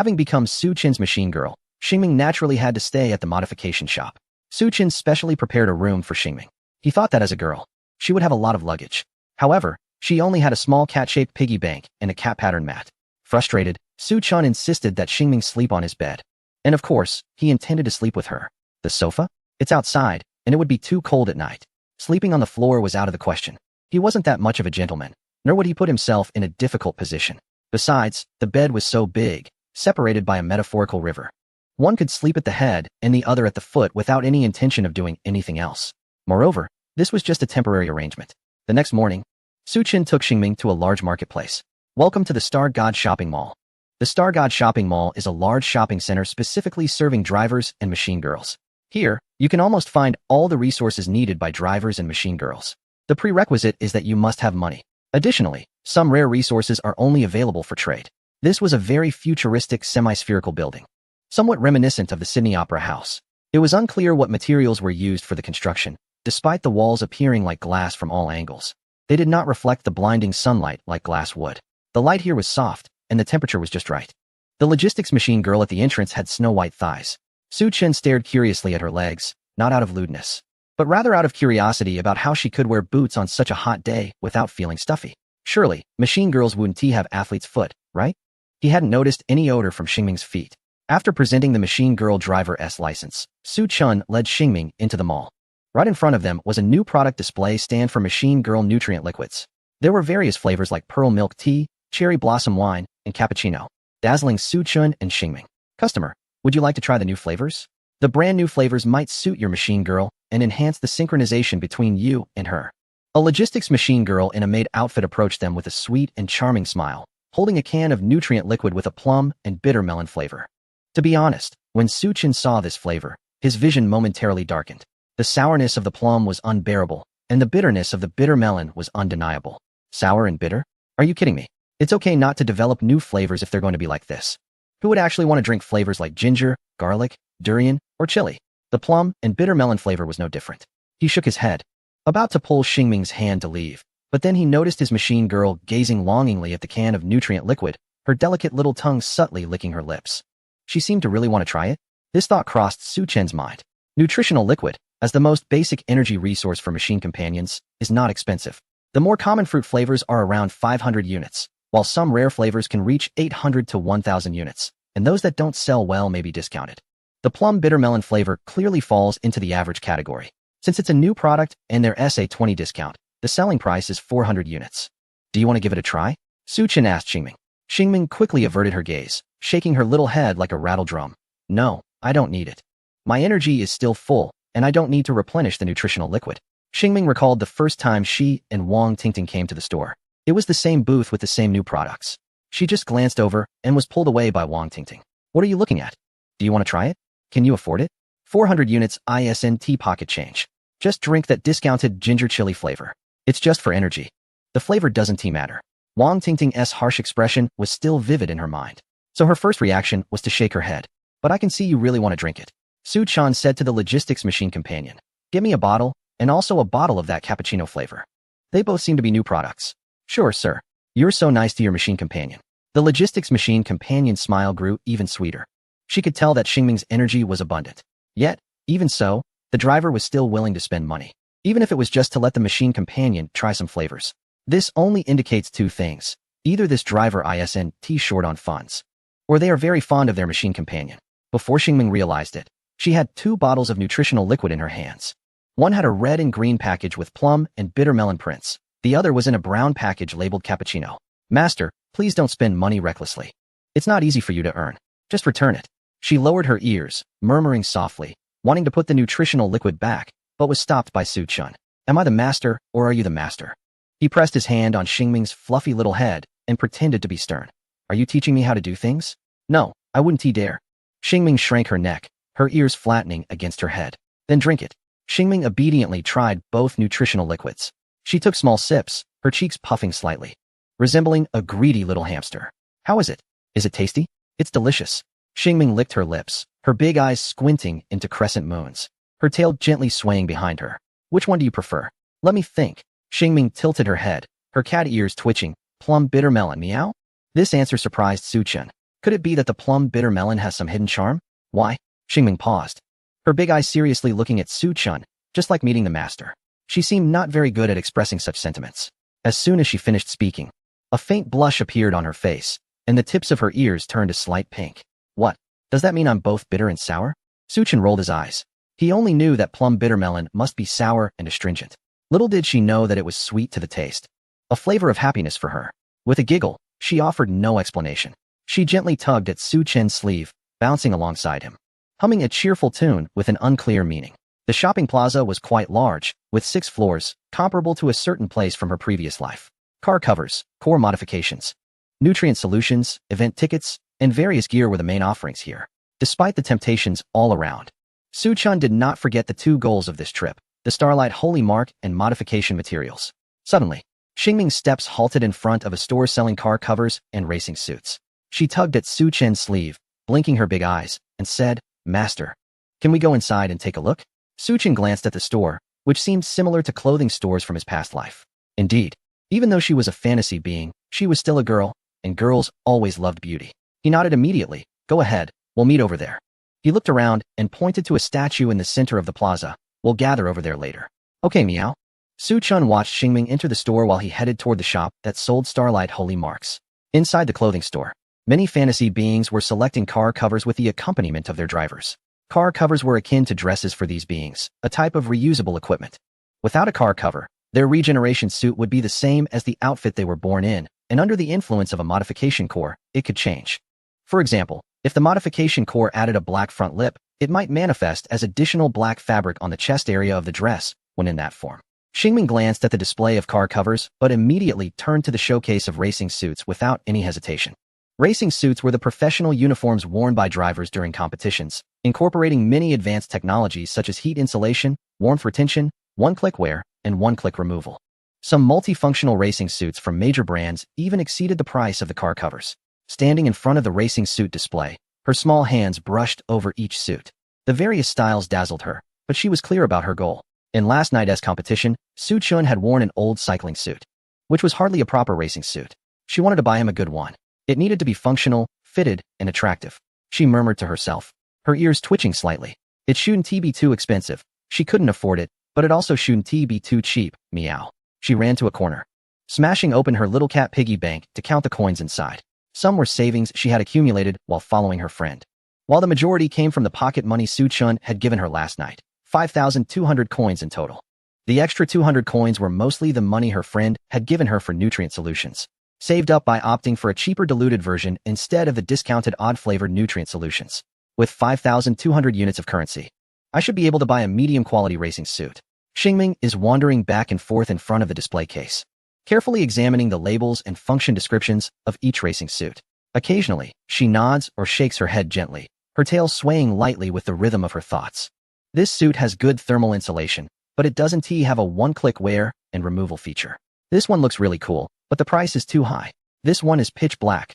Having become Su Chin's machine girl, Xingming naturally had to stay at the modification shop. Su Chin specially prepared a room for Xingming. He thought that as a girl, she would have a lot of luggage. However, she only had a small cat-shaped piggy bank and a cat pattern mat. Frustrated, Su Chin insisted that Xingming sleep on his bed. And of course, he intended to sleep with her. The sofa? It's outside, and it would be too cold at night. Sleeping on the floor was out of the question. He wasn't that much of a gentleman, nor would he put himself in a difficult position. Besides, the bed was so big, separated by a metaphorical river. One could sleep at the head and the other at the foot without any intention of doing anything else. Moreover, this was just a temporary arrangement. The next morning, Su Chin took Xingming to a large marketplace. Welcome to the Star God Shopping Mall. The Star God Shopping Mall is a large shopping center specifically serving drivers and machine girls. Here, you can almost find all the resources needed by drivers and machine girls. The prerequisite is that you must have money. Additionally, some rare resources are only available for trade. This was a very futuristic semi-spherical building, somewhat reminiscent of the Sydney Opera House. It was unclear what materials were used for the construction, despite the walls appearing like glass from all angles. They did not reflect the blinding sunlight like glass would. The light here was soft, and the temperature was just right. The logistics machine girl at the entrance had snow-white thighs. Su Chin stared curiously at her legs, not out of lewdness, but rather out of curiosity about how she could wear boots on such a hot day without feeling stuffy. Surely, machine girls wouldn't have athlete's foot, right? He hadn't noticed any odor from Xingming's feet. After presenting the machine girl driver's license, Su Chin led Xingming into the mall. Right in front of them was a new product display stand for machine girl nutrient liquids. There were various flavors like pearl milk tea, cherry blossom wine, and cappuccino, dazzling Su Chin and Xingming. Customer, would you like to try the new flavors? The brand new flavors might suit your machine girl and enhance the synchronization between you and her. A logistics machine girl in a maid outfit approached them with a sweet and charming smile, holding a can of nutrient liquid with a plum and bitter melon flavor. To be honest, when Su Chin saw this flavor, his vision momentarily darkened. The sourness of the plum was unbearable, and the bitterness of the bitter melon was undeniable. Sour and bitter? Are you kidding me? It's okay not to develop new flavors if they're going to be like this. Who would actually want to drink flavors like ginger, garlic, durian, or chili? The plum and bitter melon flavor was no different. He shook his head, about to pull Xingming's hand to leave, but then he noticed his machine girl gazing longingly at the can of nutrient liquid, her delicate little tongue subtly licking her lips. She seemed to really want to try it. This thought crossed Su Chin's mind. Nutritional liquid, as the most basic energy resource for machine companions, is not expensive. The more common fruit flavors are around 500 units, while some rare flavors can reach 800 to 1,000 units, and those that don't sell well may be discounted. The plum bitter melon flavor clearly falls into the average category. Since it's a new product and their SA20 discount, the selling price is 400 units. Do you want to give it a try? Su Chin asked Xingming. Xingming quickly averted her gaze, shaking her little head like a rattle drum. No, I don't need it. My energy is still full, and I don't need to replenish the nutritional liquid. Xingming recalled the first time she and Wang Tingting came to the store. It was the same booth with the same new products. She just glanced over and was pulled away by Wang Tingting. What are you looking at? Do you want to try it? Can you afford it? 400 units ISNT pocket change. Just drink that discounted ginger chili flavor. It's just for energy. The flavor doesn't matter. Wang Tingting's harsh expression was still vivid in her mind. So her first reaction was to shake her head. But I can see you really want to drink it. Su Chin said to the logistics machine companion. Give me a bottle, and also a bottle of that cappuccino flavor. They both seem to be new products. Sure, sir. You're so nice to your machine companion. The logistics machine companion's smile grew even sweeter. She could tell that Xingming's energy was abundant. Yet, even so, the driver was still willing to spend money, even if it was just to let the machine companion try some flavors. This only indicates two things. Either this driver isn't short on funds, or they are very fond of their machine companion. Before Xingming realized it, she had 2 bottles of nutritional liquid in her hands. One had a red and green package with plum and bitter melon prints. The other was in a brown package labeled cappuccino. Master, please don't spend money recklessly. It's not easy for you to earn. Just return it. She lowered her ears, murmuring softly, wanting to put the nutritional liquid back, but was stopped by Su Chin. Am I the master, or are you the master? He pressed his hand on Xingming's fluffy little head and pretended to be stern. Are you teaching me how to do things? No, I wouldn't dare. Xingming shrank her neck, her ears flattening against her head. Then drink it. Xingming obediently tried both nutritional liquids. She took small sips, her cheeks puffing slightly, resembling a greedy little hamster. How is it? Is it tasty? It's delicious. Xingming licked her lips, her big eyes squinting into crescent moons, her tail gently swaying behind her. Which one do you prefer? Let me think. Xingming tilted her head, her cat ears twitching. Plum bitter melon, meow? This answer surprised Su Chin. Could it be that the plum bitter melon has some hidden charm? Why? Xingming paused, her big eyes seriously looking at Su Chun, just like meeting the master. She seemed not very good at expressing such sentiments. As soon as she finished speaking, a faint blush appeared on her face, and the tips of her ears turned a slight pink. What? Does that mean I'm both bitter and sour? Su Chun rolled his eyes. He only knew that plum bitter melon must be sour and astringent. Little did she know that it was sweet to the taste. A flavor of happiness for her. With a giggle, she offered no explanation. She gently tugged at Su Chen's sleeve, bouncing alongside him, humming a cheerful tune with an unclear meaning. The shopping plaza was quite large, with 6 floors, comparable to a certain place from her previous life. Car covers, core modifications, nutrient solutions, event tickets, and various gear were the main offerings here. Despite the temptations all around, Su Chun did not forget the 2 goals of this trip, the Starlight Holy Mark and modification materials. Suddenly, Xingming's steps halted in front of a store selling car covers and racing suits. She tugged at Su Chen's sleeve, blinking her big eyes, and said, "Master, can we go inside and take a look?" Su Chen glanced at the store, which seemed similar to clothing stores from his past life. Indeed, even though she was a fantasy being, she was still a girl, and girls always loved beauty. He nodded immediately. "Go ahead, we'll meet over there." He looked around and pointed to a statue in the center of the plaza. "We'll gather over there later." "Okay, meow." Su Chun watched Xingming enter the store while he headed toward the shop that sold Starlight Holy Marks. Inside the clothing store, many fantasy beings were selecting car covers with the accompaniment of their drivers. Car covers were akin to dresses for these beings, a type of reusable equipment. Without a car cover, their regeneration suit would be the same as the outfit they were born in, and under the influence of a modification core, it could change. For example, if the modification core added a black front lip, it might manifest as additional black fabric on the chest area of the dress when in that form. Xingming glanced at the display of car covers, but immediately turned to the showcase of racing suits without any hesitation. Racing suits were the professional uniforms worn by drivers during competitions, incorporating many advanced technologies such as heat insulation, warmth retention, one-click wear, and one-click removal. Some multifunctional racing suits from major brands even exceeded the price of the car covers. Standing in front of the racing suit display, her small hands brushed over each suit. The various styles dazzled her, but she was clear about her goal. In last night's competition, Su Chun had worn an old cycling suit, which was hardly a proper racing suit. She wanted to buy him a good one. It needed to be functional, fitted, and attractive. She murmured to herself, her ears twitching slightly. It shouldn't be too expensive. She couldn't afford it, but it also shouldn't be too cheap. Meow. She ran to a corner, smashing open her little cat piggy bank to count the coins inside. Some were savings she had accumulated while following her friend, while the majority came from the pocket money Su Chun had given her last night. 5,200 coins in total. The extra 200 coins were mostly the money her friend had given her for nutrient solutions, saved up by opting for a cheaper diluted version instead of the discounted odd-flavored nutrient solutions. With 5,200 units of currency, I should be able to buy a medium-quality racing suit. Xingming is wandering back and forth in front of the display case, carefully examining the labels and function descriptions of each racing suit. Occasionally, she nods or shakes her head gently, her tail swaying lightly with the rhythm of her thoughts. This suit has good thermal insulation, but it doesn't have a one-click wear and removal feature. This one looks really cool, but the price is too high. This one is pitch black.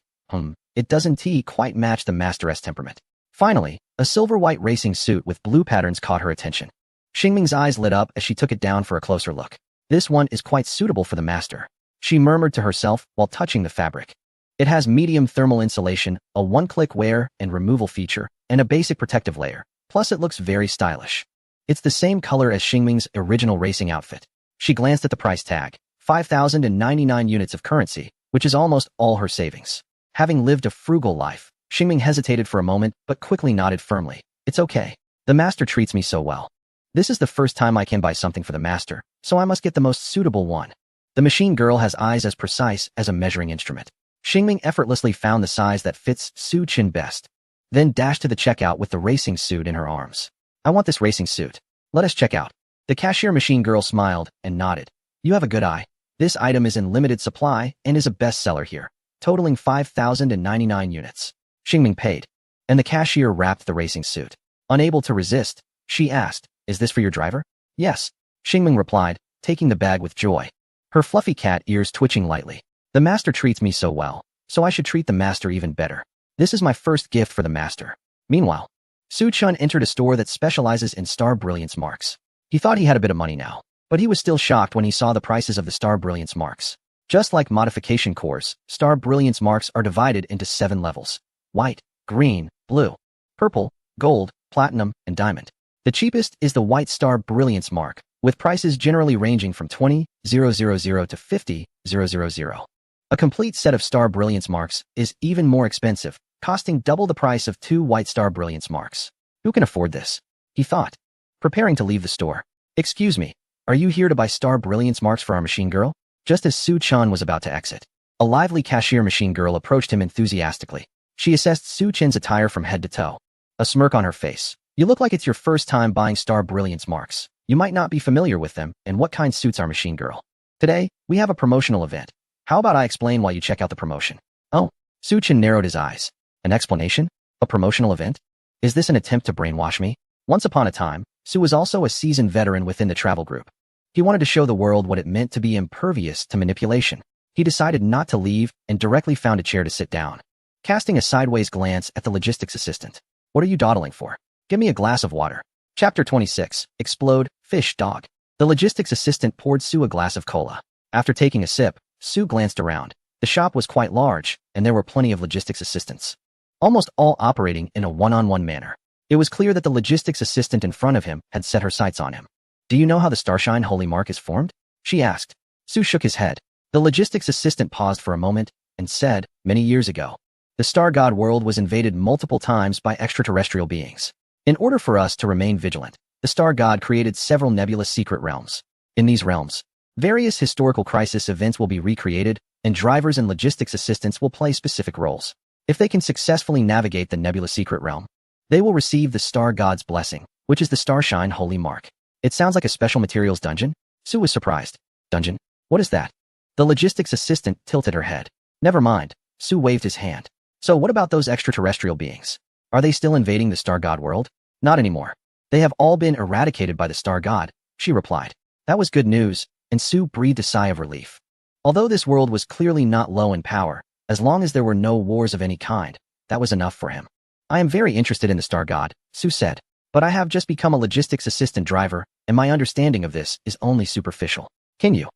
It doesn't quite match the master's temperament. Finally, a silver-white racing suit with blue patterns caught her attention. Xingming's eyes lit up as she took it down for a closer look. This one is quite suitable for the master, she murmured to herself while touching the fabric. It has medium thermal insulation, a one-click wear and removal feature, and a basic protective layer. Plus, it looks very stylish. It's the same color as Xingming's original racing outfit. She glanced at the price tag, 5,099 units of currency, which is almost all her savings. Having lived a frugal life, Xingming hesitated for a moment but quickly nodded firmly. "It's okay. The master treats me so well. This is the first time I can buy something for the master, so I must get the most suitable one." The machine girl has eyes as precise as a measuring instrument. Xingming effortlessly found the size that fits Su Chun best, then dashed to the checkout with the racing suit in her arms. "I want this racing suit. Let us check out." The cashier machine girl smiled and nodded. "You have a good eye. This item is in limited supply and is a bestseller here, totaling 5,099 units. Xingming paid, and the cashier wrapped the racing suit. Unable to resist, she asked, "Is this for your driver?" "Yes," Xingming replied, taking the bag with joy, her fluffy cat ears twitching lightly. "The master treats me so well, so I should treat the master even better. This is my first gift for the master." Meanwhile, Su Chun entered a store that specializes in Star Brilliance marks. He thought he had a bit of money now, but he was still shocked when he saw the prices of the Star Brilliance marks. Just like modification cores, Star Brilliance marks are divided into 7 levels. white, green, blue, purple, gold, platinum, and diamond. The cheapest is the White Star Brilliance mark, with prices generally ranging from 20,000 to 50,000. A complete set of Star Brilliance marks is even more expensive, costing double the price of 2 White Star Brilliance marks. Who can afford this? He thought, preparing to leave the store. Excuse me, are you here to buy Star Brilliance marks for our machine girl? Just as Su-chan was about to exit, a lively cashier machine girl approached him enthusiastically. She assessed Su-chan's attire from head to toe, a smirk on her face. You look like it's your first time buying Star Brilliance marks. You might not be familiar with them and what kind suits our machine girl. Today, we have a promotional event. How about I explain while you check out the promotion? Oh, Su-chan narrowed his eyes. An explanation? A promotional event? Is this an attempt to brainwash me? Once upon a time, Su was also a seasoned veteran within the travel group. He wanted to show the world what it meant to be impervious to manipulation. He decided not to leave and directly found a chair to sit down. Casting a sideways glance at the logistics assistant. What are you dawdling for? Give me a glass of water. Chapter 26, Explode, Fish Dog. The logistics assistant poured Su a glass of cola. After taking a sip, Su glanced around. The shop was quite large, and there were plenty of logistics assistants, almost all operating in a one-on-one manner. It was clear that the logistics assistant in front of him had set her sights on him. Do you know how the Starshine Holy Mark is formed? She asked. Su shook his head. The logistics assistant paused for a moment and said, many years ago, the Star God world was invaded multiple times by extraterrestrial beings. In order for us to remain vigilant, the Star God created several nebulous secret realms. In these realms, various historical crisis events will be recreated, and drivers and logistics assistants will play specific roles. If they can successfully navigate the nebulous secret realm, they will receive the Star God's blessing, which is the Starshine Holy Mark. It sounds like a special materials dungeon? Su was surprised. Dungeon? What is that? The logistics assistant tilted her head. Never mind. Su waved his hand. So what about those extraterrestrial beings? Are they still invading the Star God world? Not anymore. They have all been eradicated by the Star God, she replied. That was good news, and Su breathed a sigh of relief. Although this world was clearly not low in power, as long as there were no wars of any kind, that was enough for him. I am very interested in the Star God, Su said, but I have just become a logistics assistant driver, and my understanding of this is only superficial. Can you?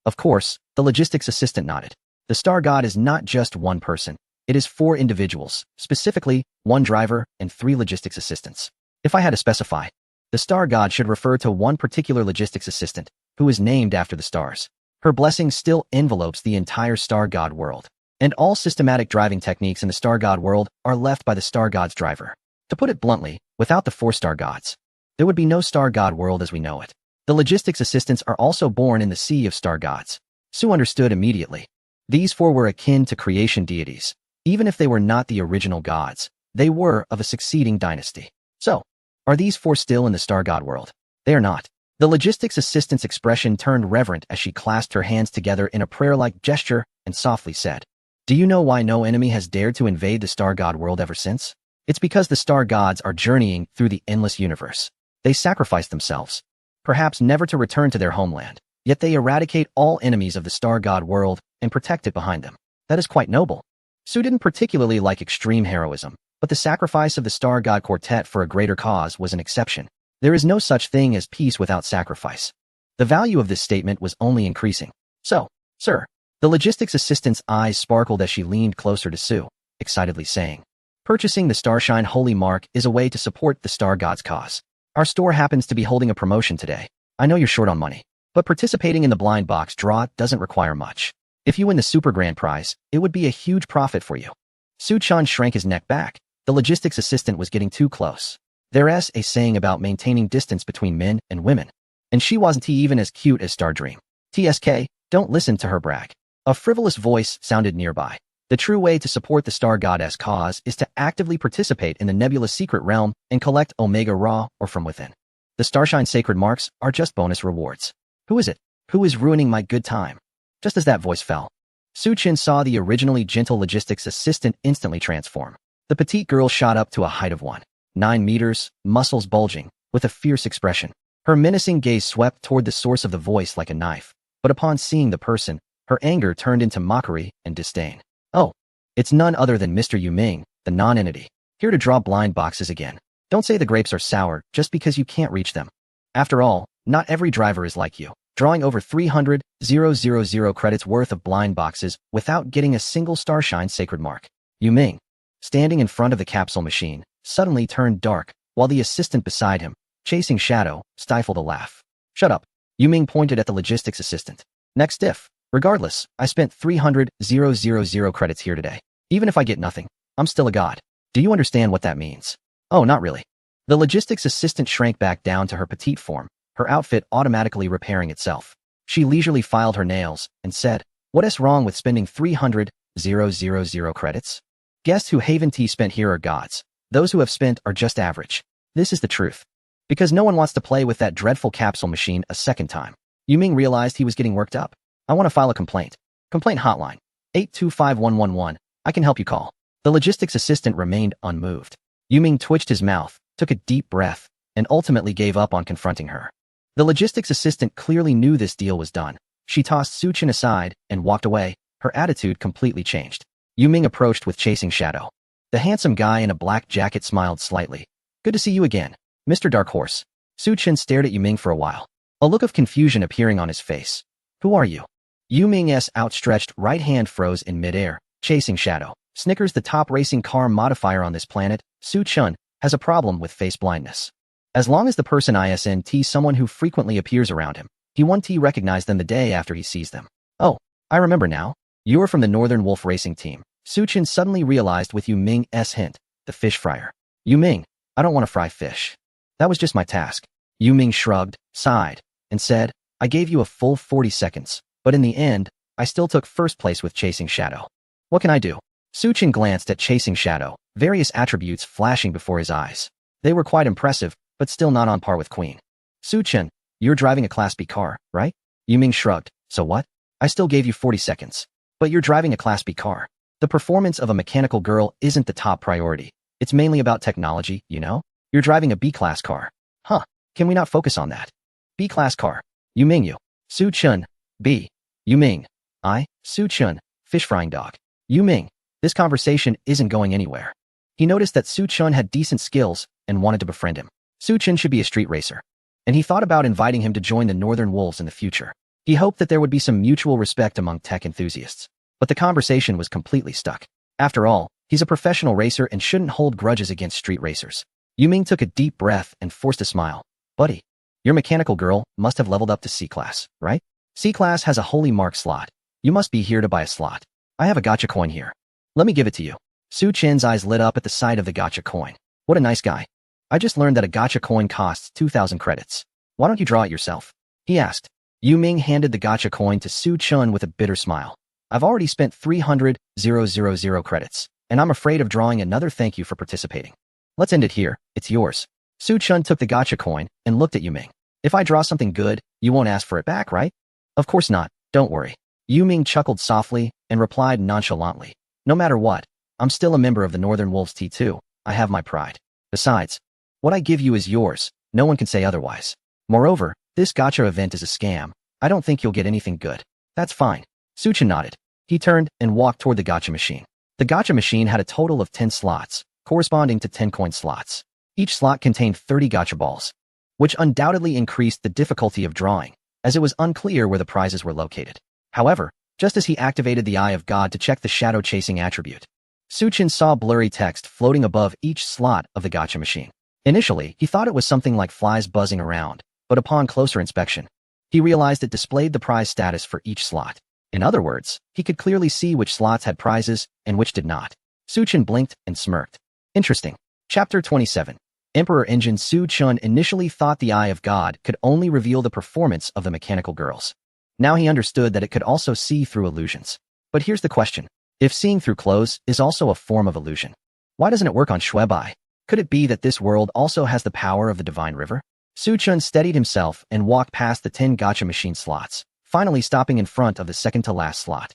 Of course, the logistics assistant nodded. The Star God is not just one person. It is 4 individuals, specifically 1 driver and 3 logistics assistants. If I had to specify, the Star God should refer to one particular logistics assistant, who is named after the stars. Her blessing still envelopes the entire Star God world, and all systematic driving techniques in the Star God world are left by the Star God's driver. To put it bluntly, without the 4 Star Gods, there would be no Star God world as we know it. The logistics assistants are also born in the sea of Star Gods. Su understood immediately. These 4 were akin to creation deities. Even if they were not the original gods, they were of a succeeding dynasty. So, are these 4 still in the Star God world? They are not. The logistics assistant's expression turned reverent as she clasped her hands together in a prayer-like gesture and softly said, Do you know why no enemy has dared to invade the Star God world ever since? It's because the Star Gods are journeying through the endless universe. They sacrifice themselves, perhaps never to return to their homeland, yet they eradicate all enemies of the Star God world and protect it behind them. That is quite noble. Su didn't particularly like extreme heroism, but the sacrifice of the Star God Quartet for a greater cause was an exception. There is no such thing as peace without sacrifice. The value of this statement was only increasing. So, sir, the logistics assistant's eyes sparkled as she leaned closer to Su, excitedly saying, Purchasing the Starshine Holy Mark is a way to support the Star God's cause. Our store happens to be holding a promotion today. I know you're short on money, but participating in the blind box draw doesn't require much. If you win the super grand prize, it would be a huge profit for you. Su-chan shrank his neck back. The logistics assistant was getting too close. There's a saying about maintaining distance between men and women. And she wasn't even as cute as Stardream. TSK, don't listen to her brag. A frivolous voice sounded nearby. The true way to support the Star Goddess cause is to actively participate in the nebulous secret realm and collect Omega Raw or from within. The Starshine Sacred Marks are just bonus rewards. Who is it? Who is ruining my good time? Just as that voice fell, Su-chan saw the originally gentle logistics assistant instantly transform. The petite girl shot up to a height of 1.9 meters, muscles bulging, with a fierce expression. Her menacing gaze swept toward the source of the voice like a knife, but upon seeing the person, her anger turned into mockery and disdain. Oh, it's none other than Mr. Yuming, the non-entity, here to draw blind boxes again. Don't say the grapes are sour just because you can't reach them. After all, not every driver is like you, drawing over 300,000 credits worth of blind boxes without getting a single Starshine Sacred Mark. Yuming. standing in front of the capsule machine, suddenly turned dark, while the assistant beside him, chasing shadow, stifled a laugh. Shut up. Yuming pointed at the logistics assistant. Next if. Regardless, I spent 300,000 credits here today. Even if I get nothing, I'm still a god. Do you understand what that means? Oh, not really. The logistics assistant shrank back down to her petite form, her outfit automatically repairing itself. She leisurely filed her nails and said, "What's wrong with spending 300,000 credits? Guess who Haven T spent here are gods. Those who have spent are just average. This is the truth. Because no one wants to play with that dreadful capsule machine a second time." Yuming realized he was getting worked up. "I want to file a complaint. Complaint hotline. 825-111. I can help you call." The logistics assistant remained unmoved. Yuming twitched his mouth, took a deep breath, and ultimately gave up on confronting her. The logistics assistant clearly knew this deal was done. She tossed Suchin aside and walked away, her attitude completely changed. Yuming approached with chasing shadow. The handsome guy in a black jacket smiled slightly. "Good to see you again, Mr. Dark Horse." Suchin stared at Yuming for a while, a look of confusion appearing on his face. "Who are you?" Yuming's outstretched right hand froze in midair, chasing shadow. Snickers, the top racing car modifier on this planet, Suchun, has a problem with face blindness. As long as the person isn't someone who frequently appears around him, he won't recognize them the day after he sees them. "Oh, I remember now. You're from the Northern Wolf Racing Team." Suchin suddenly realized with Yuming's hint, the fish fryer. "Yuming, I don't want to fry fish. That was just my task." Yuming shrugged, sighed, and said, "I gave you a full 40 seconds, but in the end, I still took first place with chasing shadow. What can I do?" Suchin glanced at chasing shadow, various attributes flashing before his eyes. They were quite impressive, but still not on par with Queen. "Suchin, you're driving a Class B car, right?" Yuming shrugged. "So what? I still gave you 40 seconds. But you're driving a Class B car. The performance of a mechanical girl isn't the top priority. It's mainly about technology, you know? You're driving a B-class car. Huh, can we not focus on that? B-class car. Yuming you. Suchun. B. Yuming. I. Suchun. Fish frying dog. Yuming. This conversation isn't going anywhere. He noticed that Suchun had decent skills and wanted to befriend him. Suchun should be a street racer. And he thought about inviting him to join the Northern Wolves in the future. He hoped that there would be some mutual respect among tech enthusiasts. But the conversation was completely stuck. After all, he's a professional racer and shouldn't hold grudges against street racers. Yuming took a deep breath and forced a smile. "Buddy, your mechanical girl must have leveled up to C-class, right? C-class has a holy mark slot. You must be here to buy a slot. I have a gotcha coin here. Let me give it to you." Suchin's eyes lit up at the sight of the gotcha coin. "What a nice guy. I just learned that a gotcha coin costs 2,000 credits. Why don't you draw it yourself?" he asked. Yuming handed the gotcha coin to Suchun with a bitter smile. "I've already spent 300,000 credits, and I'm afraid of drawing another. Thank you for participating. Let's end it here. It's yours." Suchun took the gotcha coin and looked at Yuming. "If I draw something good, you won't ask for it back, right?" "Of course not, don't worry." Yuming chuckled softly and replied nonchalantly. "No matter what, I'm still a member of the Northern Wolves T2. I have my pride. Besides, what I give you is yours. No one can say otherwise. Moreover, this gotcha event is a scam. I don't think you'll get anything good." "That's fine." Suchin nodded. He turned and walked toward the gotcha machine. The gotcha machine had a total of 10 slots, corresponding to 10 coin slots. Each slot contained 30 gotcha balls, which undoubtedly increased the difficulty of drawing, as it was unclear where the prizes were located. However, just as he activated the Eye of God to check the shadow chasing attribute, Suchin saw blurry text floating above each slot of the gotcha machine. Initially, he thought it was something like flies buzzing around, but upon closer inspection, he realized it displayed the prize status for each slot. In other words, he could clearly see which slots had prizes and which did not. Suchin blinked and smirked. Interesting. Chapter 27. Emperor Engine. Suchun initially thought the Eye of God could only reveal the performance of the mechanical girls. Now he understood that it could also see through illusions. But here's the question. If seeing through clothes is also a form of illusion, why doesn't it work on Shuebai? Could it be that this world also has the power of the Divine River? Suchun steadied himself and walked past the 10 gotcha machine slots, finally stopping in front of the second-to-last slot.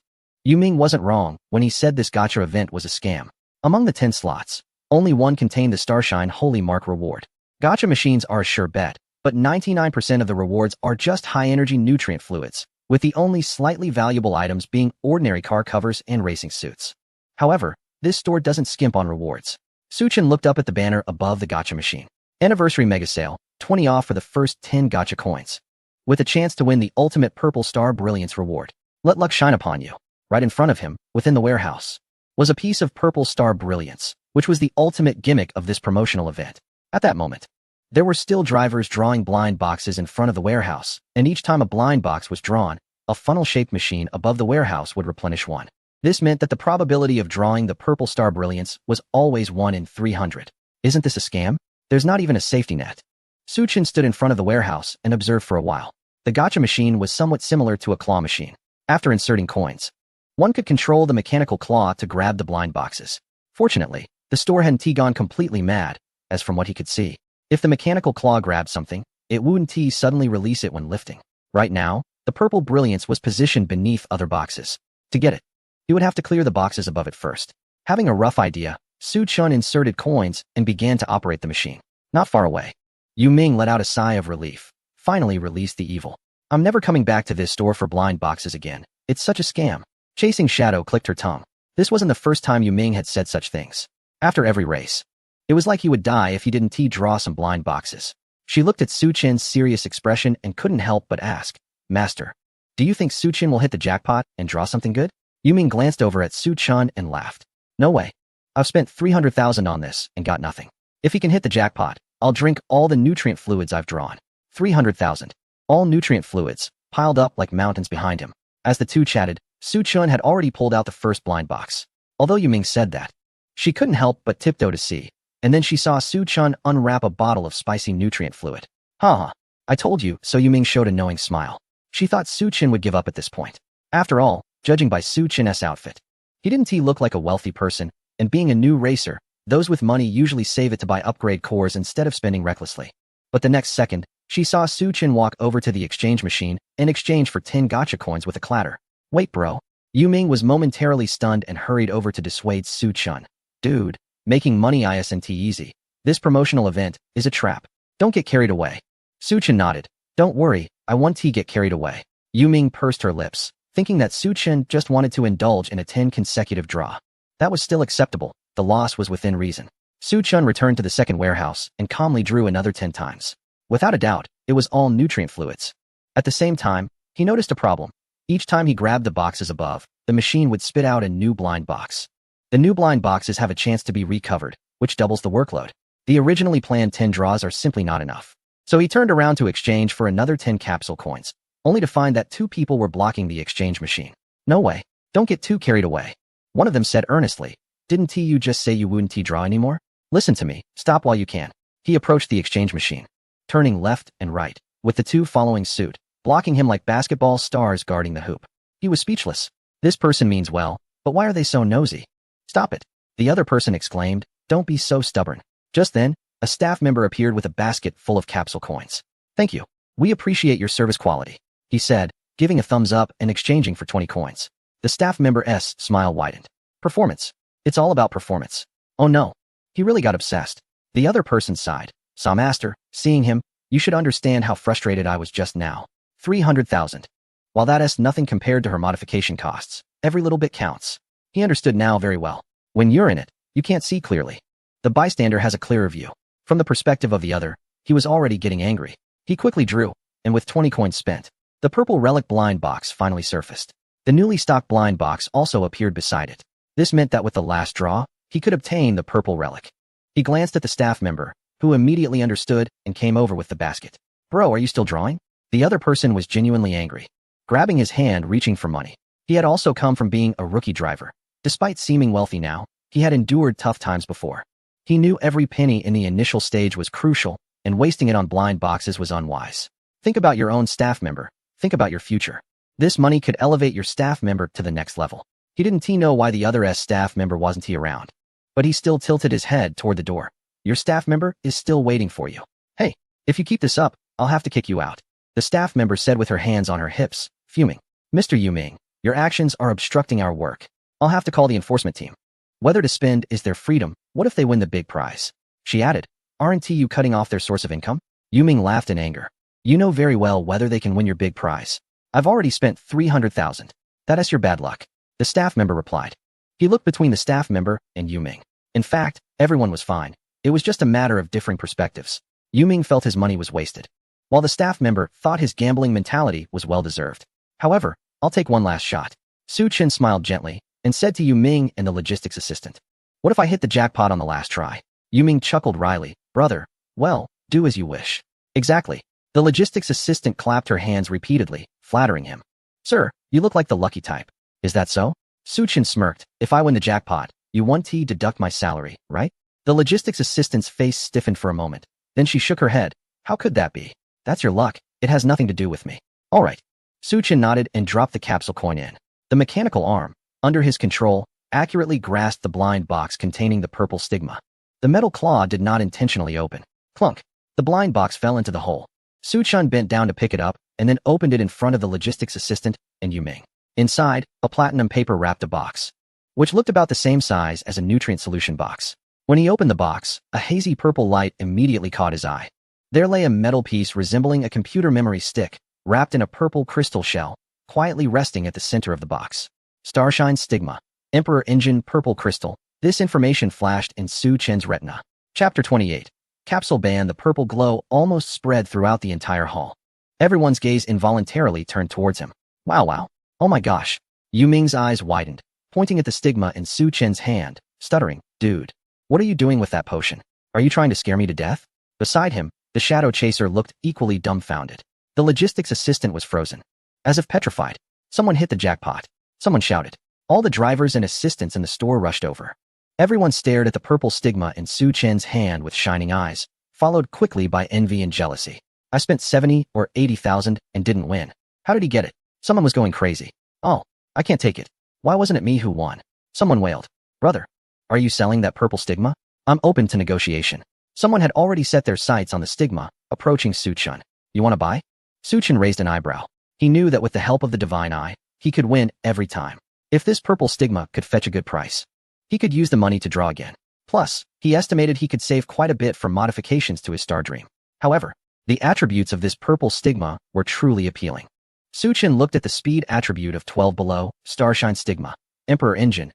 Yuming wasn't wrong when he said this gotcha event was a scam. Among the 10 slots, only one contained the Starshine Holy Mark reward. Gotcha machines are a sure bet, but 99% of the rewards are just high-energy nutrient fluids, with the only slightly valuable items being ordinary car covers and racing suits. However, this store doesn't skimp on rewards. Suchin looked up at the banner above the gotcha machine. Anniversary Mega Sale, 20 off for the first 10 gotcha coins, with a chance to win the ultimate Purple Star Brilliance reward. Let luck shine upon you. Right in front of him, within the warehouse, was a piece of Purple Star Brilliance, which was the ultimate gimmick of this promotional event. At that moment, there were still drivers drawing blind boxes in front of the warehouse, and each time a blind box was drawn, a funnel-shaped machine above the warehouse would replenish one. This meant that the probability of drawing the purple star brilliance was always 1 in 300. Isn't this a scam? There's not even a safety net. Suchin stood in front of the warehouse and observed for a while. The gacha machine was somewhat similar to a claw machine. After inserting coins, one could control the mechanical claw to grab the blind boxes. Fortunately, the store hadn't gone completely mad, as from what he could see. If the mechanical claw grabbed something, it wouldn't suddenly release it when lifting. Right now, the purple brilliance was positioned beneath other boxes. To get it, he would have to clear the boxes above it first. Having a rough idea, Su Chun inserted coins and began to operate the machine. Not far away, Yu Ming let out a sigh of relief. Finally released the evil. I'm never coming back to this store for blind boxes again. It's such a scam. Chasing Shadow clicked her tongue. This wasn't the first time Yu Ming had said such things. After every race, it was like he would die if he didn't draw some blind boxes. She looked at Suchin's serious expression and couldn't help but ask, Master, do you think Suchin will hit the jackpot and draw something good? Yu Ming glanced over at Suchin and laughed. No way. I've spent 300,000 on this and got nothing. If he can hit the jackpot, I'll drink all the nutrient fluids I've drawn. 300,000. All nutrient fluids, piled up like mountains behind him. As the two chatted, Suchin had already pulled out the first blind box. Although Yu Ming said that, she couldn't help but tiptoe to see, and then she saw Suchin unwrap a bottle of spicy nutrient fluid. Haha, I told you, so Yu Ming showed a knowing smile. She thought Suchin would give up at this point. After all, judging by Suchin's outfit, he didn't look like a wealthy person, and being a new racer, those with money usually save it to buy upgrade cores instead of spending recklessly. But the next second, she saw Suchin walk over to the exchange machine and exchange for 10 gacha coins with a clatter. Wait bro. Yu Ming was momentarily stunned and hurried over to dissuade Suchin. Dude, making money isn't easy. This promotional event is a trap. Don't get carried away. Suchin nodded. Don't worry, I won't get carried away. Yu Ming pursed her lips, thinking that Suchin just wanted to indulge in a 10 consecutive draw. That was still acceptable. The loss was within reason. Suchin returned to the second warehouse and calmly drew another 10 times. Without a doubt, it was all nutrient fluids. At the same time, he noticed a problem. Each time he grabbed the boxes above, the machine would spit out a new blind box. The new blind boxes have a chance to be recovered, which doubles the workload. The originally planned 10 draws are simply not enough. So he turned around to exchange for another 10 capsule coins, only to find that 2 people were blocking the exchange machine. No way. Don't get too carried away. One of them said earnestly, Didn't you just say you wouldn't draw anymore? Listen to me, stop while you can. He approached the exchange machine, turning left and right, with the 2 following suit, blocking him like basketball stars guarding the hoop. He was speechless. This person means well, but why are they so nosy? Stop it. The other person exclaimed, Don't be so stubborn. Just then, a staff member appeared with a basket full of capsule coins. Thank you. We appreciate your service quality, he said, giving a thumbs up and exchanging for 20 coins. The staff member's smile widened. Performance. It's all about performance. Oh no. He really got obsessed. The other person sighed. Master, seeing him, you should understand how frustrated I was just now. 300,000. While that's nothing compared to her modification costs, every little bit counts. He understood now very well. When you're in it, you can't see clearly. The bystander has a clearer view. From the perspective of the other, he was already getting angry. He quickly drew, and with 20 coins spent, the purple relic blind box finally surfaced. The newly stocked blind box also appeared beside it. This meant that with the last draw, he could obtain the purple relic. He glanced at the staff member, who immediately understood and came over with the basket. Bro, are you still drawing? The other person was genuinely angry, grabbing his hand reaching for money. He had also come from being a rookie driver. Despite seeming wealthy now, he had endured tough times before. He knew every penny in the initial stage was crucial, and wasting it on blind boxes was unwise. Think about your own staff member. Think about your future. This money could elevate your staff member to the next level. He didn't know why the other staff member wasn't around, but he still tilted his head toward the door. Your staff member is still waiting for you. Hey, if you keep this up, I'll have to kick you out. The staff member said with her hands on her hips, fuming. Mr. Yu Ming, your actions are obstructing our work. I'll have to call the enforcement team. Whether to spend is their freedom. What if they win the big prize? She added, aren't you cutting off their source of income? Yu Ming laughed in anger. You know very well whether they can win your big prize. I've already spent 300,000. That is your bad luck. The staff member replied. He looked between the staff member and Yu Ming. In fact, everyone was fine. It was just a matter of differing perspectives. Yu Ming felt his money was wasted, while the staff member thought his gambling mentality was well-deserved. However, I'll take one last shot. Su Chen smiled gently and said to Yu Ming and the logistics assistant. What if I hit the jackpot on the last try? Yuming chuckled wryly. Brother, well, do as you wish. Exactly. The logistics assistant clapped her hands repeatedly, flattering him. Sir, you look like the lucky type. Is that so? Suchin smirked. If I win the jackpot, you want to deduct my salary, right? The logistics assistant's face stiffened for a moment. Then she shook her head. How could that be? That's your luck. It has nothing to do with me. All right. Suchin nodded and dropped the capsule coin in. The mechanical arm, under his control, accurately grasped the blind box containing the purple stigma. The metal claw did not intentionally open. Clunk. The blind box fell into the hole. Suchun bent down to pick it up and then opened it in front of the logistics assistant and Yuming. Inside, a platinum paper wrapped a box, which looked about the same size as a nutrient solution box. When he opened the box, a hazy purple light immediately caught his eye. There lay a metal piece resembling a computer memory stick, wrapped in a purple crystal shell, quietly resting at the center of the box. Starshine Stigma. Emperor Engine Purple Crystal. This information flashed in Su Chen's retina. Chapter 28. Capsule Ban. The purple glow almost spread throughout the entire hall. Everyone's gaze involuntarily turned towards him. Wow. Oh my gosh. Yuming's eyes widened, pointing at the stigma in Su Chen's hand, stuttering. Dude, what are you doing with that potion? Are you trying to scare me to death? Beside him, the shadow chaser looked equally dumbfounded. The logistics assistant was frozen. As if petrified. Someone hit the jackpot. Someone shouted. All the drivers and assistants in the store rushed over. Everyone stared at the purple stigma in Su Chen's hand with shining eyes, followed quickly by envy and jealousy. I spent 70 or 80,000 and didn't win. How did he get it? Someone was going crazy. Oh, I can't take it. Why wasn't it me who won? Someone wailed. Brother, are you selling that purple stigma? I'm open to negotiation. Someone had already set their sights on the stigma, approaching Suchun. You want to buy? Suchun raised an eyebrow. He knew that with the help of the divine eye, he could win every time. If this purple stigma could fetch a good price, he could use the money to draw again. Plus, he estimated he could save quite a bit from modifications to his star dream. However, the attributes of this purple stigma were truly appealing. Suchin looked at the speed attribute of 12 below, Starshine Stigma, Emperor Engine,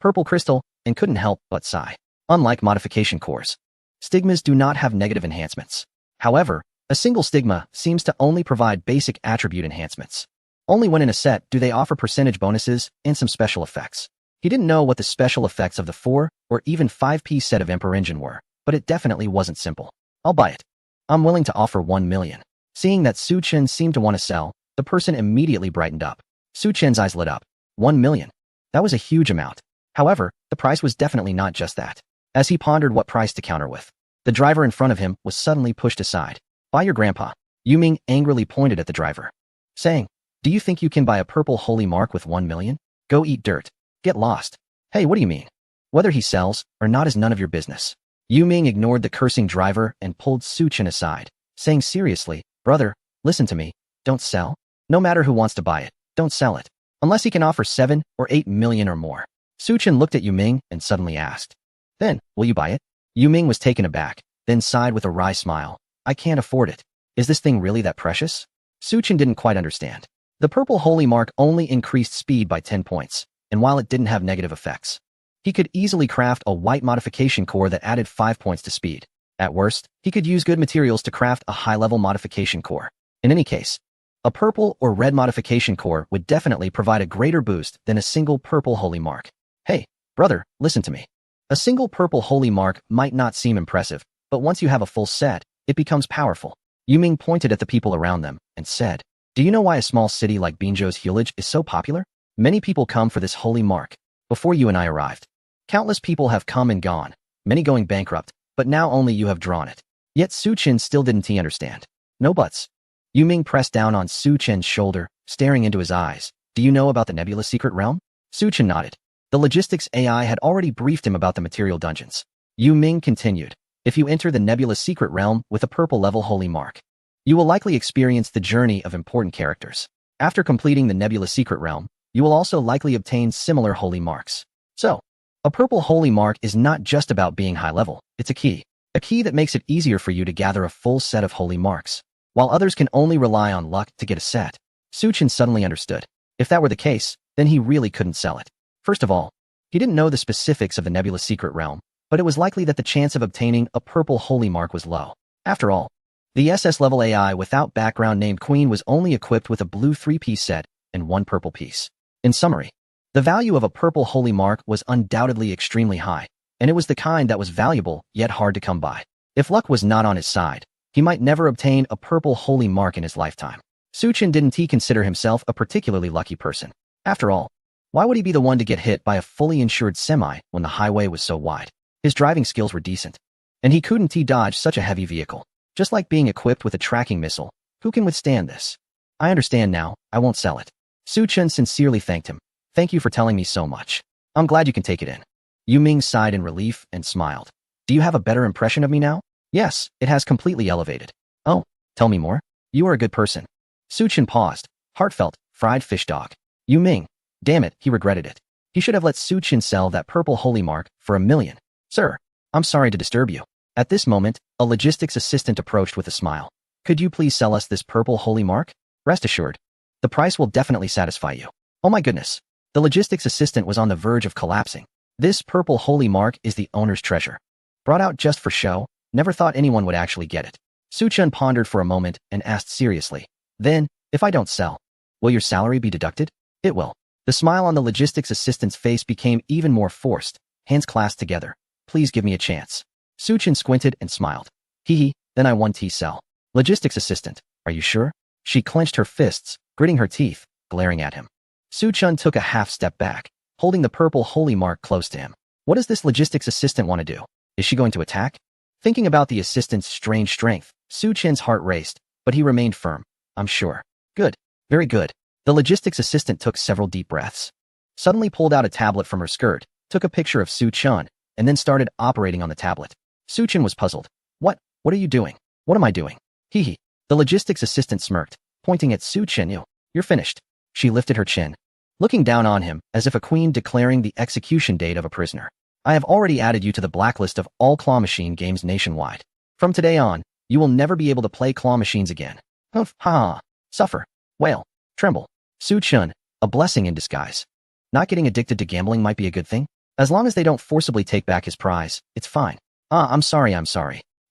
Purple Crystal, and couldn't help but sigh. Unlike modification cores, stigmas do not have negative enhancements. However, a single stigma seems to only provide basic attribute enhancements. Only when in a set do they offer percentage bonuses and some special effects. He didn't know what the special effects of the 4 or even 5-piece set of Emperor Engine were, but it definitely wasn't simple. I'll buy it. I'm willing to offer 1 million. Seeing that Su Chen seemed to want to sell, the person immediately brightened up. Su Chen's eyes lit up. 1 million. That was a huge amount. However, the price was definitely not just that. As he pondered what price to counter with, the driver in front of him was suddenly pushed aside. Buy your grandpa. Yuming angrily pointed at the driver, saying, do you think you can buy a purple holy mark with 1 million? Go eat dirt. Get lost. Hey, what do you mean? Whether he sells or not is none of your business. Yuming ignored the cursing driver and pulled Su Chen aside, saying seriously, brother, listen to me. Don't sell. No matter who wants to buy it, don't sell it. Unless he can offer 7 or 8 million or more. Su Chen looked at Yuming and suddenly asked, then, will you buy it? Yuming was taken aback, then sighed with a wry smile. I can't afford it. Is this thing really that precious? Su Chen didn't quite understand. The purple holy mark only increased speed by 10 points, and while it didn't have negative effects, he could easily craft a white modification core that added 5 points to speed. At worst, he could use good materials to craft a high-level modification core. In any case, a purple or red modification core would definitely provide a greater boost than a single purple holy mark. Hey, brother, listen to me. A single purple holy mark might not seem impressive, but once you have a full set, it becomes powerful. Yuming pointed at the people around them and said, do you know why a small city like Binzhou's Hulage is so popular? Many people come for this holy mark. Before you and I arrived, countless people have come and gone, many going bankrupt, but now only you have drawn it. Yet Su Chen still didn't understand. No buts. Yuming pressed down on Su Chen's shoulder, staring into his eyes. Do you know about the Nebula Secret Realm? Su Chen nodded. The logistics AI had already briefed him about the material dungeons. Yuming continued. If you enter the Nebula Secret Realm with a purple level holy mark, you will likely experience the journey of important characters. After completing the Nebula Secret Realm, you will also likely obtain similar holy marks. So, a purple holy mark is not just about being high level, it's a key that makes it easier for you to gather a full set of holy marks, while others can only rely on luck to get a set. Su Chen suddenly understood. If that were the case, then he really couldn't sell it. First of all, he didn't know the specifics of the Nebula Secret Realm, but it was likely that the chance of obtaining a purple holy mark was low. After all, the SS-level AI without background named Queen was only equipped with a blue 3-piece set and 1 purple piece. In summary, The value of a purple holy mark was undoubtedly extremely high, and it was the kind that was valuable yet hard to come by. If luck was not on his side, he might never obtain a purple holy mark in his lifetime. Suchin didn't consider himself a particularly lucky person. After all, why would he be the one to get hit by a fully insured semi when the highway was so wide? His driving skills were decent, and he couldn't dodge such a heavy vehicle. Just like being equipped with a tracking missile, who can withstand this? I understand now, I won't sell it. Suchin sincerely thanked him. Thank you for telling me so much. I'm glad you can take it in. Yu Ming sighed in relief and smiled. Do you have a better impression of me now? Yes, it has completely elevated. Oh, tell me more. You are a good person. Suchin paused, heartfelt, fried fish dog. Yu Ming. Damn it, he regretted it. He should have let Suchin sell that purple holy mark for $1 million. Sir, I'm sorry to disturb you. At this moment, a logistics assistant approached with a smile. Could you please sell us this purple holy mark? Rest assured, the price will definitely satisfy you. Oh my goodness. The logistics assistant was on the verge of collapsing. This purple holy mark is the owner's treasure. Brought out just for show, never thought anyone would actually get it. Suchin pondered for a moment and asked seriously. Then, if I don't sell, will your salary be deducted? It will. The smile on the logistics assistant's face became even more forced, hands clasped together. Please give me a chance. Suchin squinted and smiled. Hee, then I won't sell. Logistics assistant, are you sure? She clenched her fists, gritting her teeth, glaring at him. Suchin took a half step back, holding the purple holy mark close to him. What does this logistics assistant want to do? Is she going to attack? Thinking about the assistant's strange strength, Suchin's heart raced, but he remained firm. I'm sure. Good. Very good. The logistics assistant took several deep breaths. Suddenly pulled out a tablet from her skirt, took a picture of Suchin, and then started operating on the tablet. Suchin was puzzled. What are you doing? What am I doing? Hee. The logistics assistant smirked, pointing at Suchin. You're finished. She lifted her chin, looking down on him as if a queen declaring the execution date of a prisoner. I have already added you to the blacklist of all claw machine games nationwide. From today on, you will never be able to play claw machines again. Humph, ha, suffer, wail, tremble. Suchin, a blessing in disguise. Not getting addicted to gambling might be a good thing. As long as they don't forcibly take back his prize, it's fine. I'm sorry.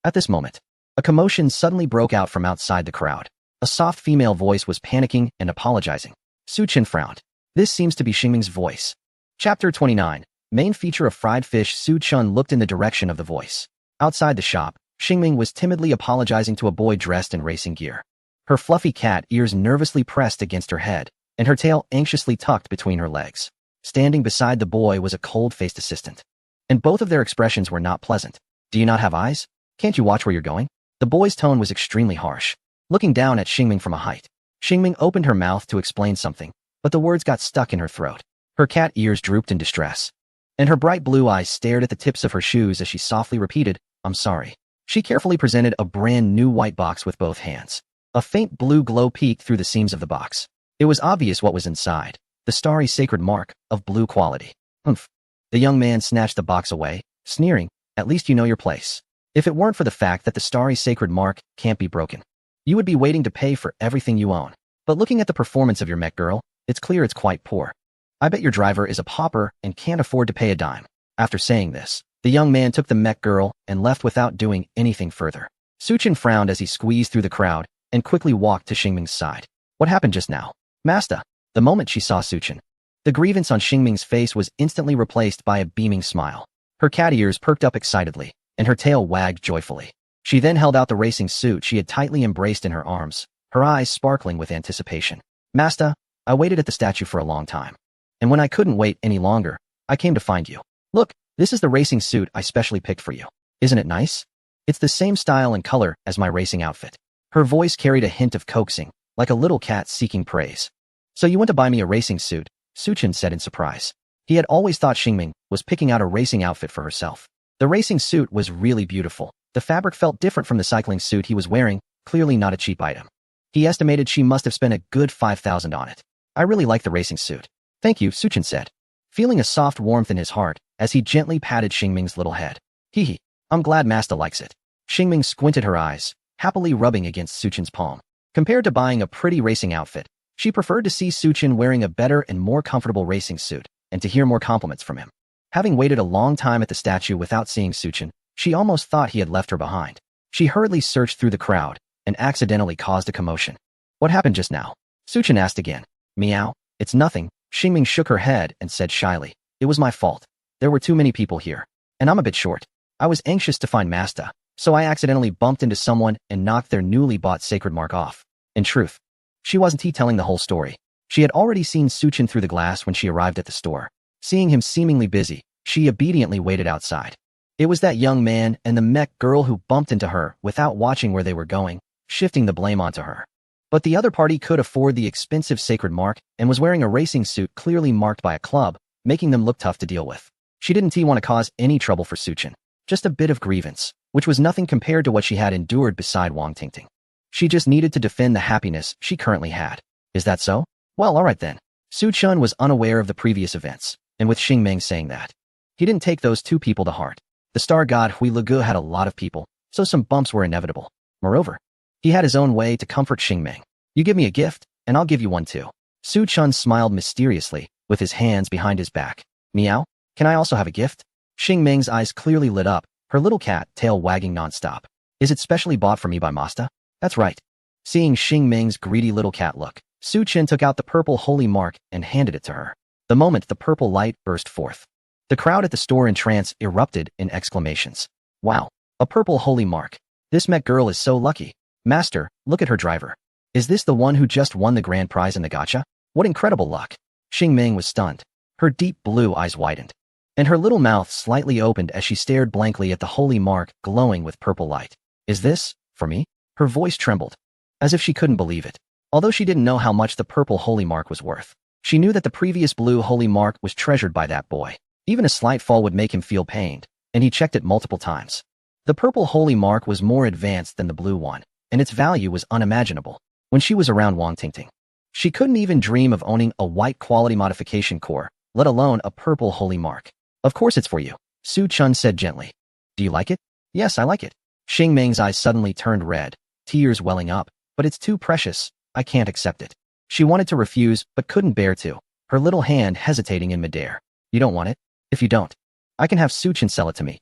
At this moment, a commotion suddenly broke out from outside the crowd. A soft female voice was panicking and apologizing. Suchin frowned. This seems to be Xingming's voice. Chapter 29. Main feature of fried fish. Suchin looked in the direction of the voice. Outside the shop, Xingming was timidly apologizing to a boy dressed in racing gear. Her fluffy cat ears nervously pressed against her head, and her tail anxiously tucked between her legs. Standing beside the boy was a cold-faced assistant. And both of their expressions were not pleasant. Do you not have eyes? Can't you watch where you're going? The boy's tone was extremely harsh, looking down at Xingming from a height. Xingming opened her mouth to explain something, but the words got stuck in her throat. Her cat ears drooped in distress, and her bright blue eyes stared at the tips of her shoes as she softly repeated, I'm sorry. She carefully presented a brand new white box with both hands. A faint blue glow peeked through the seams of the box. It was obvious what was inside, the starry sacred mark of blue quality. Humph. The young man snatched the box away, sneering, at least you know your place. If it weren't for the fact that the starry sacred mark can't be broken, you would be waiting to pay for everything you own. But looking at the performance of your mech girl, it's clear it's quite poor. I bet your driver is a pauper and can't afford to pay a dime. After saying this, the young man took the mech girl and left without doing anything further. Suchin frowned as he squeezed through the crowd and quickly walked to Xingming's side. What happened just now? Master. The moment she saw Suchin, the grievance on Xingming's face was instantly replaced by a beaming smile. Her cat ears perked up excitedly, and her tail wagged joyfully. She then held out the racing suit she had tightly embraced in her arms, her eyes sparkling with anticipation. Master, I waited at the statue for a long time. And when I couldn't wait any longer, I came to find you. Look, this is the racing suit I specially picked for you. Isn't it nice? It's the same style and color as my racing outfit. Her voice carried a hint of coaxing, like a little cat seeking praise. So you want to buy me a racing suit? Suchin said in surprise. He had always thought Xingming was picking out a racing outfit for herself. The racing suit was really beautiful. The fabric felt different from the cycling suit he was wearing, clearly not a cheap item. He estimated she must have spent a good $5,000 on it. I really like the racing suit. Thank you, Suchin said, feeling a soft warmth in his heart as he gently patted Xingming's little head. Hee, I'm glad Master likes it. Xingming squinted her eyes, happily rubbing against Suchin's palm. Compared to buying a pretty racing outfit, she preferred to see Suchin wearing a better and more comfortable racing suit, and to hear more compliments from him. Having waited a long time at the statue without seeing Suchin, she almost thought he had left her behind. She hurriedly searched through the crowd, and accidentally caused a commotion. What happened just now? Suchin asked again. Meow. It's nothing, Xingming shook her head and said shyly, "It was my fault. There were too many people here. And I'm a bit short. I was anxious to find Masta, so I accidentally bumped into someone and knocked their newly bought sacred mark off." In truth, she wasn't telling the whole story. She had already seen Suchin through the glass when she arrived at the store. Seeing him seemingly busy, she obediently waited outside. It was that young man and the mech girl who bumped into her without watching where they were going, shifting the blame onto her. But the other party could afford the expensive sacred mark and was wearing a racing suit clearly marked by a club, making them look tough to deal with. She didn't want to cause any trouble for Suchin, just a bit of grievance, which was nothing compared to what she had endured beside Wang Tingting. She just needed to defend the happiness she currently had. Is that so? Well, alright then. Suchun was unaware of the previous events, and with Xingming saying that, he didn't take those two people to heart. The star god Hui Legu had a lot of people, so some bumps were inevitable. Moreover, he had his own way to comfort Xingming. "You give me a gift, and I'll give you one too." Suchun smiled mysteriously, with his hands behind his back. "Meow? Can I also have a gift?" Xingming's eyes clearly lit up, her little cat tail wagging nonstop. "Is it specially bought for me by Masta?" "That's right." Seeing Xingming's greedy little cat look, Suchin took out the purple holy mark and handed it to her. The moment the purple light burst forth, the crowd at the store in trance erupted in exclamations. "Wow, a purple holy mark. This mech girl is so lucky. Master, look at her driver. Is this the one who just won the grand prize in the gacha? What incredible luck." Xingming was stunned. Her deep blue eyes widened, and her little mouth slightly opened as she stared blankly at the holy mark glowing with purple light. "Is this for me?" Her voice trembled, as if she couldn't believe it. Although she didn't know how much the purple holy mark was worth, she knew that the previous blue holy mark was treasured by that boy. Even a slight fall would make him feel pained, and he checked it multiple times. The purple holy mark was more advanced than the blue one, and its value was unimaginable. When she was around Wang Tingting, she couldn't even dream of owning a white quality modification core, let alone a purple holy mark. "Of course it's for you," Suchun said gently. "Do you like it?" "Yes, I like it." Xingming's eyes suddenly turned red, tears welling up. "But it's too precious. I can't accept it." She wanted to refuse, but couldn't bear to, her little hand hesitating in midair. "You don't want it? If you don't, I can have Suchin sell it to me."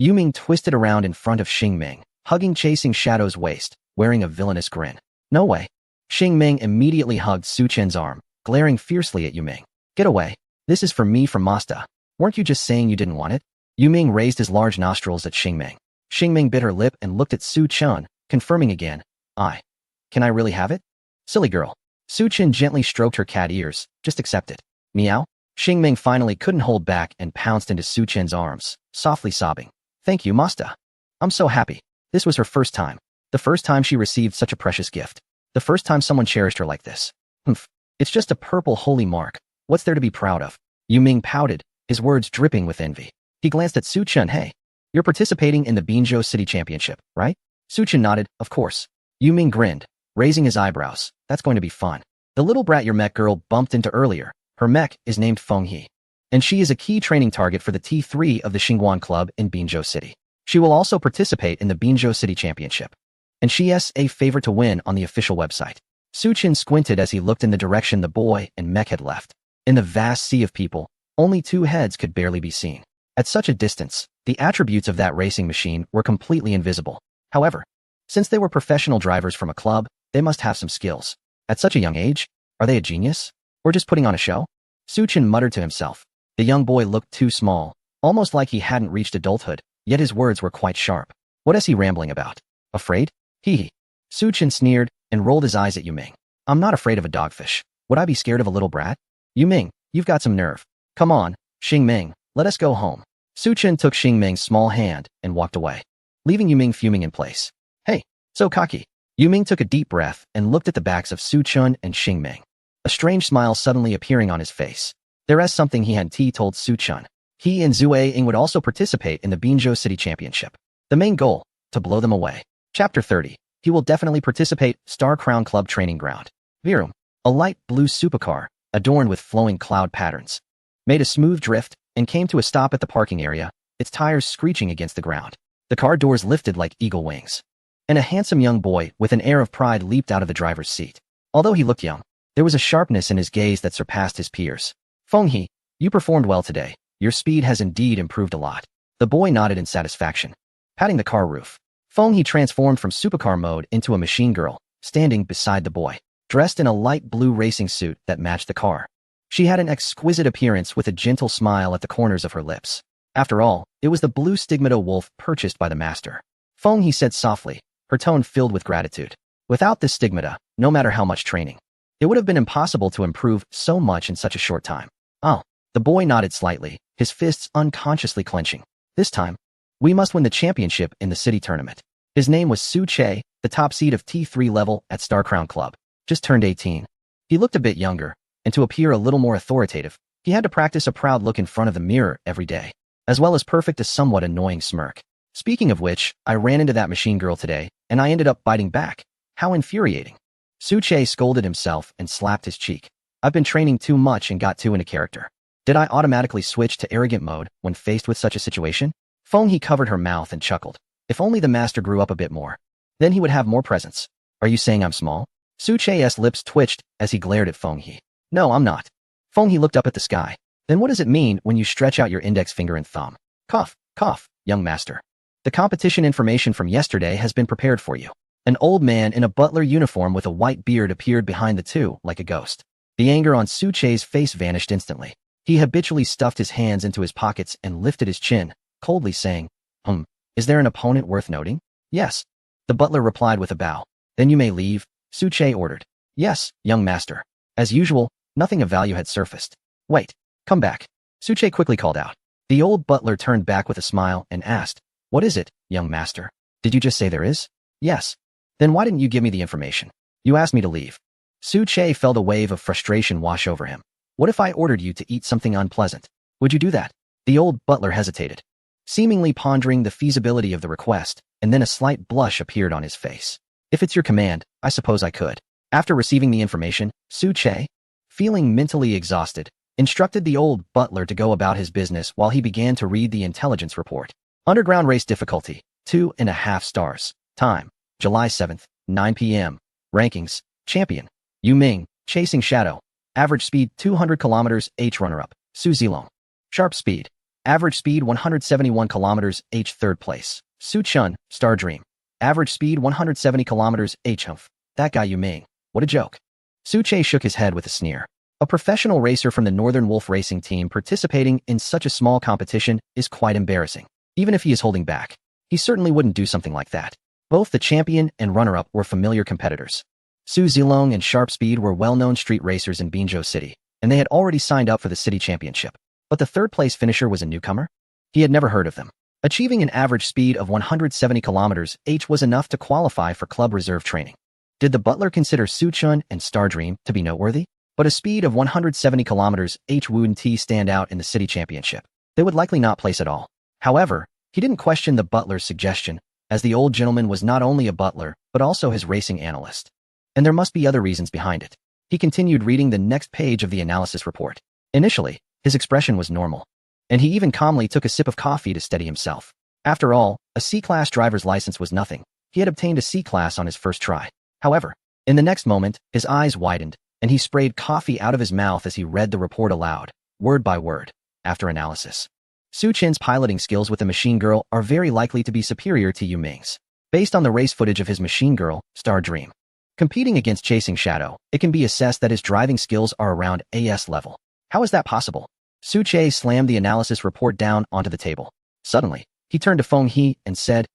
Yuming twisted around in front of Xingming, hugging Chasing Shadow's waist, wearing a villainous grin. "No way." Xingming immediately hugged Suchin's arm, glaring fiercely at Yuming. "Get away. This is for me from Masta. Weren't you just saying you didn't want it?" Yuming raised his large nostrils at Xingming. Xingming bit her lip and looked at Suchun, confirming again. Can I really have it?" "Silly girl." Suchin gently stroked her cat ears. "Just accept it." "Meow?" Xingming finally couldn't hold back and pounced into Suchin's arms, softly sobbing. "Thank you, Masta. I'm so happy." This was her first time. The first time she received such a precious gift. The first time someone cherished her like this. "Humph. It's just a purple holy mark. What's there to be proud of?" Yuming pouted, his words dripping with envy. He glanced at Suchun. "Hey, you're participating in the Binzhou City Championship, right?" Suchin nodded. "Of course." Yuming grinned, raising his eyebrows. "That's going to be fun. The little brat your mech girl bumped into earlier, her mech is named Fenghe, and she is a key training target for the T3 of the Xingguan Club in Binzhou City. She will also participate in the Binzhou City Championship, and she is a favorite to win on the official website." Suchin squinted as he looked in the direction the boy and mech had left. In the vast sea of people, only two heads could barely be seen. At such a distance, the attributes of that racing machine were completely invisible. However, since they were professional drivers from a club, they must have some skills. At such a young age, are they a genius? Or just putting on a show? Suchin muttered to himself. The young boy looked too small, almost like he hadn't reached adulthood, yet his words were quite sharp. What is he rambling about? Afraid? Hee. Suchin sneered and rolled his eyes at Yuming. "I'm not afraid of a dogfish. Would I be scared of a little brat?" "Yuming, you've got some nerve. Come on, Xingming, let us go home." Suchin took Xingming's small hand and walked away, leaving Yuming fuming in place. "Hey, so cocky." Yuming took a deep breath and looked at the backs of Suchun and Xingming, a strange smile suddenly appearing on his face. There is something he had told Suchun. He and Zue Ying would also participate in the Binzhou City Championship. The main goal, to blow them away. Chapter 30. He will definitely participate. Star Crown Club Training Ground. Virum, a light blue supercar, adorned with flowing cloud patterns, made a smooth drift and came to a stop at the parking area, its tires screeching against the ground. The car doors lifted like eagle wings, and a handsome young boy with an air of pride leaped out of the driver's seat. Although he looked young, there was a sharpness in his gaze that surpassed his peers. "Fenghe, you performed well today. Your speed has indeed improved a lot." The boy nodded in satisfaction, patting the car roof. Fenghe transformed from supercar mode into a machine girl, standing beside the boy, dressed in a light blue racing suit that matched the car. She had an exquisite appearance with a gentle smile at the corners of her lips. After all, it was the blue stigmata wolf purchased by the master. Feng He said softly, her tone filled with gratitude. Without this stigmata, no matter how much training, it would have been impossible to improve so much in such a short time. Oh, the boy nodded slightly, his fists unconsciously clenching. This time, we must win the championship in the city tournament. His name was Su Che, the top seed of T3 level at Star Crown Club. Just turned 18. He looked a bit younger, and to appear a little more authoritative, he had to practice a proud look in front of the mirror every day, as well as perfect a somewhat annoying smirk. Speaking of which, I ran into that machine girl today, and I ended up biting back. How infuriating. Su Che scolded himself and slapped his cheek. I've been training too much and got too into character. Did I automatically switch to arrogant mode when faced with such a situation? Feng He covered her mouth and chuckled. If only the master grew up a bit more. Then he would have more presence. Are you saying I'm small? Su Che's lips twitched as he glared at Feng He. No, I'm not. Feng He looked up at the sky. Then what does it mean when you stretch out your index finger and thumb? Cough, cough, young master. The competition information from yesterday has been prepared for you. An old man in a butler uniform with a white beard appeared behind the two like a ghost. The anger on Su Che's face vanished instantly. He habitually stuffed his hands into his pockets and lifted his chin, coldly saying, is there an opponent worth noting? Yes. The butler replied with a bow. Then you may leave, Su Che ordered. Yes, young master. As usual, nothing of value had surfaced. Wait, come back. Su Che quickly called out. The old butler turned back with a smile and asked, what is it, young master? Did you just say there is? Yes. Then why didn't you give me the information? You asked me to leave. Su Che felt a wave of frustration wash over him. What if I ordered you to eat something unpleasant? Would you do that? The old butler hesitated, seemingly pondering the feasibility of the request, and then a slight blush appeared on his face. If it's your command, I suppose I could. After receiving the information, Su Che, feeling mentally exhausted, instructed the old butler to go about his business while he began to read the intelligence report. Underground race difficulty, 2.5 stars. Time, July 7th, 9 p.m. Rankings, champion, Yu Ming, chasing shadow. Average speed 200 kilometers, H runner-up, Su Zilong. Sharp speed. Average speed 171 kilometers, H third place. Su Chun, Star Dream. Average speed 170 kilometers, H humph. That guy Yu Ming. What a joke. Su Che shook his head with a sneer. A professional racer from the Northern Wolf Racing team participating in such a small competition is quite embarrassing. Even if he is holding back, he certainly wouldn't do something like that. Both the champion and runner-up were familiar competitors. Su Zilong and Sharp Speed were well-known street racers in Binzhou City, and they had already signed up for the city championship. But the third-place finisher was a newcomer? He had never heard of them. Achieving an average speed of 170 kilometers H was enough to qualify for club reserve training. Did the butler consider Su Chun and Star Dream to be noteworthy? But a speed of 170 kilometers H wouldn't stand out in the city championship. They would likely not place at all. However, he didn't question the butler's suggestion, as the old gentleman was not only a butler, but also his racing analyst. And there must be other reasons behind it. He continued reading the next page of the analysis report. Initially, his expression was normal, and he even calmly took a sip of coffee to steady himself. After all, a C-class driver's license was nothing. He had obtained a C-class on his first try. However, in the next moment, his eyes widened, and he sprayed coffee out of his mouth as he read the report aloud, word by word. After analysis, Su Chen's piloting skills with the machine girl are very likely to be superior to Yu Ming's. Based on the race footage of his machine girl, Star Dream, competing against Chasing Shadow, it can be assessed that his driving skills are around AS level. How is that possible? Su Che slammed the analysis report down onto the table. Suddenly, he turned to Feng He and said,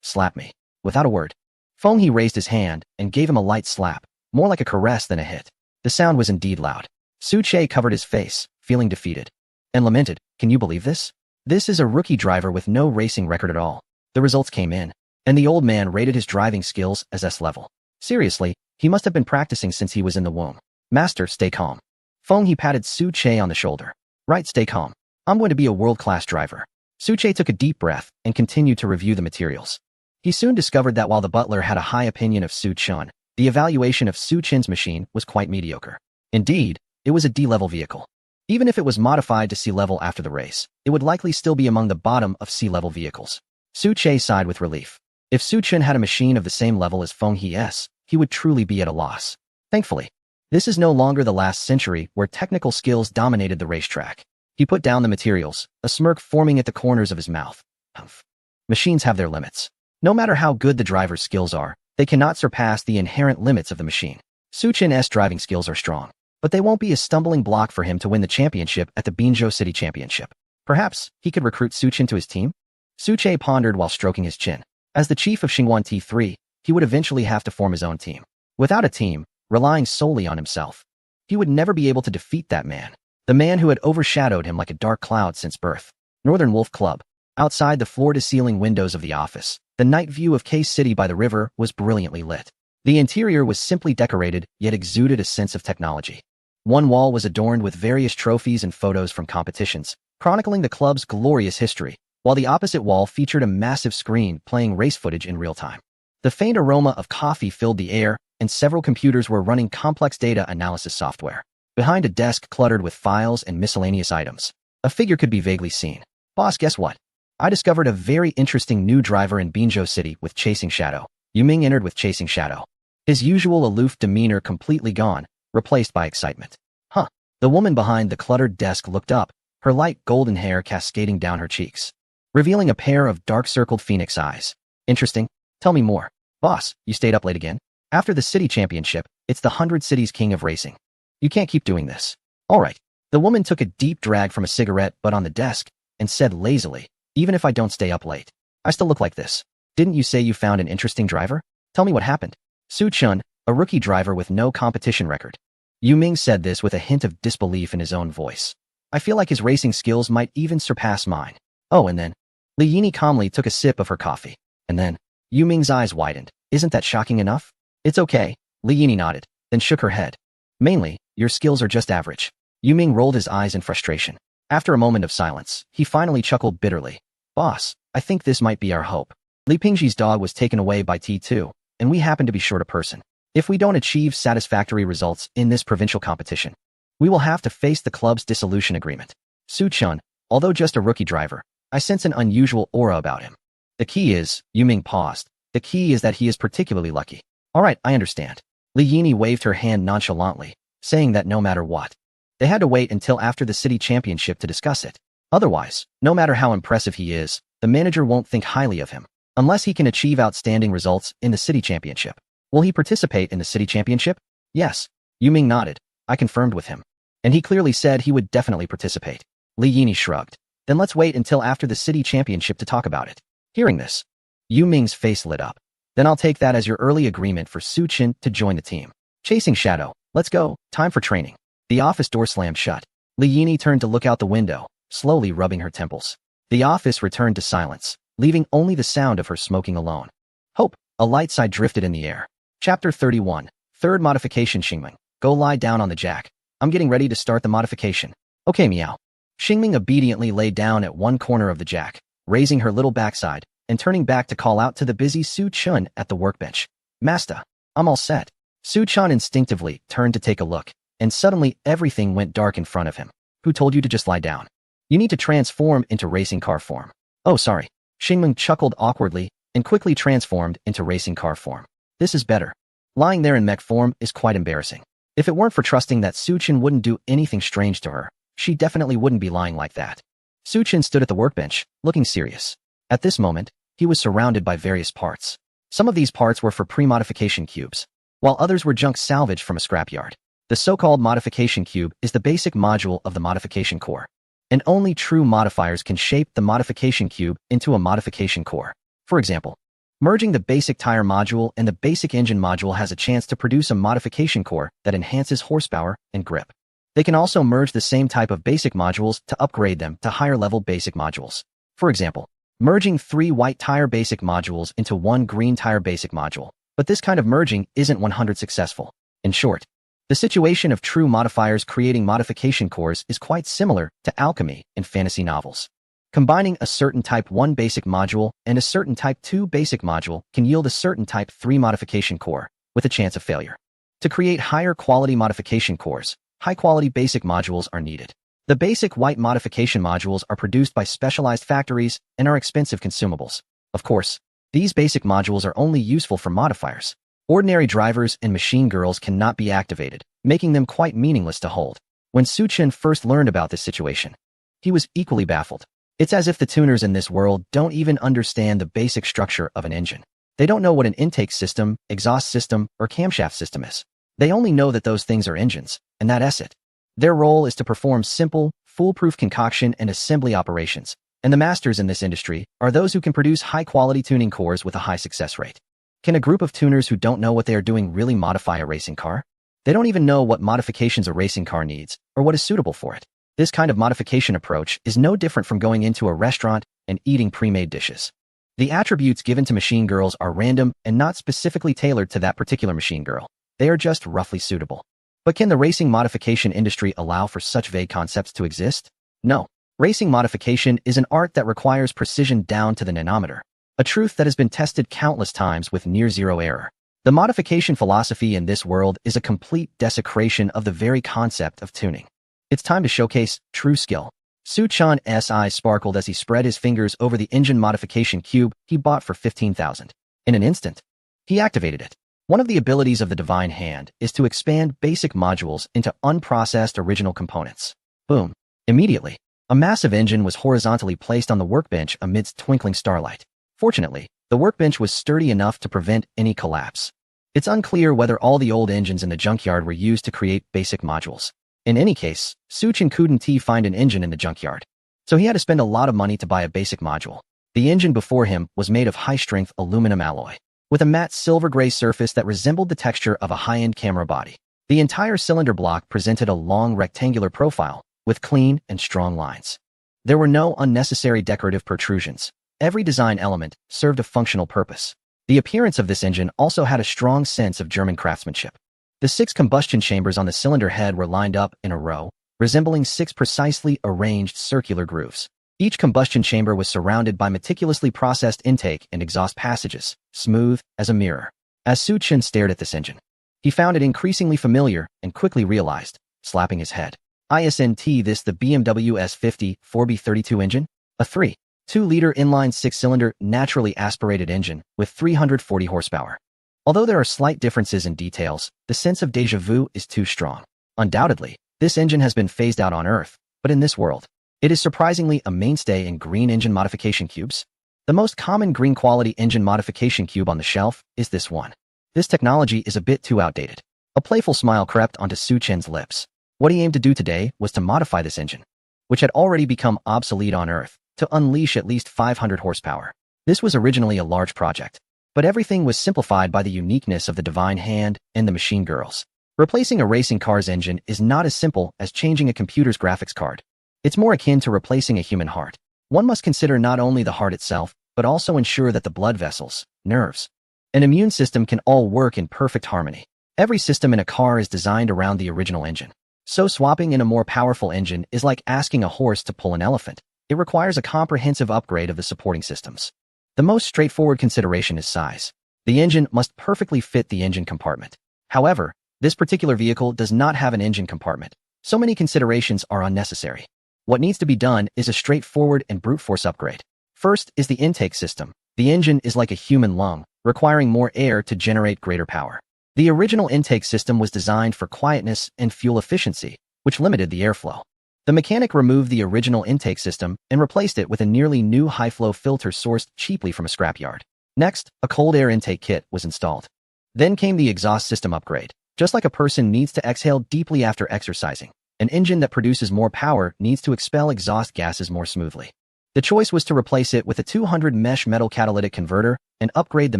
slap me. Without a word, Feng He raised his hand and gave him a light slap, more like a caress than a hit. The sound was indeed loud. Su Che covered his face, feeling defeated, and lamented, can you believe this? This is a rookie driver with no racing record at all. The results came in, and the old man rated his driving skills as S level. Seriously, he must have been practicing since he was in the womb. Master, stay calm. Feng He patted Su Che on the shoulder. Right, stay calm. I'm going to be a world-class driver. Su Che took a deep breath and continued to review the materials. He soon discovered that while the butler had a high opinion of Su Chun, the evaluation of Su Chen's machine was quite mediocre. Indeed, it was a D-level vehicle. Even if it was modified to C-level after the race, it would likely still be among the bottom of C-level vehicles. Su Che sighed with relief. If Su Chun had a machine of the same level as Feng He's, he would truly be at a loss. Thankfully, this is no longer the last century where technical skills dominated the racetrack. He put down the materials, a smirk forming at the corners of his mouth. Humph. Machines have their limits. No matter how good the driver's skills are, they cannot surpass the inherent limits of the machine. Su Chen's driving skills are strong, but they won't be a stumbling block for him to win the championship at the Binzhou City Championship. Perhaps he could recruit Suchin to his team? Suche pondered while stroking his chin. As the chief of Xingguan T3, he would eventually have to form his own team. Without a team, relying solely on himself, he would never be able to defeat that man. The man who had overshadowed him like a dark cloud since birth. Northern Wolf Club. Outside the floor-to-ceiling windows of the office, the night view of Case City by the river was brilliantly lit. The interior was simply decorated, yet exuded a sense of technology. One wall was adorned with various trophies and photos from competitions, chronicling the club's glorious history, while the opposite wall featured a massive screen playing race footage in real time. The faint aroma of coffee filled the air, and several computers were running complex data analysis software. Behind a desk cluttered with files and miscellaneous items, a figure could be vaguely seen. Boss, guess what? I discovered a very interesting new driver in Binzhou City with Chasing Shadow. Yuming entered with Chasing Shadow. His usual aloof demeanor completely gone, replaced by excitement. Huh. The woman behind the cluttered desk looked up, her light golden hair cascading down her cheeks, revealing a pair of dark-circled phoenix eyes. Interesting. Tell me more. Boss, you stayed up late again? After the city championship, it's the 100 Cities King of Racing. You can't keep doing this. All right. The woman took a deep drag from a cigarette butt on the desk and said lazily, even if I don't stay up late, I still look like this. Didn't you say you found an interesting driver? Tell me what happened. Su Chun, a rookie driver with no competition record. Yu Ming said this with a hint of disbelief in his own voice. I feel like his racing skills might even surpass mine. Oh, and then Li Yini calmly took a sip of her coffee. And then Yu Ming's eyes widened. Isn't that shocking enough? It's okay. Li Yini nodded, then shook her head. Mainly, your skills are just average. Yu Ming rolled his eyes in frustration. After a moment of silence, he finally chuckled bitterly. Boss, I think this might be our hope. Li Pingzhi's dog was taken away by T2, and we happen to be short a person. If we don't achieve satisfactory results in this provincial competition, we will have to face the club's dissolution agreement. Su Chun, although just a rookie driver, I sense an unusual aura about him. The key is, Yu Ming paused, the key is that he is particularly lucky. All right, I understand. Li Yini waved her hand nonchalantly, saying that no matter what, they had to wait until after the city championship to discuss it. Otherwise, no matter how impressive he is, the manager won't think highly of him, unless he can achieve outstanding results in the city championship. Will he participate in the city championship? Yes. Yu Ming nodded. I confirmed with him. And he clearly said he would definitely participate. Li Yini shrugged. Then let's wait until after the city championship to talk about it. Hearing this, Yu Ming's face lit up. Then I'll take that as your early agreement for Su Chin to join the team. Chasing Shadow. Let's go. Time for training. The office door slammed shut. Li Yini turned to look out the window, slowly rubbing her temples. The office returned to silence, leaving only the sound of her smoking alone. Hope. A light sigh drifted in the air. Chapter 31. Third modification. Xingming. Go lie down on the jack. I'm getting ready to start the modification. Okay, meow. Xingming obediently lay down at one corner of the jack, raising her little backside, and turning back to call out to the busy Su Chun at the workbench. Master, I'm all set. Su Chun instinctively turned to take a look, and suddenly everything went dark in front of him. Who told you to just lie down? You need to transform into racing car form. Oh, sorry. Xingming chuckled awkwardly and quickly transformed into racing car form. This is better. Lying there in mech form is quite embarrassing. If it weren't for trusting that Su Chin wouldn't do anything strange to her, she definitely wouldn't be lying like that. Su Chin stood at the workbench, looking serious. At this moment, he was surrounded by various parts. Some of these parts were for pre-modification cubes, while others were junk salvaged from a scrapyard. The so-called modification cube is the basic module of the modification core, and only true modifiers can shape the modification cube into a modification core. For example, merging the basic tire module and the basic engine module has a chance to produce a modification core that enhances horsepower and grip. They can also merge the same type of basic modules to upgrade them to higher-level basic modules. For example, merging 3 white tire basic modules into 1 green tire basic module. But this kind of merging isn't 100% successful. In short, the situation of true modifiers creating modification cores is quite similar to alchemy in fantasy novels. Combining a certain Type 1 basic module and a certain Type 2 basic module can yield a certain Type 3 modification core, with a chance of failure. To create higher quality modification cores, high-quality basic modules are needed. The basic white modification modules are produced by specialized factories and are expensive consumables. Of course, these basic modules are only useful for modifiers. Ordinary drivers and machine girls cannot be activated, making them quite meaningless to hold. When Su Chin first learned about this situation, he was equally baffled. It's as if the tuners in this world don't even understand the basic structure of an engine. They don't know what an intake system, exhaust system, or camshaft system is. They only know that those things are engines, and that's it. Their role is to perform simple, foolproof concoction and assembly operations, and the masters in this industry are those who can produce high-quality tuning cores with a high success rate. Can a group of tuners who don't know what they are doing really modify a racing car? They don't even know what modifications a racing car needs or what is suitable for it. This kind of modification approach is no different from going into a restaurant and eating pre-made dishes. The attributes given to machine girls are random and not specifically tailored to that particular machine girl. They are just roughly suitable. But can the racing modification industry allow for such vague concepts to exist? No. Racing modification is an art that requires precision down to the nanometer, a truth that has been tested countless times with near-zero error. The modification philosophy in this world is a complete desecration of the very concept of tuning. It's time to showcase true skill. Su-chan's eyes sparkled as he spread his fingers over the engine modification cube he bought for 15,000. In an instant, he activated it. One of the abilities of the Divine Hand is to expand basic modules into unprocessed original components. Boom. Immediately, a massive engine was horizontally placed on the workbench amidst twinkling starlight. Fortunately, the workbench was sturdy enough to prevent any collapse. It's unclear whether all the old engines in the junkyard were used to create basic modules. In any case, Su-chan couldn't find an engine in the junkyard, so he had to spend a lot of money to buy a basic module. The engine before him was made of high-strength aluminum alloy, with a matte silver-gray surface that resembled the texture of a high-end camera body. The entire cylinder block presented a long rectangular profile, with clean and strong lines. There were no unnecessary decorative protrusions. Every design element served a functional purpose. The appearance of this engine also had a strong sense of German craftsmanship. The 6 combustion chambers on the cylinder head were lined up in a row, resembling 6 precisely arranged circular grooves. Each combustion chamber was surrounded by meticulously processed intake and exhaust passages, smooth as a mirror. As Su-chan stared at this engine, he found it increasingly familiar and quickly realized, slapping his head. Isn't this the BMW S50 4B32 engine? A 3.2-liter inline 6-cylinder naturally aspirated engine with 340 horsepower. Although there are slight differences in details, the sense of déjà vu is too strong. Undoubtedly, this engine has been phased out on Earth, but in this world, it is surprisingly a mainstay in green engine modification cubes. The most common green quality engine modification cube on the shelf is this one. This technology is a bit too outdated. A playful smile crept onto Su-chan's lips. What he aimed to do today was to modify this engine, which had already become obsolete on Earth, to unleash at least 500 horsepower. This was originally a large project, but everything was simplified by the uniqueness of the Divine Hand and the machine girls. Replacing a racing car's engine is not as simple as changing a computer's graphics card. It's more akin to replacing a human heart. One must consider not only the heart itself, but also ensure that the blood vessels, nerves, and immune system can all work in perfect harmony. Every system in a car is designed around the original engine. So swapping in a more powerful engine is like asking a horse to pull an elephant. It requires a comprehensive upgrade of the supporting systems. The most straightforward consideration is size. The engine must perfectly fit the engine compartment. However, this particular vehicle does not have an engine compartment, so many considerations are unnecessary. What needs to be done is a straightforward and brute force upgrade. First is the intake system. The engine is like a human lung, requiring more air to generate greater power. The original intake system was designed for quietness and fuel efficiency, which limited the airflow. The mechanic removed the original intake system and replaced it with a nearly new high-flow filter sourced cheaply from a scrapyard. Next, a cold air intake kit was installed. Then came the exhaust system upgrade. Just like a person needs to exhale deeply after exercising, an engine that produces more power needs to expel exhaust gases more smoothly. The choice was to replace it with a 200 mesh metal catalytic converter and upgrade the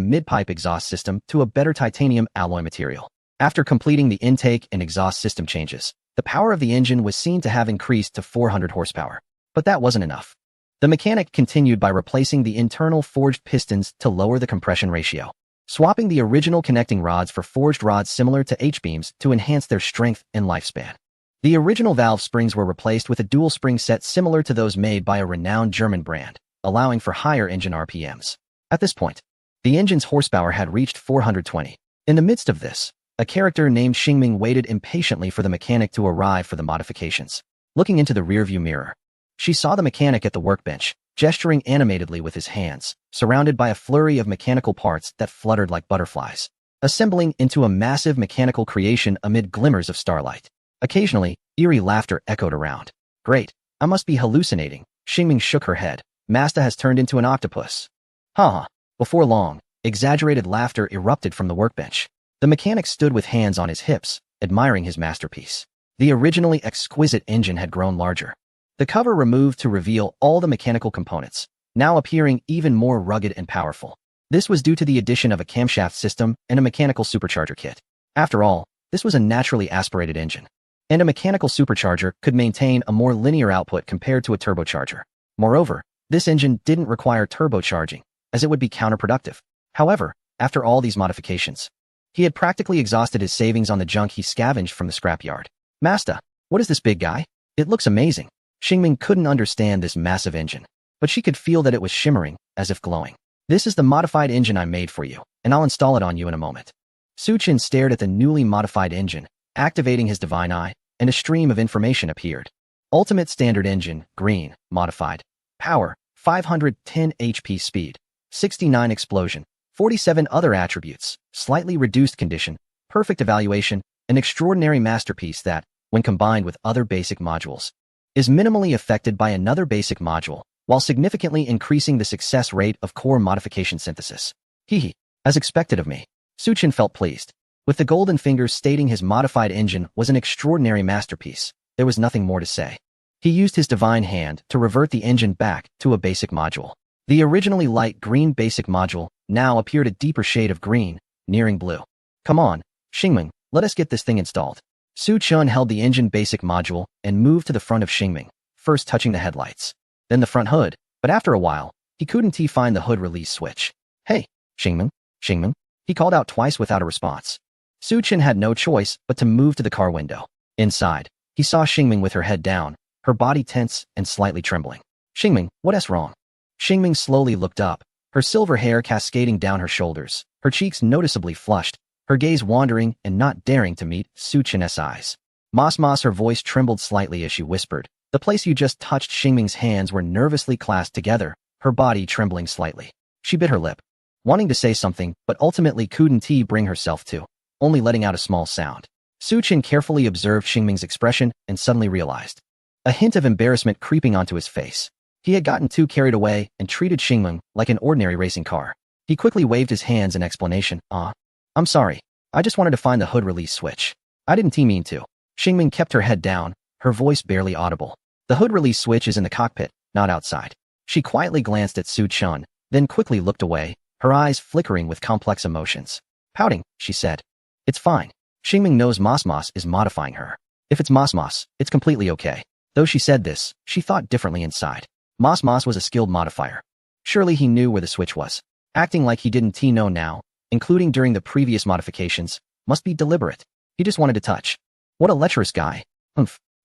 mid-pipe exhaust system to a better titanium alloy material. After completing the intake and exhaust system changes, the power of the engine was seen to have increased to 400 horsepower. But that wasn't enough. The mechanic continued by replacing the internal forged pistons to lower the compression ratio, swapping the original connecting rods for forged rods similar to H-beams to enhance their strength and lifespan. The original valve springs were replaced with a dual spring set similar to those made by a renowned German brand, allowing for higher engine RPMs. At this point, the engine's horsepower had reached 420. In the midst of this, a character named Xingming waited impatiently for the mechanic to arrive for the modifications. Looking into the rearview mirror, she saw the mechanic at the workbench, gesturing animatedly with his hands, surrounded by a flurry of mechanical parts that fluttered like butterflies, assembling into a massive mechanical creation amid glimmers of starlight. Occasionally, eerie laughter echoed around. Great, I must be hallucinating. Xingming shook her head. Masta has turned into an octopus. Ha ha. Before long, exaggerated laughter erupted from the workbench. The mechanic stood with hands on his hips, admiring his masterpiece. The originally exquisite engine had grown larger. The cover removed to reveal all the mechanical components, now appearing even more rugged and powerful. This was due to the addition of a camshaft system and a mechanical supercharger kit. After all, this was a naturally aspirated engine, and a mechanical supercharger could maintain a more linear output compared to a turbocharger. Moreover, this engine didn't require turbocharging, as it would be counterproductive. However, after all these modifications, he had practically exhausted his savings on the junk he scavenged from the scrapyard. Master, what is this big guy? It looks amazing. Xingming couldn't understand this massive engine, but she could feel that it was shimmering, as if glowing. This is the modified engine I made for you, and I'll install it on you in a moment. Su Chen stared at the newly modified engine, activating his divine eye, and a stream of information appeared. Ultimate Standard Engine, green, modified. Power, 510 HP speed. 69 explosion. 47 other attributes, slightly reduced condition, perfect evaluation, an extraordinary masterpiece that, when combined with other basic modules, is minimally affected by another basic module, while significantly increasing the success rate of core modification synthesis. As expected of me. Su Chen felt pleased. With the golden fingers stating his modified engine was an extraordinary masterpiece, there was nothing more to say. He used his divine hand to revert the engine back to a basic module. The originally light green basic module now appeared a deeper shade of green, nearing blue. Come on, Xingming, let us get this thing installed. Su Chen held the engine basic module and moved to the front of Xingming, first touching the headlights, then the front hood, but after a while, he couldn't find the hood release switch. Hey, Xingming, he called out twice without a response. Su Chen had no choice but to move to the car window. Inside, he saw Xingming with her head down, her body tense and slightly trembling. Xingming, what's wrong? Xingming slowly looked up, her silver hair cascading down her shoulders, her cheeks noticeably flushed, her gaze wandering and not daring to meet Su Chen's eyes. Mas, her voice trembled slightly as she whispered. The place you just touched. Xingming's hands were nervously clasped together, her body trembling slightly. She bit her lip, wanting to say something, but ultimately couldn't bring herself to, only letting out a small sound. Su Chen carefully observed Xingming's expression and suddenly realized a hint of embarrassment creeping onto his face. He had gotten too carried away and treated Xingming like an ordinary racing car. He quickly waved his hands in explanation. I'm sorry. I just wanted to find the hood release switch. I didn't mean to. Xingming kept her head down, her voice barely audible. The hood release switch is in the cockpit, not outside. She quietly glanced at Su Chen, then quickly looked away, her eyes flickering with complex emotions. Pouting, she said. It's fine. Xingming knows Mas is modifying her. If it's Mas, it's completely okay. Though she said this, she thought differently inside. Mas was a skilled modifier. Surely he knew where the switch was. Acting like he didn't know now, including during the previous modifications, must be deliberate. He just wanted to touch. What a lecherous guy.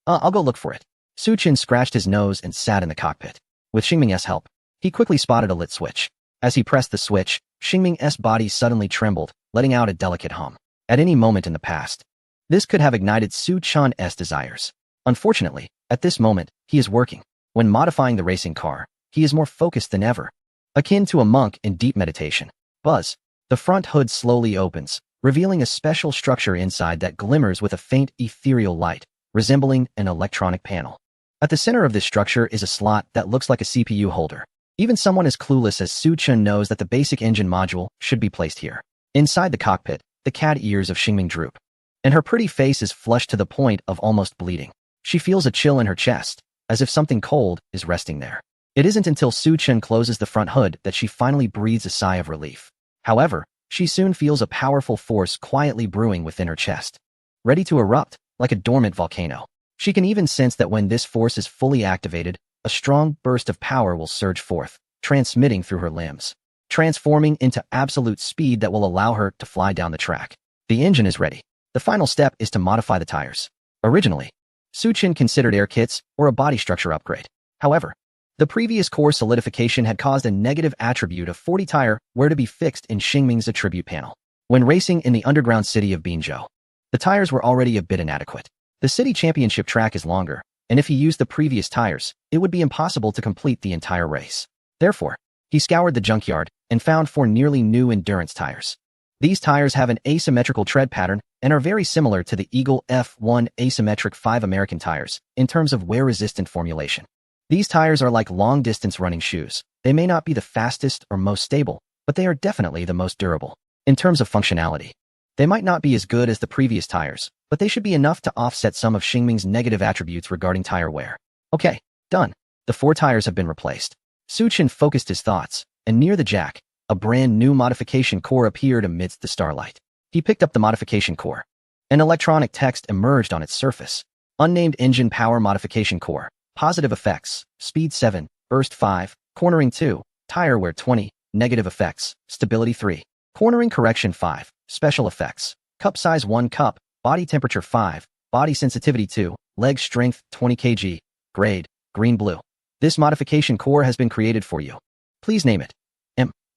I'll go look for it. Su Chen scratched his nose and sat in the cockpit. With Xingming's help, he quickly spotted a lit switch. As he pressed the switch, Xingming's body suddenly trembled, letting out a delicate hum. At any moment in the past, this could have ignited Su Chen's desires. Unfortunately, at this moment, he is working. When modifying the racing car, he is more focused than ever. Akin to a monk in deep meditation. Buzz. The front hood slowly opens, revealing a special structure inside that glimmers with a faint ethereal light, resembling an electronic panel. At the center of this structure is a slot that looks like a CPU holder. Even someone as clueless as Su Chen knows that the basic engine module should be placed here. Inside the cockpit, the cat ears of Xingming droop, and her pretty face is flushed to the point of almost bleeding. She feels a chill in her chest, as if something cold is resting there. It isn't until Su Chen closes the front hood that she finally breathes a sigh of relief. However, she soon feels a powerful force quietly brewing within her chest, ready to erupt like a dormant volcano. She can even sense that when this force is fully activated, a strong burst of power will surge forth, transmitting through her limbs, transforming into absolute speed that will allow her to fly down the track. The engine is ready. The final step is to modify the tires. Originally, Su Chen considered air kits or a body structure upgrade. However, the previous core solidification had caused a negative attribute of 40 tire were to be fixed in Xingming's attribute panel. When racing in the underground city of Binzhou, the tires were already a bit inadequate. The city championship track is longer, and if he used the previous tires, it would be impossible to complete the entire race. Therefore, he scoured the junkyard and found 4 nearly new endurance tires. These tires have an asymmetrical tread pattern and are very similar to the Eagle F1 asymmetric 5 American tires in terms of wear-resistant formulation. These tires are like long-distance running shoes. They may not be the fastest or most stable, but they are definitely the most durable. In terms of functionality, They might not be as good as the previous tires, but they should be enough to offset some of Xingming's negative attributes regarding tire wear. Okay, done. The 4 tires have been replaced. Su Chen focused his thoughts, and near the jack, a brand new modification core appeared amidst the starlight. He picked up the modification core. An electronic text emerged on its surface. Unnamed engine power modification core. Positive effects. Speed 7. Burst 5. Cornering 2. Tire wear 20. Negative effects. Stability 3. Cornering correction 5. Special effects. Cup size 1 cup. Body temperature 5. Body sensitivity 2. Leg strength 20 kg. Grade. Green-blue. This modification core has been created for you. Please name it.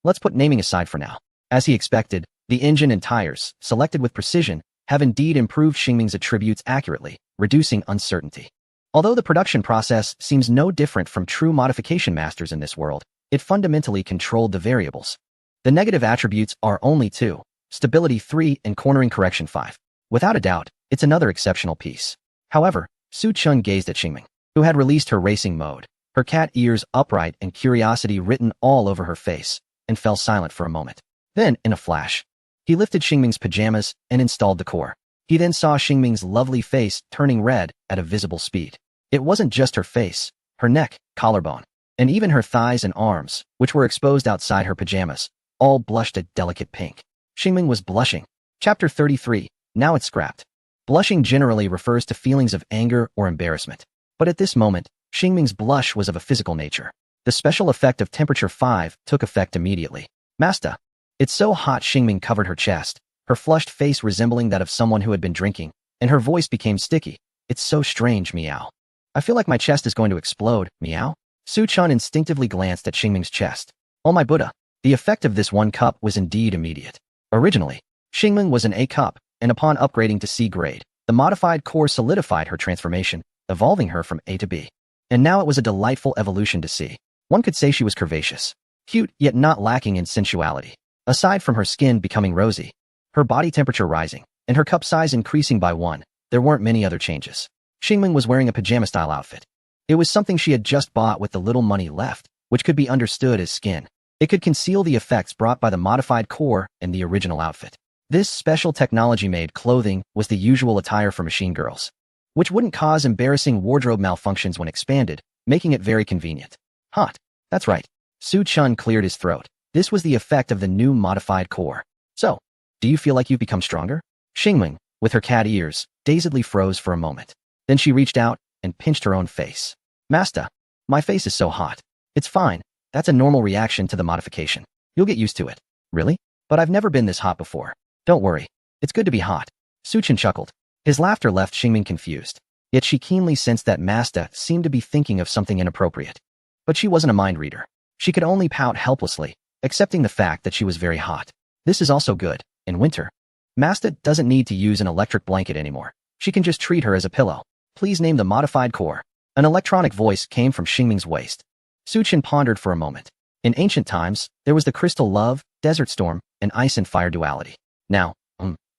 Let's put naming aside for now. As he expected, the engine and tires, selected with precision, have indeed improved Xingming's attributes accurately, reducing uncertainty. Although the production process seems no different from true modification masters in this world, it fundamentally controlled the variables. The negative attributes are only 2, stability 3 and cornering correction 5. Without a doubt, it's another exceptional piece. However, Su Chen gazed at Xingming, who had released her racing mode, her cat ears upright and curiosity written all over her face, and fell silent for a moment. Then, in a flash, he lifted Xingming's pajamas and installed the core. He then saw Xingming's lovely face turning red at a visible speed. It wasn't just her face, her neck, collarbone, and even her thighs and arms, which were exposed outside her pajamas, all blushed a delicate pink. Xingming was blushing. Chapter 33. Now it's scrapped. Blushing generally refers to feelings of anger or embarrassment. But at this moment, Xingming's blush was of a physical nature. The special effect of temperature 5 took effect immediately. Master. It's so hot. Xingming covered her chest, her flushed face resembling that of someone who had been drinking, and her voice became sticky. It's so strange, meow. I feel like my chest is going to explode, meow. Su Chen instinctively glanced at Xingming's chest. Oh my Buddha. The effect of this 1 cup was indeed immediate. Originally, Xingming was an A cup, and upon upgrading to C grade, the modified core solidified her transformation, evolving her from A to B. And now it was a delightful evolution to C. One could say she was curvaceous, cute, yet not lacking in sensuality. Aside from her skin becoming rosy, her body temperature rising, and her cup size increasing by 1, there weren't many other changes. Xingming was wearing a pajama-style outfit. It was something she had just bought with the little money left, which could be understood as skin. It could conceal the effects brought by the modified core and the original outfit. This special technology-made clothing was the usual attire for machine girls, which wouldn't cause embarrassing wardrobe malfunctions when expanded, making it very convenient. Hot. That's right. Su Chen cleared his throat. This was the effect of the new modified core. So, do you feel like you've become stronger? Xingming, with her cat ears, dazedly froze for a moment. Then she reached out and pinched her own face. Master, my face is so hot. It's fine. That's a normal reaction to the modification. You'll get used to it. Really? But I've never been this hot before. Don't worry. It's good to be hot. Su Chen chuckled. His laughter left Xingming confused. Yet she keenly sensed that Master seemed to be thinking of something inappropriate. But she wasn't a mind reader. She could only pout helplessly, accepting the fact that she was very hot. This is also good. In winter, Master doesn't need to use an electric blanket anymore. She can just treat her as a pillow. Please name the modified core. An electronic voice came from Xingming's waist. Su Chen pondered for a moment. In ancient times, there was the crystal love, desert storm, and ice and fire duality. Now,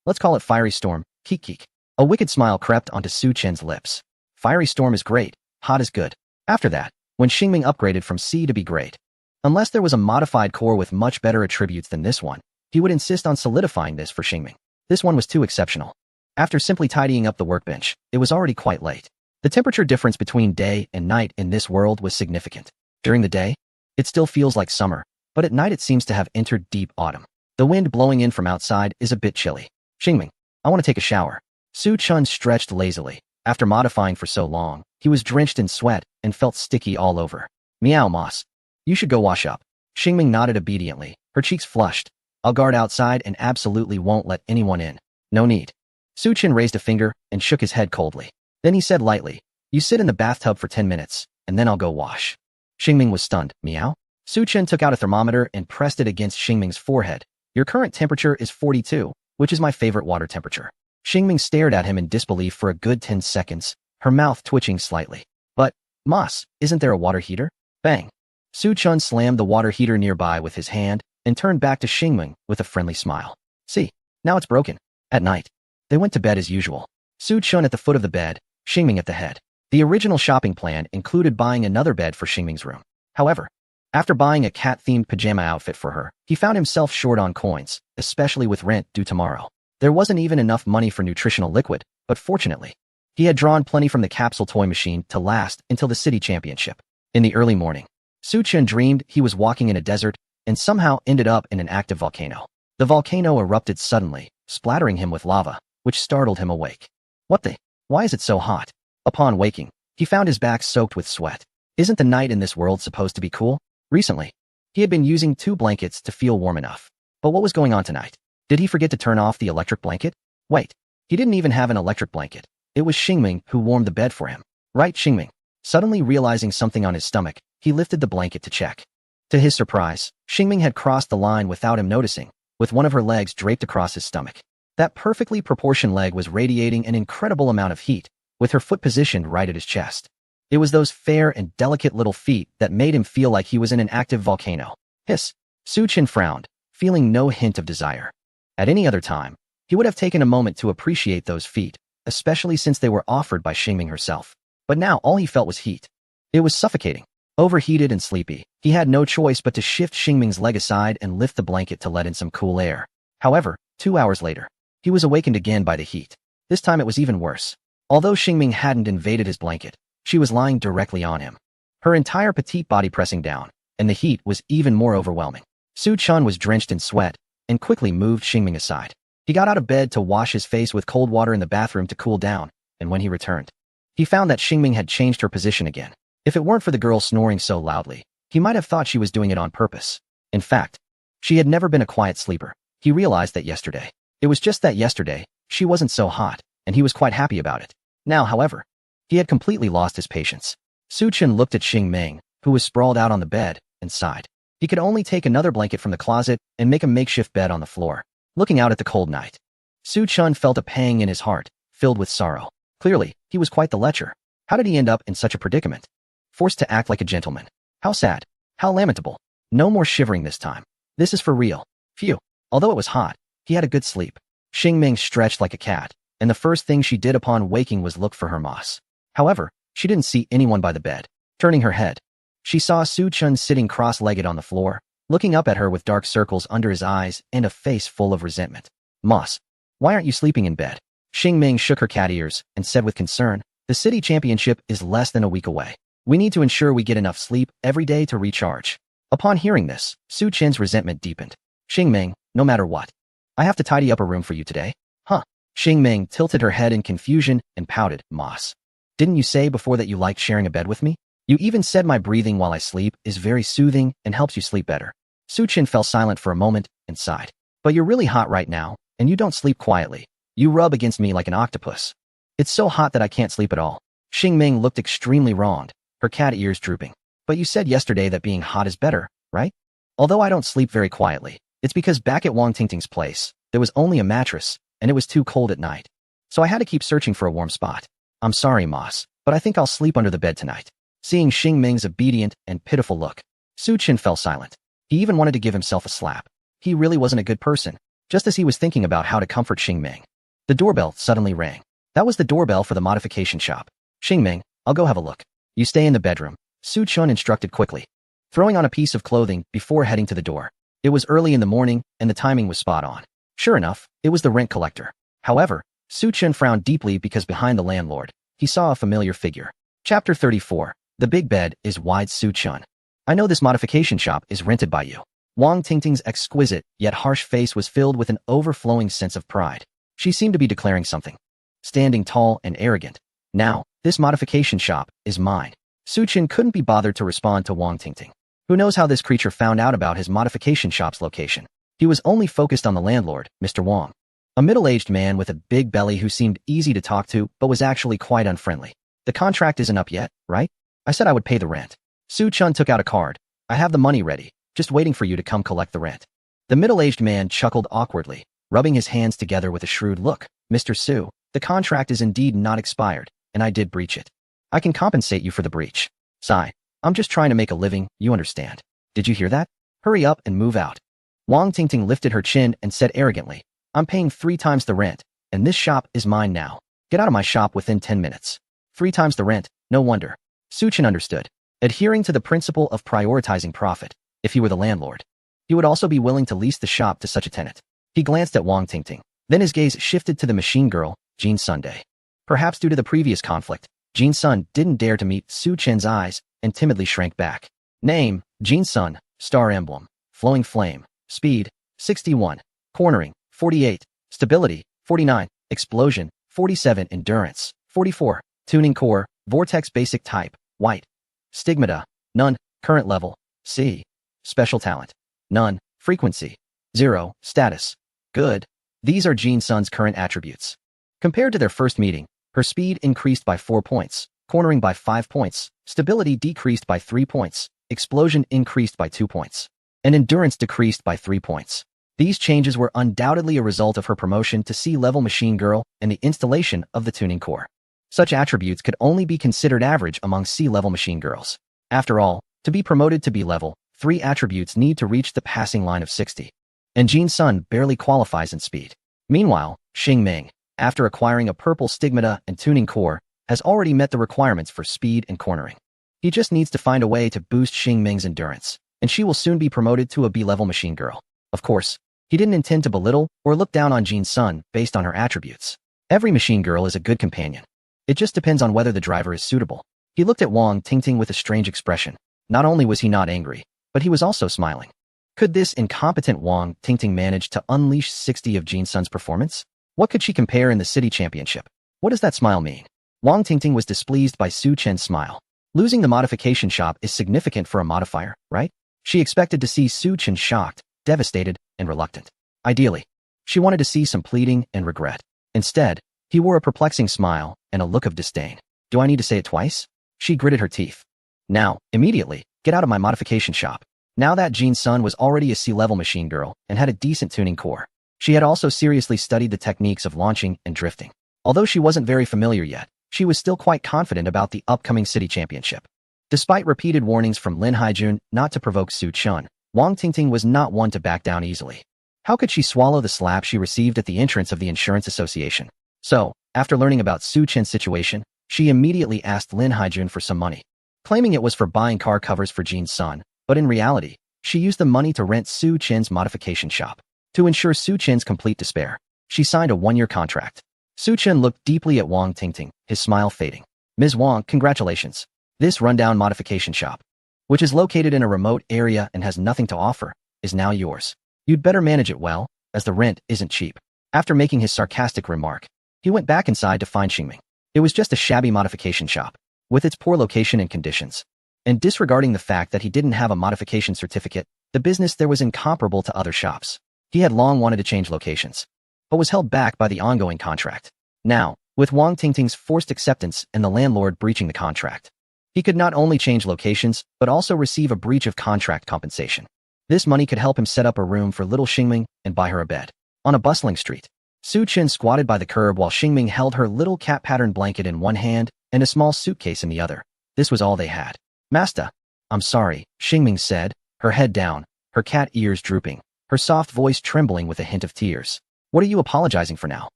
let's call it fiery storm, keek. A wicked smile crept onto Su Chen's lips. Fiery storm is great, hot is good. After that, when Xingming upgraded from C to B grade, unless there was a modified core with much better attributes than this one, he would insist on solidifying this for Xingming. This one was too exceptional. After simply tidying up the workbench, it was already quite late. The temperature difference between day and night in this world was significant. During the day, it still feels like summer, but at night it seems to have entered deep autumn. The wind blowing in from outside is a bit chilly. Xingming, I want to take a shower. Su Chen stretched lazily. After modifying for so long, he was drenched in sweat and felt sticky all over. Meow moss. You should go wash up. Xingming nodded obediently, her cheeks flushed. I'll guard outside and absolutely won't let anyone in. No need. Su Chen raised a finger and shook his head coldly. Then he said lightly, you sit in the bathtub for 10 minutes, and then I'll go wash. Xingming was stunned. Meow? Su Chen took out a thermometer and pressed it against Xingming's forehead. Your current temperature is 42, which is my favorite water temperature. Xingming stared at him in disbelief for a good 10 seconds, her mouth twitching slightly. But, Moss, isn't there a water heater? Bang. Su Chen slammed the water heater nearby with his hand and turned back to Xingming with a friendly smile. See, now it's broken. At night, they went to bed as usual. Su Chen at the foot of the bed, Xingming at the head. The original shopping plan included buying another bed for Xingming's room. However, after buying a cat-themed pajama outfit for her, he found himself short on coins, especially with rent due tomorrow. There wasn't even enough money for nutritional liquid, but fortunately, he had drawn plenty from the capsule toy machine to last until the city championship. In the early morning, Su-chun dreamed he was walking in a desert and somehow ended up in an active volcano. The volcano erupted suddenly, splattering him with lava, which startled him awake. What the? Why is it so hot? Upon waking, he found his back soaked with sweat. Isn't the night in this world supposed to be cool? Recently, he had been using 2 blankets to feel warm enough. But what was going on tonight? Did he forget to turn off the electric blanket? Wait, he didn't even have an electric blanket. It was Xingming who warmed the bed for him. Right, Xingming? Suddenly realizing something on his stomach, he lifted the blanket to check. To his surprise, Xingming had crossed the line without him noticing, with one of her legs draped across his stomach. That perfectly proportioned leg was radiating an incredible amount of heat, with her foot positioned right at his chest. It was those fair and delicate little feet that made him feel like he was in an active volcano. Hiss. Su-chun frowned, feeling no hint of desire. At any other time, he would have taken a moment to appreciate those feet, especially since they were offered by Xingming herself. But now all he felt was heat. It was suffocating. Overheated and sleepy, he had no choice but to shift Xingming's leg aside and lift the blanket to let in some cool air. However, 2 hours later, he was awakened again by the heat. This time it was even worse. Although Xingming hadn't invaded his blanket, she was lying directly on him, her entire petite body pressing down, and the heat was even more overwhelming. Su-chun was drenched in sweat and quickly moved Xingming aside. He got out of bed to wash his face with cold water in the bathroom to cool down, and when he returned, he found that Xingming had changed her position again. If it weren't for the girl snoring so loudly, he might have thought she was doing it on purpose. In fact, she had never been a quiet sleeper. He realized that yesterday. It was just that yesterday, she wasn't so hot, and he was quite happy about it. Now, however, he had completely lost his patience. Su-chun looked at Xingming, who was sprawled out on the bed, and sighed. He could only take another blanket from the closet and make a makeshift bed on the floor. Looking out at the cold night, Su-chun felt a pang in his heart, filled with sorrow. Clearly, he was quite the lecher. How did he end up in such a predicament? Forced to act like a gentleman. How sad. How lamentable. No more shivering this time. This is for real. Phew. Although it was hot, he had a good sleep. Xingming stretched like a cat, and the first thing she did upon waking was look for her moss. However, she didn't see anyone by the bed. Turning her head, she saw Su-chun sitting cross-legged on the floor, looking up at her with dark circles under his eyes and a face full of resentment. Moss, why aren't you sleeping in bed? Xingming shook her cat ears and said with concern, the city championship is less than a week away. We need to ensure we get enough sleep every day to recharge. Upon hearing this, Su-chun's resentment deepened. Xingming, no matter what, I have to tidy up a room for you today. Huh? Xingming tilted her head in confusion and pouted. Moss, didn't you say before that you liked sharing a bed with me? You even said my breathing while I sleep is very soothing and helps you sleep better. Su-chun fell silent for a moment and sighed. But you're really hot right now, and you don't sleep quietly. You rub against me like an octopus. It's so hot that I can't sleep at all. Xingming looked extremely wronged, her cat ears drooping. But you said yesterday that being hot is better, right? Although I don't sleep very quietly, it's because back at Wang Tingting's place, there was only a mattress, and it was too cold at night. So I had to keep searching for a warm spot. I'm sorry, Moss, but I think I'll sleep under the bed tonight. Seeing Xingming's obedient and pitiful look, Su-chun fell silent. He even wanted to give himself a slap. He really wasn't a good person, just as he was thinking about how to comfort Xingming. The doorbell suddenly rang. That was the doorbell for the modification shop. Xingming, I'll go have a look. You stay in the bedroom, Su-chun instructed quickly, throwing on a piece of clothing before heading to the door. It was early in the morning, and the timing was spot on. Sure enough, it was the rent collector. However, Su-chun frowned deeply because behind the landlord, he saw a familiar figure. Chapter 34. The big bed is wide. Su-chun, I know this modification shop is rented by you. Wang Tingting's exquisite yet harsh face was filled with an overflowing sense of pride. She seemed to be declaring something. Standing tall and arrogant. Now, this modification shop is mine. Su-chun couldn't be bothered to respond to Wang Tingting. Who knows how this creature found out about his modification shop's location? He was only focused on the landlord, Mr. Wang. A middle-aged man with a big belly who seemed easy to talk to but was actually quite unfriendly. The contract isn't up yet, right? I said I would pay the rent. Su-chun took out a card. I have the money ready, just waiting for you to come collect the rent. The middle-aged man chuckled awkwardly, rubbing his hands together with a shrewd look. Mr. Su, the contract is indeed not expired, and I did breach it. I can compensate you for the breach. Sigh. I'm just trying to make a living, you understand. Did you hear that? Hurry up and move out. Wang Tingting lifted her chin and said arrogantly, I'm paying 3 times the rent, and this shop is mine now. Get out of my shop within 10 minutes. 3 times the rent, no wonder. Su-chun understood. Adhering to the principle of prioritizing profit, if he were the landlord, he would also be willing to lease the shop to such a tenant. He glanced at Wang Tingting. Then his gaze shifted to the machine girl, Jin Sunday. Perhaps due to the previous conflict, Jin Sun didn't dare to meet Su Chen's eyes and timidly shrank back. Name, Jin Sun, star emblem, flowing flame, speed, 61, cornering, 48, stability, 49, explosion, 47, endurance, 44, tuning core, vortex basic type, white, stigmata, none, current level, C, special talent, none, frequency, 0, status, good. These are Jin Sun's current attributes. Compared to their first meeting, her speed increased by 4 points, cornering by 5 points, stability decreased by 3 points, explosion increased by 2 points, and endurance decreased by 3 points. These changes were undoubtedly a result of her promotion to C-level machine girl and the installation of the tuning core. Such attributes could only be considered average among C-level machine girls. After all, to be promoted to B-level, 3 attributes need to reach the passing line of 60. And Jin Sun barely qualifies in speed. Meanwhile, Xingming, after acquiring a purple stigmata and tuning core, has already met the requirements for speed and cornering. He just needs to find a way to boost Xingming's endurance, and she will soon be promoted to a B-level machine girl. Of course, he didn't intend to belittle or look down on Jin Sun based on her attributes. Every machine girl is a good companion. It just depends on whether the driver is suitable. He looked at Wang Tingting with a strange expression. Not only was he not angry, but he was also smiling. Could this incompetent Wang Tingting manage to unleash 60 of Jin Sun's performance? What could she compare in the city championship? What does that smile mean? Wang Tingting was displeased by Su Chen's smile. Losing the modification shop is significant for a modifier, right? She expected to see Su Chen shocked, devastated, and reluctant. Ideally, she wanted to see some pleading and regret. Instead, he wore a perplexing smile and a look of disdain. Do I need to say it twice? She gritted her teeth. Now, immediately, get out of my modification shop. Now that Jin Sun was already a C-level machine girl and had a decent tuning core, she had also seriously studied the techniques of launching and drifting. Although she wasn't very familiar yet, she was still quite confident about the upcoming city championship. Despite repeated warnings from Lin Haijun not to provoke Su Chun, Wang Tingting was not one to back down easily. How could she swallow the slap she received at the entrance of the insurance association? So, after learning about Su Chen's situation, she immediately asked Lin Haijun for some money, claiming it was for buying car covers for Jin Sun. But in reality, she used the money to rent Su Chen's modification shop. To ensure Su Chen's complete despair, she signed a 1-year contract. Su Chen looked deeply at Wang Tingting, his smile fading. Ms. Wang, congratulations. This rundown modification shop, which is located in a remote area and has nothing to offer, is now yours. You'd better manage it well, as the rent isn't cheap. After making his sarcastic remark, he went back inside to find Xingming. It was just a shabby modification shop, with its poor location and conditions. And disregarding the fact that he didn't have a modification certificate, the business there was incomparable to other shops. He had long wanted to change locations, but was held back by the ongoing contract. Now, with Wang Tingting's forced acceptance and the landlord breaching the contract, he could not only change locations, but also receive a breach of contract compensation. This money could help him set up a room for little Xingming and buy her a bed. On a bustling street, Su Chen squatted by the curb while Xingming held her little cat-patterned blanket in one hand and a small suitcase in the other. This was all they had. Master, I'm sorry, Xingming said, her head down, her cat ears drooping, her soft voice trembling with a hint of tears. What are you apologizing for now?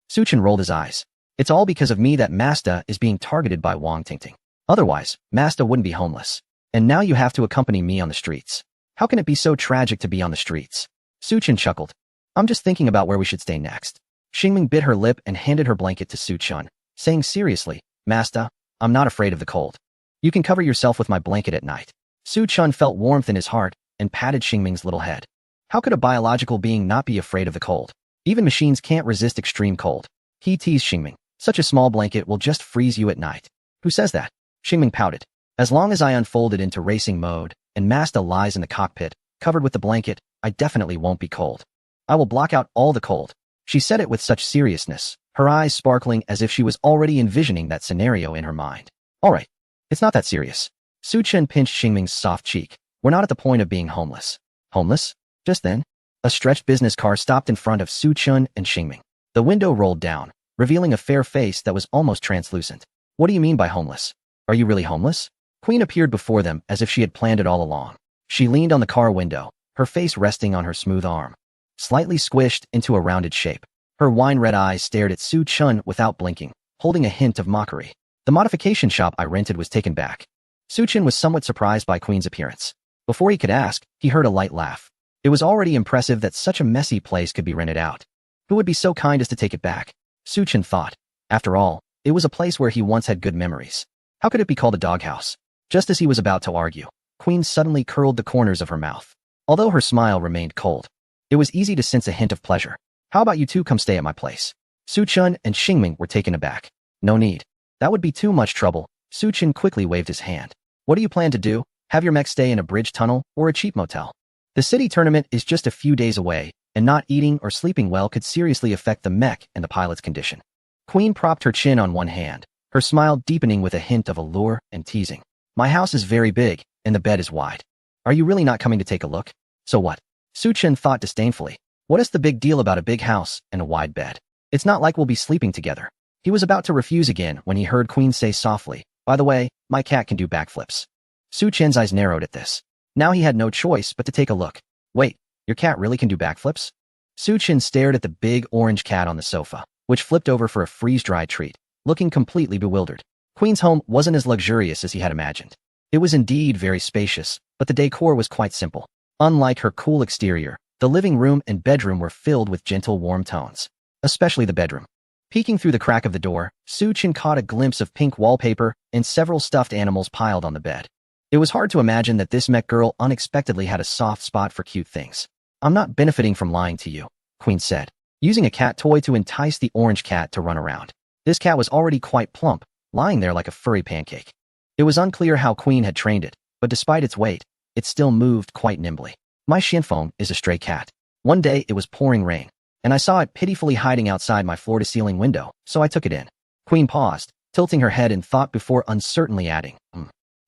Su Chen rolled his eyes. It's all because of me that Master is being targeted by Wang Tingting. Otherwise, Master wouldn't be homeless. And now you have to accompany me on the streets. How can it be so tragic to be on the streets? Su Chen chuckled. I'm just thinking about where we should stay next. Xingming bit her lip and handed her blanket to Su Chen, saying seriously, Master, I'm not afraid of the cold. You can cover yourself with my blanket at night. Su Chen felt warmth in his heart and patted Xingming's little head. How could a biological being not be afraid of the cold? Even machines can't resist extreme cold. He teased Xingming. Such a small blanket will just freeze you at night. Who says that? Xingming pouted. As long as I unfold it into racing mode and Master lies in the cockpit, covered with the blanket, I definitely won't be cold. I will block out all the cold. She said it with such seriousness, her eyes sparkling as if she was already envisioning that scenario in her mind. All right. It's not that serious. Su Chen pinched Xingming's soft cheek. We're not at the point of being homeless. Homeless? Just then, a stretched business car stopped in front of Su Chen and Xingming. The window rolled down, revealing a fair face that was almost translucent. What do you mean by homeless? Are you really homeless? Queen appeared before them as if she had planned it all along. She leaned on the car window, her face resting on her smooth arm, slightly squished into a rounded shape. Her wine-red eyes stared at Su Chen without blinking, holding a hint of mockery. The modification shop I rented was taken back. Su Chen was somewhat surprised by Queen's appearance. Before he could ask, he heard a light laugh. It was already impressive that such a messy place could be rented out. Who would be so kind as to take it back? Suchin thought. After all, it was a place where he once had good memories. How could it be called a doghouse? Just as he was about to argue, Queen suddenly curled the corners of her mouth. Although her smile remained cold, it was easy to sense a hint of pleasure. How about you two come stay at my place? Suchun and Xingming were taken aback. No need. That would be too much trouble. Suchin quickly waved his hand. What do you plan to do? Have your mech stay in a bridge tunnel or a cheap motel? The city tournament is just a few days away, and not eating or sleeping well could seriously affect the mech and the pilot's condition. Queen propped her chin on one hand, her smile deepening with a hint of allure and teasing. My house is very big, and the bed is wide. Are you really not coming to take a look? So what? Suchin thought disdainfully. What is the big deal about a big house and a wide bed? It's not like we'll be sleeping together. He was about to refuse again when he heard Queen say softly, by the way, my cat can do backflips. Suchin's eyes narrowed at this. Now he had no choice but to take a look. Wait, your cat really can do backflips? Suchin stared at the big orange cat on the sofa, which flipped over for a freeze-dried treat, looking completely bewildered. Queen's home wasn't as luxurious as he had imagined. It was indeed very spacious, but the decor was quite simple. Unlike her cool exterior, the living room and bedroom were filled with gentle, warm tones, especially the bedroom. Peeking through the crack of the door, Suchin caught a glimpse of pink wallpaper and several stuffed animals piled on the bed. It was hard to imagine that this mech girl unexpectedly had a soft spot for cute things. I'm not benefiting from lying to you, Queen said, using a cat toy to entice the orange cat to run around. This cat was already quite plump, lying there like a furry pancake. It was unclear how Queen had trained it, but despite its weight, it still moved quite nimbly. My Shinfeng is a stray cat. One day it was pouring rain, and I saw it pitifully hiding outside my floor-to-ceiling window, so I took it in. Queen paused, tilting her head in thought before uncertainly adding,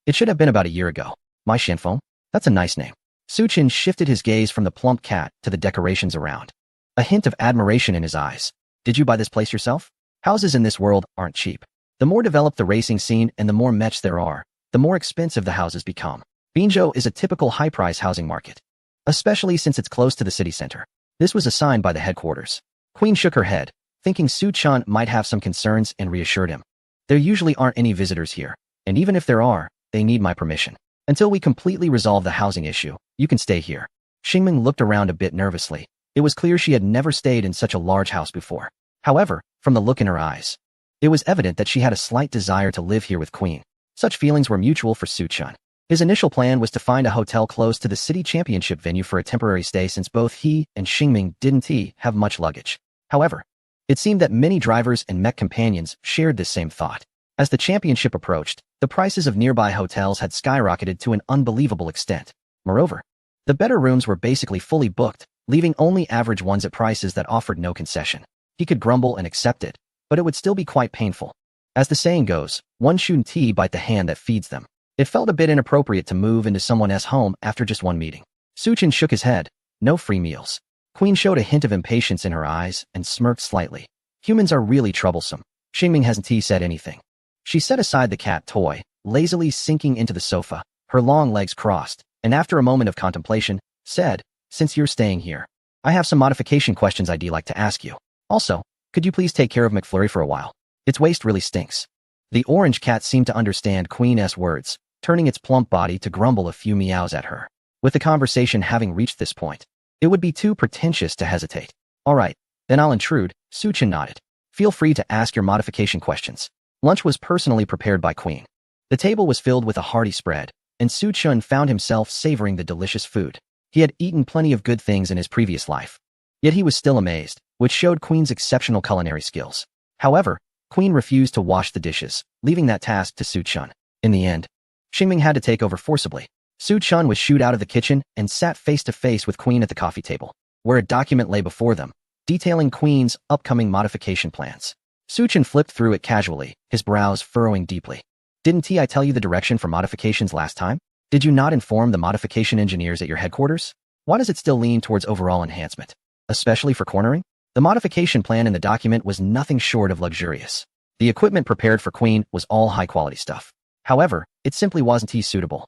It should have been about a year ago. My Shinfeng? That's a nice name. Suchin shifted his gaze from the plump cat to the decorations around. A hint of admiration in his eyes. Did you buy this place yourself? Houses in this world aren't cheap. The more developed the racing scene and the more mechs there are, the more expensive the houses become. Binzhou is a typical high-price housing market, especially since it's close to the city center. This was assigned by the headquarters. Queen shook her head, thinking Suchin might have some concerns, and reassured him. There usually aren't any visitors here, and even if there are, they need my permission. Until we completely resolve the housing issue, you can stay here. Xingming looked around a bit nervously. It was clear she had never stayed in such a large house before. However, from the look in her eyes, it was evident that she had a slight desire to live here with Queen. Such feelings were mutual for Suchin. His initial plan was to find a hotel close to the city championship venue for a temporary stay since both he and Xingming didn't have much luggage. However, it seemed that many drivers and mech companions shared this same thought. As the championship approached, the prices of nearby hotels had skyrocketed to an unbelievable extent. Moreover, the better rooms were basically fully booked, leaving only average ones at prices that offered no concession. He could grumble and accept it, but it would still be quite painful. As the saying goes, one shouldn't bite the hand that feeds them. It felt a bit inappropriate to move into someone else's home after just one meeting. Suchin shook his head. No free meals. Queen showed a hint of impatience in her eyes and smirked slightly. Humans are really troublesome. Xingming hasn't said anything. She set aside the cat toy, lazily sinking into the sofa, her long legs crossed, and after a moment of contemplation, said, Since you're staying here, I have some modification questions I'd like to ask you. Also, could you please take care of McFlurry for a while? Its waste really stinks. The orange cat seemed to understand Queen's words, turning its plump body to grumble a few meows at her. With the conversation having reached this point, it would be too pretentious to hesitate. All right, then I'll intrude, Suchin nodded. Feel free to ask your modification questions. Lunch was personally prepared by Queen. The table was filled with a hearty spread, and Suchin found himself savoring the delicious food. He had eaten plenty of good things in his previous life. Yet he was still amazed, which showed Queen's exceptional culinary skills. However, Queen refused to wash the dishes, leaving that task to Suchin. In the end, Xingming had to take over forcibly. Suchin was shooed out of the kitchen and sat face-to-face with Queen at the coffee table, where a document lay before them, detailing Queen's upcoming modification plans. Suchin flipped through it casually, his brows furrowing deeply. Didn't I tell you the direction for modifications last time? Did you not inform the modification engineers at your headquarters? Why does it still lean towards overall enhancement, especially for cornering? The modification plan in the document was nothing short of luxurious. The equipment prepared for Queen was all high-quality stuff. However, it simply wasn't suitable.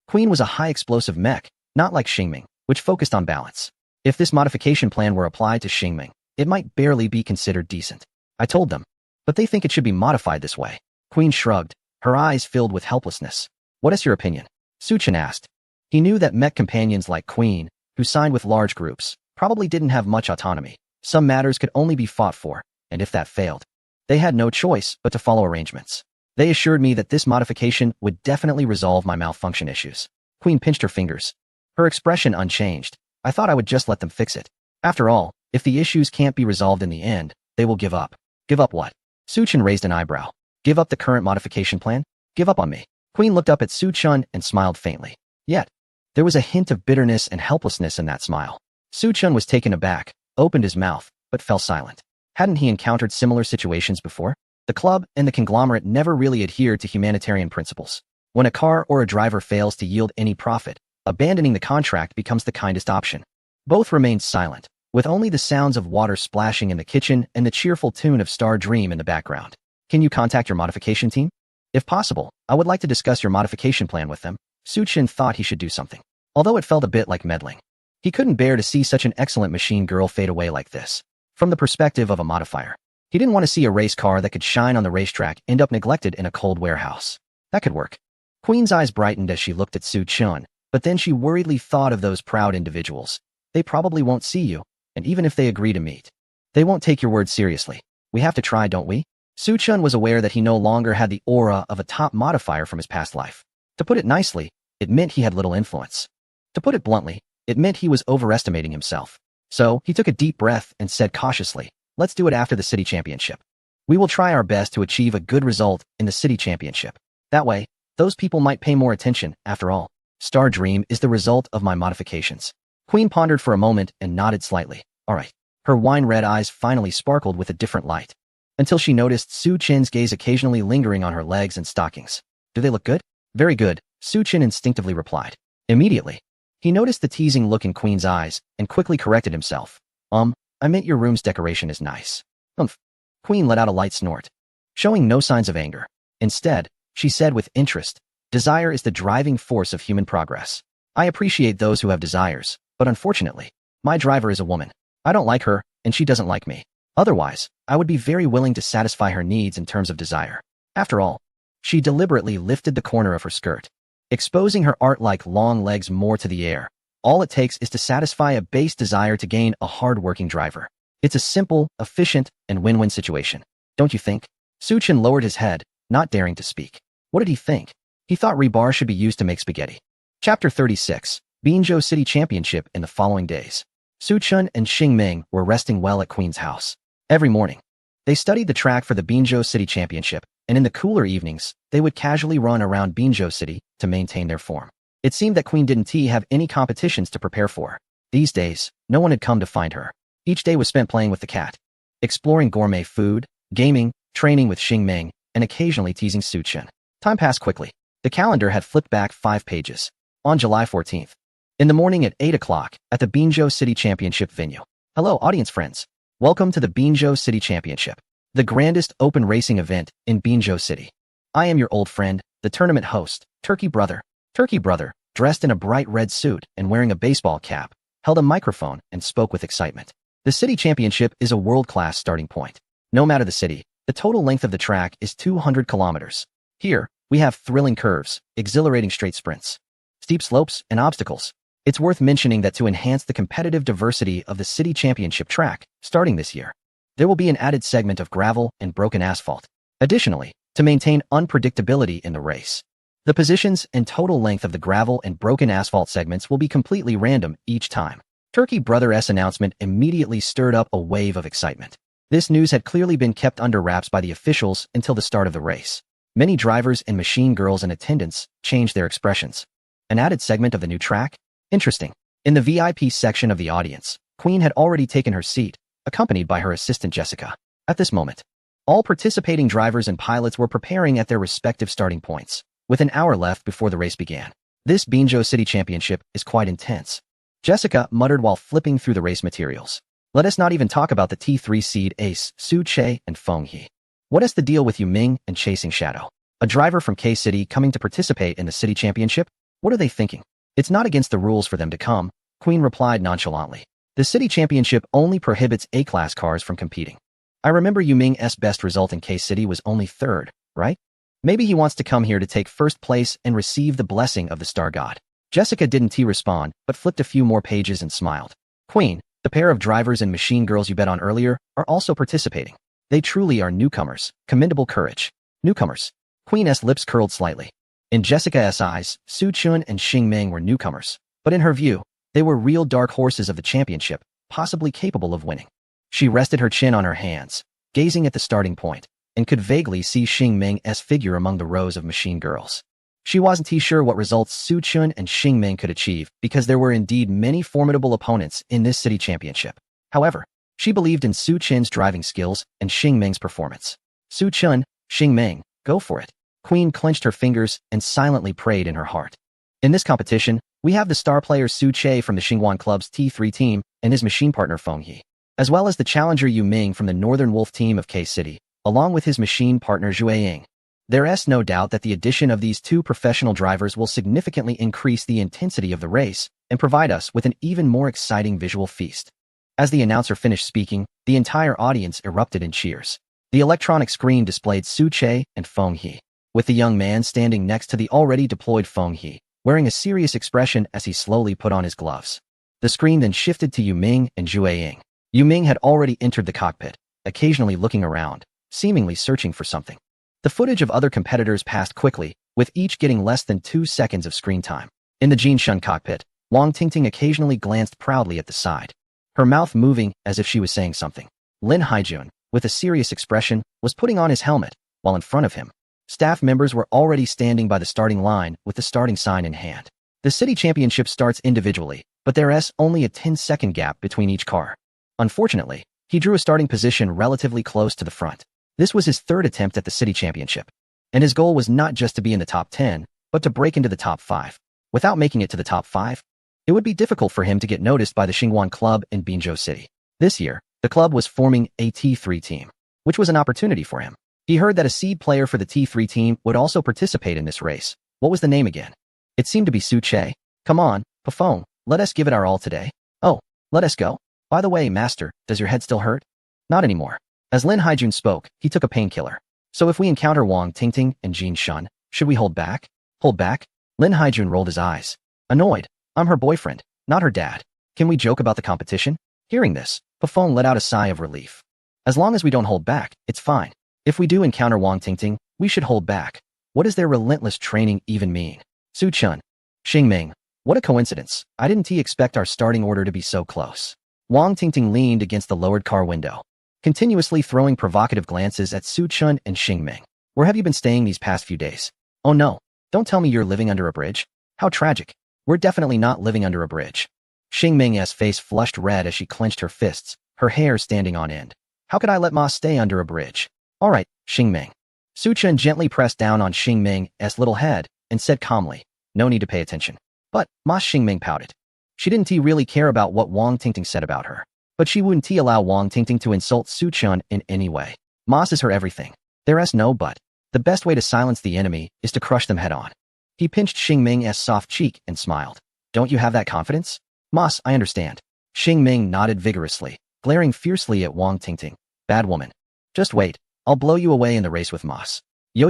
Queen was a high-explosive mech, not like Xingming, which focused on balance. If this modification plan were applied to Xingming, it might barely be considered decent. I told them, but they think it should be modified this way. Queen shrugged, her eyes filled with helplessness. What is your opinion? Suchin asked. He knew that mech companions like Queen, who signed with large groups, probably didn't have much autonomy, Some matters could only be fought for, and if that failed, they had no choice but to follow arrangements. They assured me that this modification would definitely resolve my malfunction issues. Queen pinched her fingers, her expression unchanged. I thought I would just let them fix it. After all, if the issues can't be resolved in the end, they will give up. Give up what? Su-chun raised an eyebrow. Give up the current modification plan? Give up on me. Queen looked up at Su-chun and smiled faintly. Yet, there was a hint of bitterness and helplessness in that smile. Su-chun was taken aback, opened his mouth, but fell silent. Hadn't he encountered similar situations before? The club and the conglomerate never really adhered to humanitarian principles. When a car or a driver fails to yield any profit, abandoning the contract becomes the kindest option. Both remained silent, with only the sounds of water splashing in the kitchen and the cheerful tune of Star Dream in the background. Can you contact your modification team? If possible, I would like to discuss your modification plan with them. Su-chun thought he should do something, although it felt a bit like meddling. He couldn't bear to see such an excellent machine girl fade away like this. From the perspective of a modifier, he didn't want to see a race car that could shine on the racetrack end up neglected in a cold warehouse. That could work. Queen's eyes brightened as she looked at Su-chun, but then she worriedly thought of those proud individuals. They probably won't see you, and even if they agree to meet, they won't take your word seriously. We have to try, don't we? Su-chun was aware that he no longer had the aura of a top modifier from his past life. To put it nicely, it meant he had little influence. To put it bluntly, it meant he was overestimating himself. So, he took a deep breath and said cautiously, let's do it after the city championship. We will try our best to achieve a good result in the city championship. That way, those people might pay more attention. After all, Star Dream is the result of my modifications. Queen pondered for a moment and nodded slightly. All right. Her wine-red eyes finally sparkled with a different light, until she noticed Su-chun's gaze occasionally lingering on her legs and stockings. Do they look good? Very good, Su-chun instinctively replied. Immediately, he noticed the teasing look in Queen's eyes and quickly corrected himself. I meant your room's decoration is nice. Umph. Queen let out a light snort, showing no signs of anger. Instead, she said with interest, desire is the driving force of human progress. I appreciate those who have desires, but unfortunately, my driver is a woman. I don't like her, and she doesn't like me. Otherwise, I would be very willing to satisfy her needs in terms of desire. After all, she deliberately lifted the corner of her skirt, exposing her art-like long legs more to the air. All it takes is to satisfy a base desire to gain a hard-working driver. It's a simple, efficient, and win-win situation. Don't you think? Su-chun lowered his head, not daring to speak. What did he think? He thought rebar should be used to make spaghetti. Chapter 36, Binzhou City Championship. In the following days, Su-chun and Xingming were resting well at Queen's house. Every morning, they studied the track for the Binzhou City Championship, and in the cooler evenings, they would casually run around Binzhou City to maintain their form. It seemed that Queen didn't have any competitions to prepare for. These days, no one had come to find her. Each day was spent playing with the cat, exploring gourmet food, gaming, training with Xingming, and occasionally teasing Su-chun. Time passed quickly. The calendar had flipped back 5 pages. On July 14th, in the morning at 8 o'clock, at the Binzhou City Championship venue. Hello, audience friends. Welcome to the Binzhou City Championship, the grandest open racing event in Binzhou City. I am your old friend, the tournament host, Turkey Brother. Turkey Brother, dressed in a bright red suit and wearing a baseball cap, held a microphone and spoke with excitement. The city championship is a world-class starting point. No matter the city, the total length of the track is 200 kilometers. Here, we have thrilling curves, exhilarating straight sprints, steep slopes, and obstacles. It's worth mentioning that to enhance the competitive diversity of the city championship track, starting this year, there will be an added segment of gravel and broken asphalt. Additionally, to maintain unpredictability in the race, the positions and total length of the gravel and broken asphalt segments will be completely random each time. Turkey Brother's announcement immediately stirred up a wave of excitement. This news had clearly been kept under wraps by the officials until the start of the race. Many drivers and machine girls in attendance changed their expressions. An added segment of the new track? Interesting. In the VIP section of the audience, Queen had already taken her seat, accompanied by her assistant Jessica. At this moment, all participating drivers and pilots were preparing at their respective starting points, with an hour left before the race began. This Binzhou City Championship is quite intense, Jessica muttered while flipping through the race materials. Let us not even talk about the T3 seed ace, Su Che and Feng He. What is the deal with Yu Ming and Chasing Shadow? A driver from K-City coming to participate in the city championship? What are they thinking? It's not against the rules for them to come, Queen replied nonchalantly. The city championship only prohibits A-class cars from competing. I remember Yu Ming's best result in K-City was only 3rd, right? Maybe he wants to come here to take 1st place and receive the blessing of the Star God. Jessica didn't respond, but flipped a few more pages and smiled. Queen, The pair of drivers and machine girls you bet on earlier are also participating. They truly are newcomers. Commendable courage. Newcomers. Queen S lips curled slightly. In Jessica S eyes, Su Chun and Xing Ming were newcomers, but in her view, they were real dark horses of the championship, possibly capable of winning. She rested her chin on her hands, gazing at the starting point, and could vaguely see Xing Ming's figure among the rows of machine girls. She wasn't sure what results Su Chun and Xing Ming could achieve because there were indeed many formidable opponents in this city championship. However, she believed in Su Chun's driving skills and Xing Ming's performance. Su Chun, Xing Ming, go for it. Queen clenched her fingers and silently prayed in her heart. In this competition, we have the star player Su Che from the Xingguan Club's T3 team and his machine partner Feng He, as well as the challenger Yu Ming from the Northern Wolf team of K-City, along with his machine partner Zhue Ying. There's no doubt that the addition of these two professional drivers will significantly increase the intensity of the race and provide us with an even more exciting visual feast. As the announcer finished speaking, the entire audience erupted in cheers. The electronic screen displayed Su Che and Feng He, with the young man standing next to the already deployed Feng He, wearing a serious expression as he slowly put on his gloves. The screen then shifted to Yu Ming and Zhue Ying. Yu Ming had already entered the cockpit, occasionally looking around, seemingly searching for something. The footage of other competitors passed quickly, with each getting less than 2 seconds of screen time. In the Jin Shun cockpit, Wang Tingting occasionally glanced proudly at the side, her mouth moving as if she was saying something. Lin Haijun, with a serious expression, was putting on his helmet, while in front of him, staff members were already standing by the starting line with the starting sign in hand. The city championship starts individually, but there's only a 10-second gap between each car. Unfortunately, he drew a starting position relatively close to the front. This was his third attempt at the city championship, and his goal was not just to be in the top 10, but to break into the top 5. Without making it to the top 5, it would be difficult for him to get noticed by the Xingguan Club in Binzhou City. This year, the club was forming a T3 team, which was an opportunity for him. He heard that a seed player for the T3 team would also participate in this race. What was the name again? It seemed to be Su Che. Come on, Pafong, let us give it our all today. Oh, let us go. By the way, master, does your head still hurt? Not anymore. As Lin Haijun spoke, he took a painkiller. So if we encounter Wang Tingting and Jin Shun, should we hold back? Hold back? Lin Haijun rolled his eyes. Annoyed. I'm her boyfriend, not her dad. Can we joke about the competition? Hearing this, Pafong let out a sigh of relief. As long as we don't hold back, it's fine. If we do encounter Wang Tingting, we should hold back. What does their relentless training even mean? Su Chun. Xing Ming. What a coincidence. I didn't expect our starting order to be so close. Wang Tingting leaned against the lowered car window, continuously throwing provocative glances at Su Chun and Xing Ming. Where have you been staying these past few days? Oh no, don't tell me you're living under a bridge. How tragic. We're definitely not living under a bridge. Xing Ming's face flushed red as she clenched her fists, her hair standing on end. How could I let Ma stay under a bridge? All right, Xing Ming. Su Chun gently pressed down on Xing Ming's little head and said calmly, no need to pay attention. But, Ma. Xing Ming pouted. She didn't really care about what Wang Tingting said about her, but she wouldn't allow Wang Tingting to insult Su Chun in any way. Mas is her everything. There's no but. The best way to silence the enemy is to crush them head on. He pinched Xing Ming's soft cheek and smiled. Don't you have that confidence? Mas, I understand. Xing Ming nodded vigorously, glaring fiercely at Wang Tingting. Bad woman. Just wait. I'll blow you away in the race with Mas. Yo,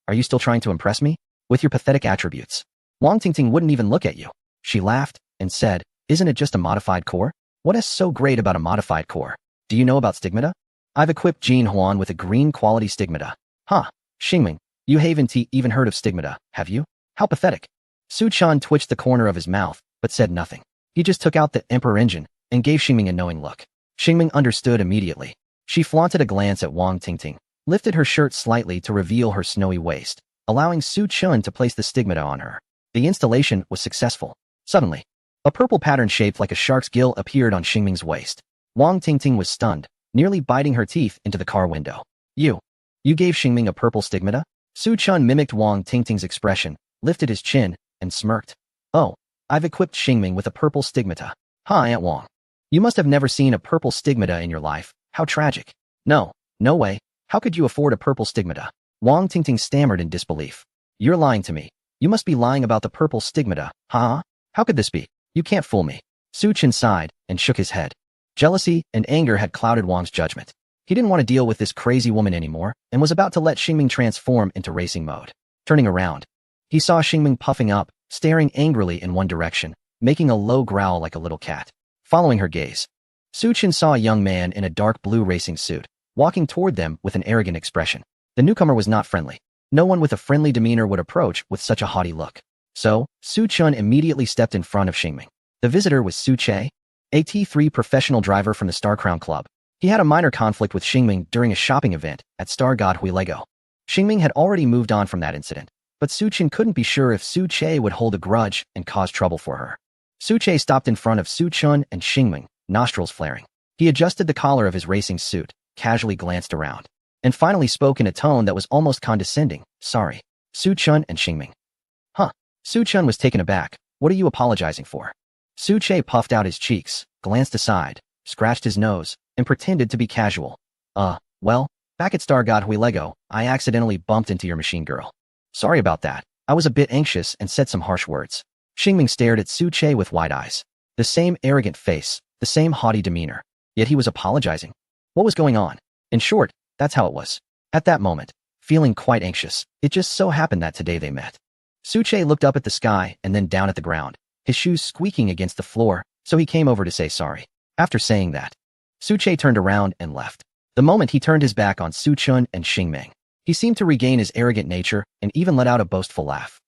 are you still trying to impress me? With your pathetic attributes. Wang Tingting wouldn't even look at you. She laughed and said, isn't it just a modified core? What is so great about a modified core? Do you know about stigmata? I've equipped Jin Huan with a green quality stigmata. Huh, Xingming, you haven't even heard of stigmata, have you? How pathetic. Su Chun twitched the corner of his mouth, but said nothing. He just took out the Emperor engine and gave Xingming a knowing look. Xingming understood immediately. She flaunted a glance at Wang Tingting, lifted her shirt slightly to reveal her snowy waist, allowing Su Chun to place the stigmata on her. The installation was successful. Suddenly, a purple pattern shaped like a shark's gill appeared on Xingming's waist. Wang Tingting was stunned, nearly biting her teeth into the car window. You gave Xingming a purple stigmata? Su Chun mimicked Wang Tingting's expression, lifted his chin, and smirked. Oh, I've equipped Xingming with a purple stigmata. Huh, Aunt Wang. You must have never seen a purple stigmata in your life. How tragic. No way. How could you afford a purple stigmata? Wang Tingting stammered in disbelief. You're lying to me. You must be lying about the purple stigmata, huh? How could this be? You can't fool me. Su Chun sighed and shook his head. Jealousy and anger had clouded Wang's judgment. He didn't want to deal with this crazy woman anymore and was about to let Xingming transform into racing mode. Turning around, he saw Xingming puffing up, staring angrily in one direction, making a low growl like a little cat. Following her gaze, Suchin saw a young man in a dark blue racing suit, walking toward them with an arrogant expression. The newcomer was not friendly. No one with a friendly demeanor would approach with such a haughty look. So, Su Chun immediately stepped in front of Xingming. The visitor was Su Che, a T3 professional driver from the Star Crown Club. He had a minor conflict with Xingming during a shopping event at Star God Hui Lego. Xingming had already moved on from that incident, but Su Chen couldn't be sure if Su Che would hold a grudge and cause trouble for her. Su Che stopped in front of Su Chun and Xingming, nostrils flaring. He adjusted the collar of his racing suit, casually glanced around, and finally spoke in a tone that was almost condescending. Sorry. Su Chun and Xingming. Huh. Su Chun was taken aback. What are you apologizing for? Su Che puffed out his cheeks, glanced aside, scratched his nose, and pretended to be casual. Well, back at Star God Hui Lego, I accidentally bumped into your machine girl. Sorry about that. I was a bit anxious and said some harsh words. Xingming stared at Su Che with wide eyes. The same arrogant face, the same haughty demeanor. Yet he was apologizing. What was going on? In short, that's how it was. At that moment, feeling quite anxious, it just so happened that today they met. Su Che looked up at the sky and then down at the ground, his shoes squeaking against the floor, so he came over to say sorry. After saying that, Su Che turned around and left. The moment he turned his back on Su Chun and Xingming, he seemed to regain his arrogant nature and even let out a boastful laugh.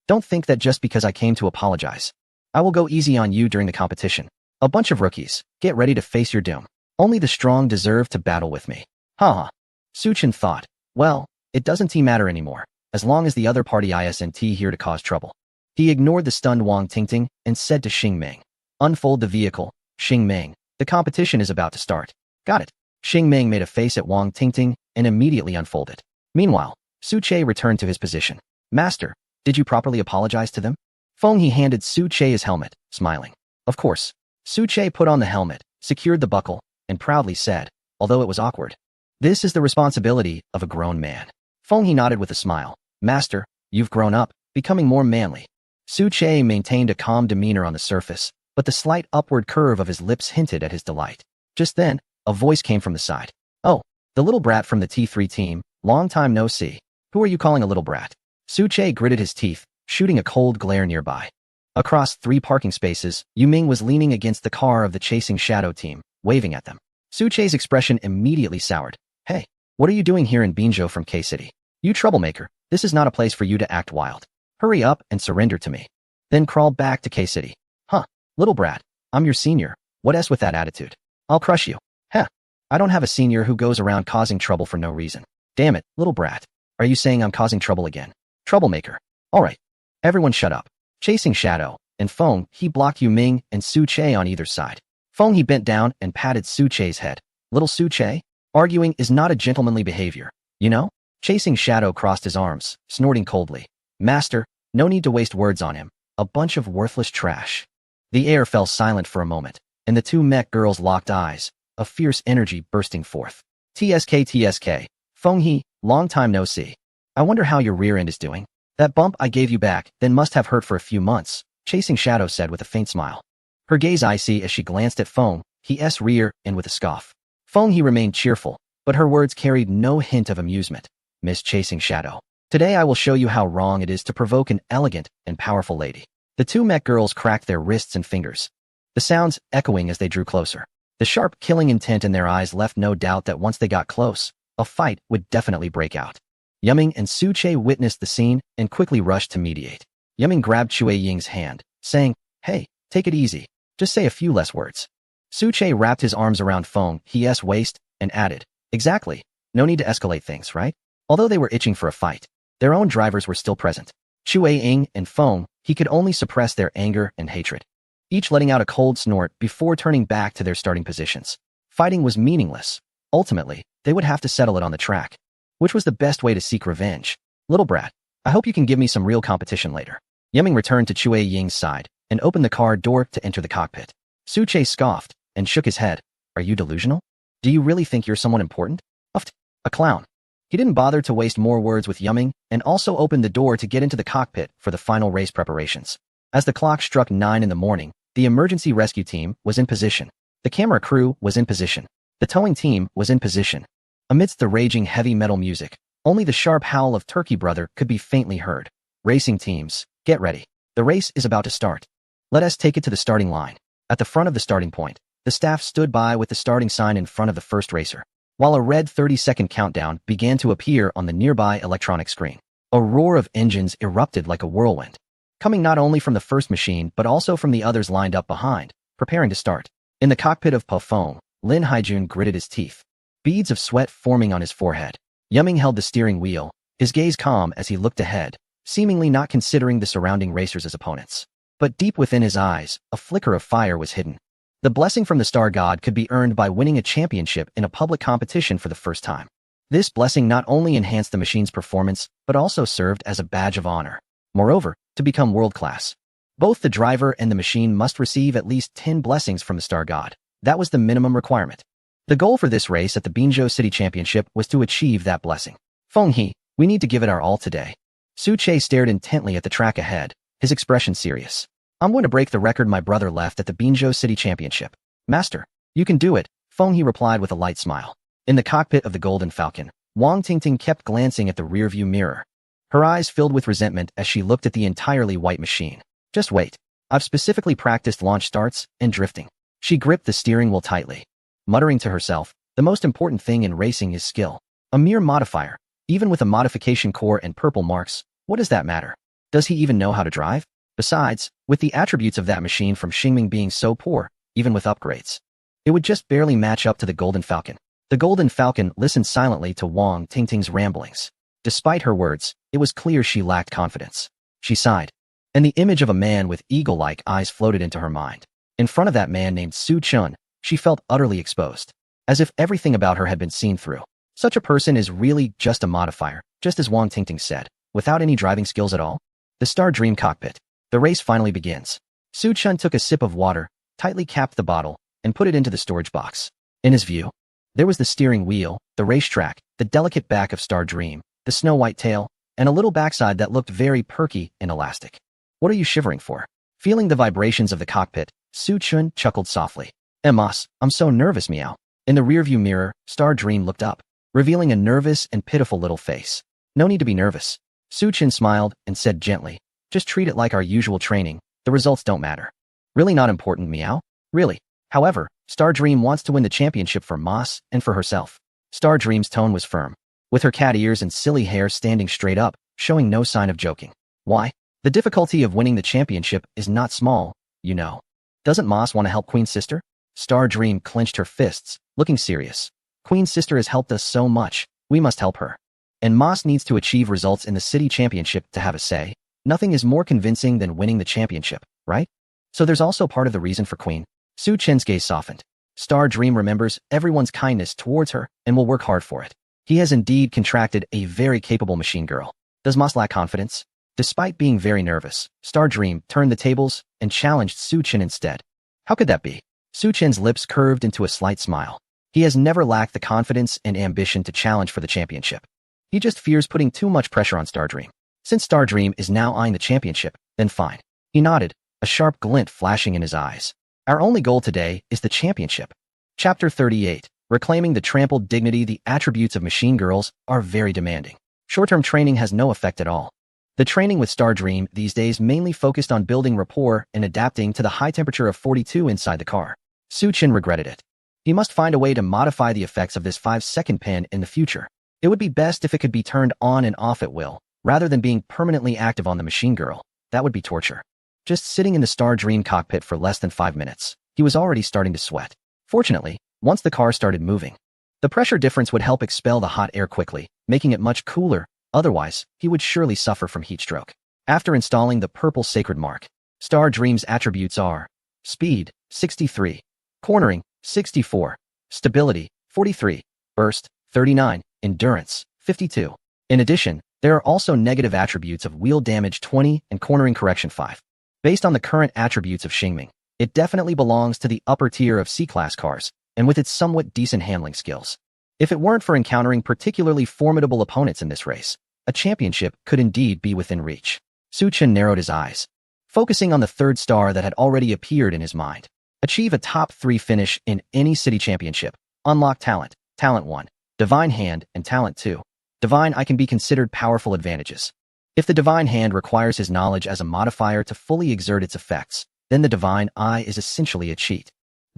Don't think that just because I came to apologize, I will go easy on you during the competition. A bunch of rookies, get ready to face your doom. Only the strong deserve to battle with me. Haha. Su Chen thought, well, it doesn't matter anymore, as long as the other party isn't here to cause trouble. He ignored the stunned Wang Tingting and said to Xingming, unfold the vehicle, Xingming, the competition is about to start. Got it. Xingming made a face at Wang Tingting and immediately unfolded. Meanwhile, Su Che returned to his position. Master, did you properly apologize to them? Feng He handed Su Che his helmet, smiling. Of course. Su Che put on the helmet, secured the buckle, and proudly said, although it was awkward, this is the responsibility of a grown man. Feng He nodded with a smile. Master, you've grown up, becoming more manly. Su Che maintained a calm demeanor on the surface, but the slight upward curve of his lips hinted at his delight. Just then, a voice came from the side. Oh, the little brat from the T3 team, long time no see. Who are you calling a little brat? Su Che gritted his teeth, shooting a cold glare nearby. Across 3 parking spaces, Yu Ming was leaning against the car of the chasing shadow team, waving at them. Su Che's expression immediately soured. Hey, what are you doing here in Binzhou from K-City? You troublemaker, this is not a place for you to act wild. Hurry up and surrender to me. Then crawl back to K-City. Huh, little brat, I'm your senior, what s with that attitude? I'll crush you. Heh, I don't have a senior who goes around causing trouble for no reason. Damn it, little brat, are you saying I'm causing trouble again? Troublemaker. Alright. Everyone shut up. Chasing Shadow, and Feng He blocked Yu Ming and Su Che on either side. Feng He bent down and patted Su Che's head. Little Su Che? Arguing is not a gentlemanly behavior, you know? Chasing Shadow crossed his arms, snorting coldly. Master, no need to waste words on him. A bunch of worthless trash. The air fell silent for a moment, and the 2 mech girls locked eyes, a fierce energy bursting forth. TSK, Feng He, long time no see. I wonder how your rear end is doing. That bump I gave you back then must have hurt for a few months, Chasing Shadow said with a faint smile. Her gaze icy as she glanced at Feng He's rear end with a scoff. Feng He remained cheerful, but her words carried no hint of amusement. Miss Chasing Shadow, today I will show you how wrong it is to provoke an elegant and powerful lady. The 2 mech girls cracked their wrists and fingers, the sounds echoing as they drew closer. The sharp, killing intent in their eyes left no doubt that once they got close, a fight would definitely break out. Yuming and Su Che witnessed the scene and quickly rushed to mediate. Yuming grabbed Chui Ying's hand, saying, hey, take it easy. Just say a few less words. Su Che wrapped his arms around Feng He's waist and added, exactly. No need to escalate things, right? Although they were itching for a fight, their own drivers were still present. Chui Ying and Feng He could only suppress their anger and hatred, each letting out a cold snort before turning back to their starting positions. Fighting was meaningless. Ultimately, they would have to settle it on the track, which was the best way to seek revenge. Little brat, I hope you can give me some real competition later. Yuming returned to Chui Ying's side and opened the car door to enter the cockpit. Su Che scoffed and shook his head. Are you delusional? Do you really think you're someone important? Uffed. A clown. He didn't bother to waste more words with Yuming and also opened the door to get into the cockpit for the final race preparations. As the clock struck 9 in the morning, the emergency rescue team was in position. The camera crew was in position. The towing team was in position. Amidst the raging heavy metal music, only the sharp howl of Turkey Brother could be faintly heard. Racing teams, get ready. The race is about to start. Let us take it to the starting line. At the front of the starting point, The staff stood by with the starting sign in front of the first racer, while a red 30-second countdown began to appear on the nearby electronic screen. A roar of engines erupted like a whirlwind, coming not only from the first machine but also from the others lined up behind, preparing to start. In the cockpit of Pofong, Lin Haijun gritted his teeth, beads of sweat forming on his forehead. Yuming held the steering wheel, his gaze calm as he looked ahead, seemingly not considering the surrounding racers as opponents. But deep within his eyes, a flicker of fire was hidden. The blessing from the Star God could be earned by winning a championship in a public competition for the first time. This blessing not only enhanced the machine's performance, but also served as a badge of honor. Moreover, to become world-class, both the driver and the machine must receive at least 10 blessings from the Star God. That was the minimum requirement. The goal for this race at the Binzhou City Championship was to achieve that blessing. Feng He, we need to give it our all today. Su Che stared intently at the track ahead, his expression serious. I'm going to break the record my brother left at the Binzhou City Championship. Master, you can do it, Feng He replied with a light smile. In the cockpit of the Golden Falcon, Wang Tingting kept glancing at the rearview mirror. Her eyes filled with resentment as she looked at the entirely white machine. Just wait. I've specifically practiced launch starts and drifting. She gripped the steering wheel tightly, muttering to herself, the most important thing in racing is skill. A mere modifier, even with a modification core and purple marks, what does that matter? Does he even know how to drive? Besides, with the attributes of that machine from Xingming being so poor, even with upgrades, it would just barely match up to the Golden Falcon. The Golden Falcon listened silently to Wang Tingting's ramblings. Despite her words, it was clear she lacked confidence. She sighed, and the image of a man with eagle-like eyes floated into her mind. In front of that man named Su Chun, she felt utterly exposed, as if everything about her had been seen through. Such a person is really just a modifier, just as Wang Tingting said, without any driving skills at all. The Star Dream cockpit. The race finally begins. Su Chun took a sip of water, tightly capped the bottle, and put it into the storage box. In his view, there was the steering wheel, the racetrack, the delicate back of Star Dream, the snow-white tail, and a little backside that looked very perky and elastic. What are you shivering for? Feeling the vibrations of the cockpit, Su Chun chuckled softly. Emos, I'm so nervous, meow. In the rearview mirror, Star Dream looked up, revealing a nervous and pitiful little face. No need to be nervous. Su Chun smiled and said gently, just treat it like our usual training, the results don't matter. Really not important, meow? Really. However, Star Dream wants to win the championship for Moss and for herself. Star Dream's tone was firm, with her cat ears and silly hair standing straight up, showing no sign of joking. Why? The difficulty of winning the championship is not small, you know. Doesn't Moss want to help Queen's sister? Star Dream clenched her fists, looking serious. Queen's sister has helped us so much, we must help her. And Moss needs to achieve results in the city championship to have a say. Nothing is more convincing than winning the championship, right? So there's also part of the reason for Queen. Su Chen's gaze softened. Star Dream remembers everyone's kindness towards her and will work hard for it. He has indeed contracted a very capable machine girl. Does Moss lack confidence? Despite being very nervous, Star Dream turned the tables and challenged Su Chen instead. How could that be? Su Chen's lips curved into a slight smile. He has never lacked the confidence and ambition to challenge for the championship. He just fears putting too much pressure on Star Dream. Since Star Dream is now eyeing the championship, then fine. He nodded, a sharp glint flashing in his eyes. Our only goal today is the championship. Chapter 38. Reclaiming the trampled dignity. The attributes of machine girls are very demanding. Short-term training has no effect at all. The training with Star Dream these days mainly focused on building rapport and adapting to the high temperature of 42 inside the car. Su Chen regretted it. He must find a way to modify the effects of this 5-second pen in the future. It would be best if it could be turned on and off at will, rather than being permanently active on the machine girl. That would be torture. Just sitting in the Star Dream cockpit for less than 5 minutes, he was already starting to sweat. Fortunately, once the car started moving, the pressure difference would help expel the hot air quickly, making it much cooler. Otherwise, he would surely suffer from heat stroke. After installing the purple sacred mark, Star Dream's attributes are speed, 63, cornering, 64, stability, 43, burst, 39, endurance, 52. In addition, there are also negative attributes of wheel damage 20 and cornering correction 5. Based on the current attributes of Xingming, it definitely belongs to the upper tier of C-class cars, and with its somewhat decent handling skills. If it weren't for encountering particularly formidable opponents in this race, a championship could indeed be within reach. Su Chen narrowed his eyes, focusing on the third star that had already appeared in his mind. Achieve a top 3 finish in any city championship. Unlock talent, talent 1, divine hand, and talent 2. Divine eye can be considered powerful advantages. If the divine hand requires his knowledge as a modifier to fully exert its effects, then the divine eye is essentially a cheat.